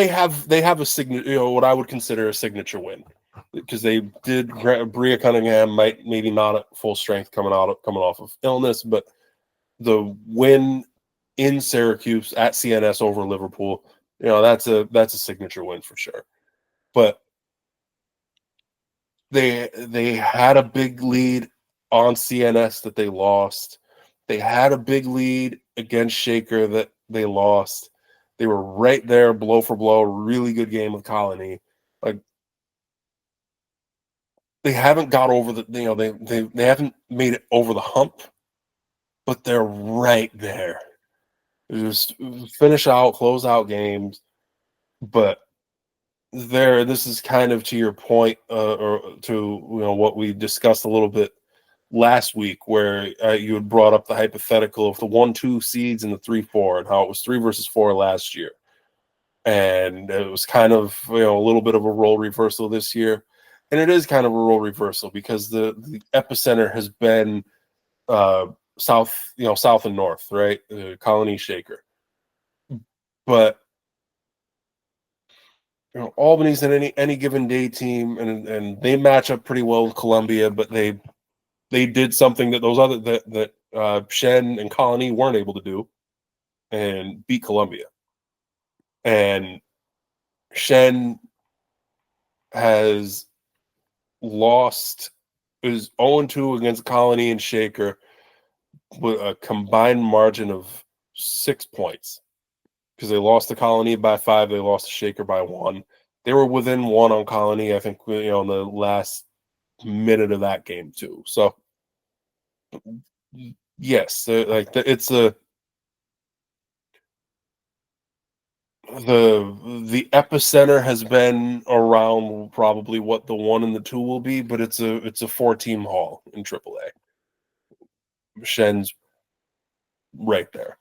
have a signature, what I would consider a signature win, because they did. Bria Cunningham maybe not at full strength coming off of illness, but the win in Syracuse at CNS over Liverpool, that's a signature win for sure. But they had a big lead on CNS that they lost. They had a big lead against Shaker that they lost. They were right there, blow for blow, really good game with Colony. Like, they haven't got over they haven't made it over the hump, but they're right there. They just close out games. But this is kind of to your point, or to what we discussed a little bit last week, where you had brought up the hypothetical of the 1-2 seeds and the 3-4, and how it was 3 versus 4 last year, and it was kind of a little bit of a role reversal this year, and it is kind of a role reversal because the epicenter has been south and north, right? Colony Shaker, but Albany's an any given day team, and they match up pretty well with Columbia, but they did something that those other that Shen and Colony weren't able to do, and beat Columbia. And Shen has lost, is 0-2 against Colony and Shaker with a combined margin of 6 points, because they lost to Colony by 5, they lost to Shaker by 1. They were within 1 on Colony, I think, in the last minute of that game too. So yes, it's the epicenter has been around probably what the 1 and the 2 will be, but it's a 4-team haul in AAA. Shen's right there.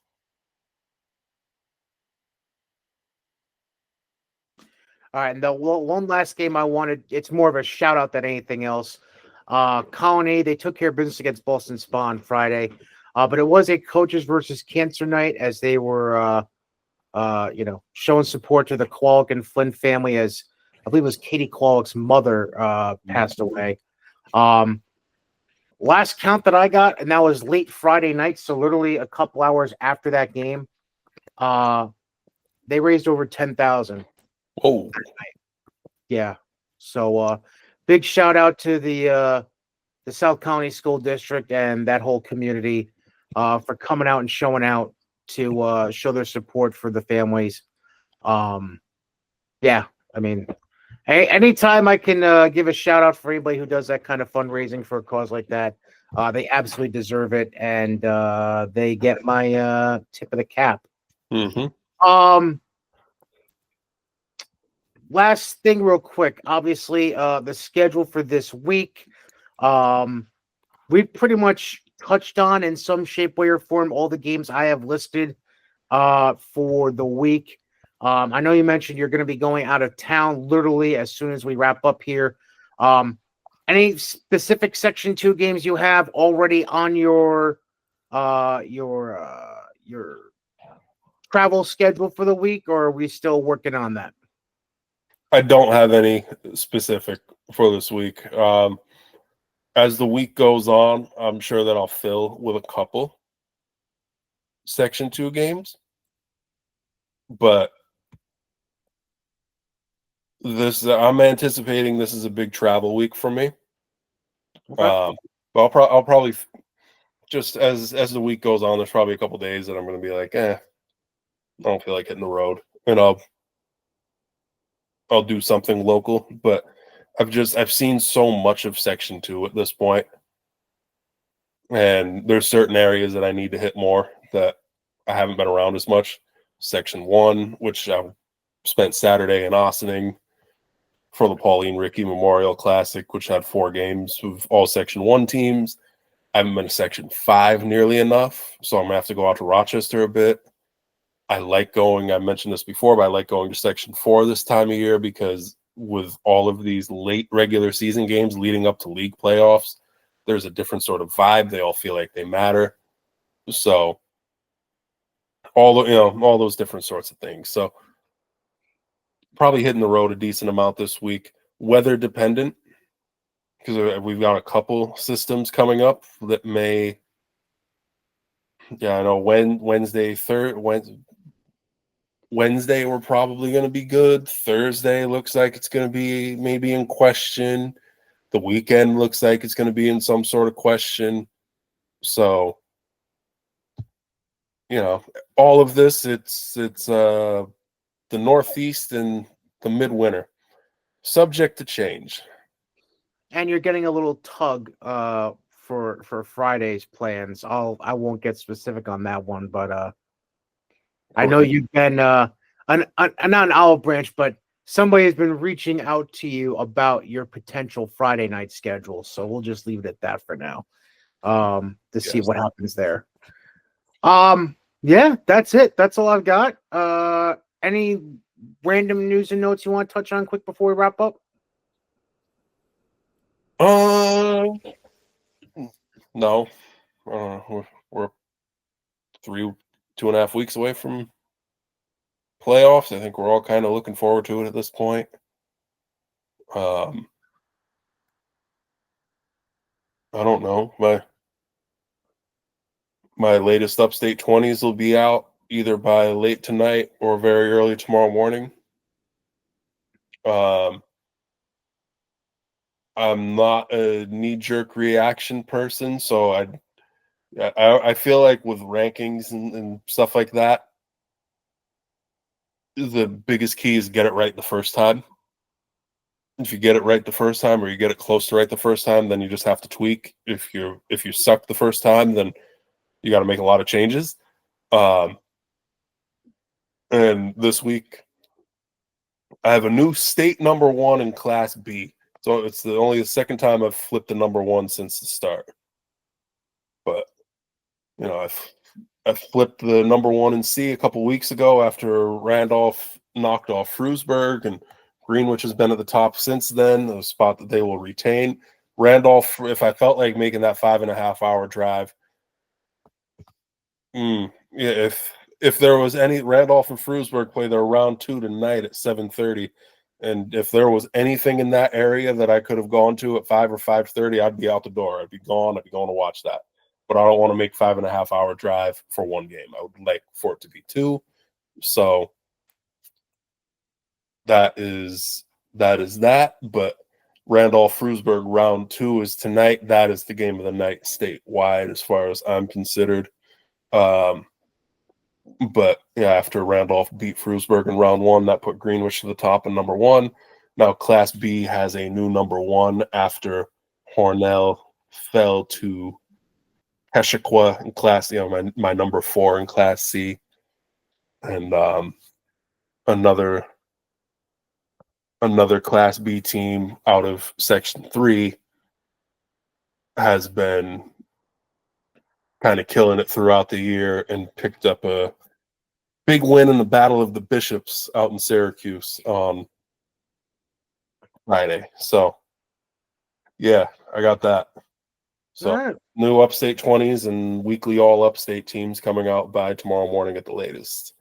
All right, and the one last game I wanted, it's more of a shout out than anything else. Colony, they took care of business against Boston Spa on Friday, but it was a coaches versus cancer night, as they were showing support to the Kwolek and Flynn family, as I believe it was Katie Kwolek's mother passed away. Last count that I got, and that was late Friday night, so literally a couple hours after that game, they raised over $10,000.
Oh,
yeah. So big shout out to the South County School District and that whole community for coming out and showing out to show their support for the families. Yeah, I mean, anytime I can give a shout out for anybody who does that kind of fundraising for a cause like that, they absolutely deserve it, and they get my tip of the cap.
Mm-hmm.
Last thing real quick, obviously the schedule for this week, we've pretty much touched on in some shape, way, or form all the games I have listed for the week. I know you mentioned you're going to be going out of town literally as soon as we wrap up here. Any specific Section 2 games you have already on your travel schedule for the week, or are we still working on that?
I don't have any specific for this week. as the week goes on, I'm sure that I'll fill with a couple Section 2 games. But I'm anticipating this is a big travel week for me.
Okay.
But I'll probably just as the week goes on, there's probably a couple days that I'm going to be like, I don't feel like hitting the road, and I'll do something local. But I've seen so much of Section 2 at this point, and there's certain areas that I need to hit more that I haven't been around as much. Section 1, which I spent Saturday in Ossining for the Pauline Rickey Memorial Classic, which had 4 games of all Section 1 teams. I haven't been to Section 5 nearly enough, so I'm going to have to go out to Rochester a bit. I like going, I mentioned this before, but I like going to Section 4 this time of year because with all of these late regular season games leading up to league playoffs, there's a different sort of vibe. They all feel like they matter. So all those different sorts of things. So probably hitting the road a decent amount this week, weather dependent, because we've got a couple systems coming up that may. Yeah, I know Wednesday we're probably going to be good. Thursday looks like it's going to be maybe in question. The weekend looks like it's going to be in some sort of question. So, all of this, it's the Northeast and the midwinter, subject to change.
And you're getting a little tug for Friday's plans. I won't get specific on that one, but I know you've been not an olive branch, but somebody has been reaching out to you about your potential Friday night schedule. So we'll just leave it at that for now. To see what happens there. Yeah, that's it. That's all I've got. Any random news and notes you want to touch on quick before we wrap up?
No. We're 2.5 weeks away from playoffs. I think we're all kind of looking forward to it at this point. I don't know. My latest Upstate 20s will be out either by late tonight or very early tomorrow morning. I'm not a knee-jerk reaction person, so I feel like with rankings and stuff like that, the biggest key is get it right the first time. If you get it right the first time, or you get it close to right the first time, then you just have to tweak. If you suck the first time, then you got to make a lot of changes. And this week, I have a new state number 1 in Class B. So it's only the second time I've flipped the number 1 since the start. But I flipped the number 1 in C a couple weeks ago after Randolph knocked off Frewsburg, and Greenwich has been at the top since then, a spot that they will retain. Randolph, if I felt like making that 5.5-hour drive, if there was any, Randolph and Frewsburg play their round 2 tonight at 7:30, and if there was anything in that area that I could have gone to at 5 or 5:30, I'd be out the door. I'd be gone. I'd be going to watch that. But I don't want to make 5.5-hour drive for one game. I would like for it to be 2. So that is that. But Randolph Frewsburg round 2 is tonight. That is the game of the night statewide, as far as I'm considered. But yeah, after Randolph beat Frewsburg in round 1, that put Greenwich to the top in number 1. Now Class B has a new number 1 after Hornell fell to Heshiqua in Class, my number 4 in Class C, and another Class B team out of Section 3 has been kind of killing it throughout the year and picked up a big win in the Battle of the Bishops out in Syracuse on Friday. So, yeah, I got that. So,
Right.
New Upstate 20s and weekly all Upstate teams coming out by tomorrow morning at the latest.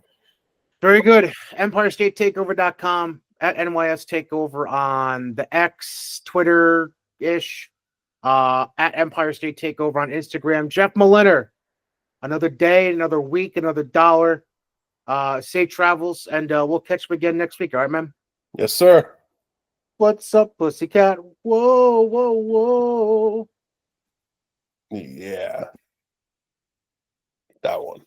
Very good. EmpireStateTakeover.com, at NYS Takeover on the X, Twitter-ish. at Empire State Takeover on Instagram. Jeff Mlinar, another day, another week, another dollar. Safe travels, and we'll catch you again next week. All right, man?
Yes, sir.
What's up, pussycat? Whoa, whoa, whoa.
Yeah. That one.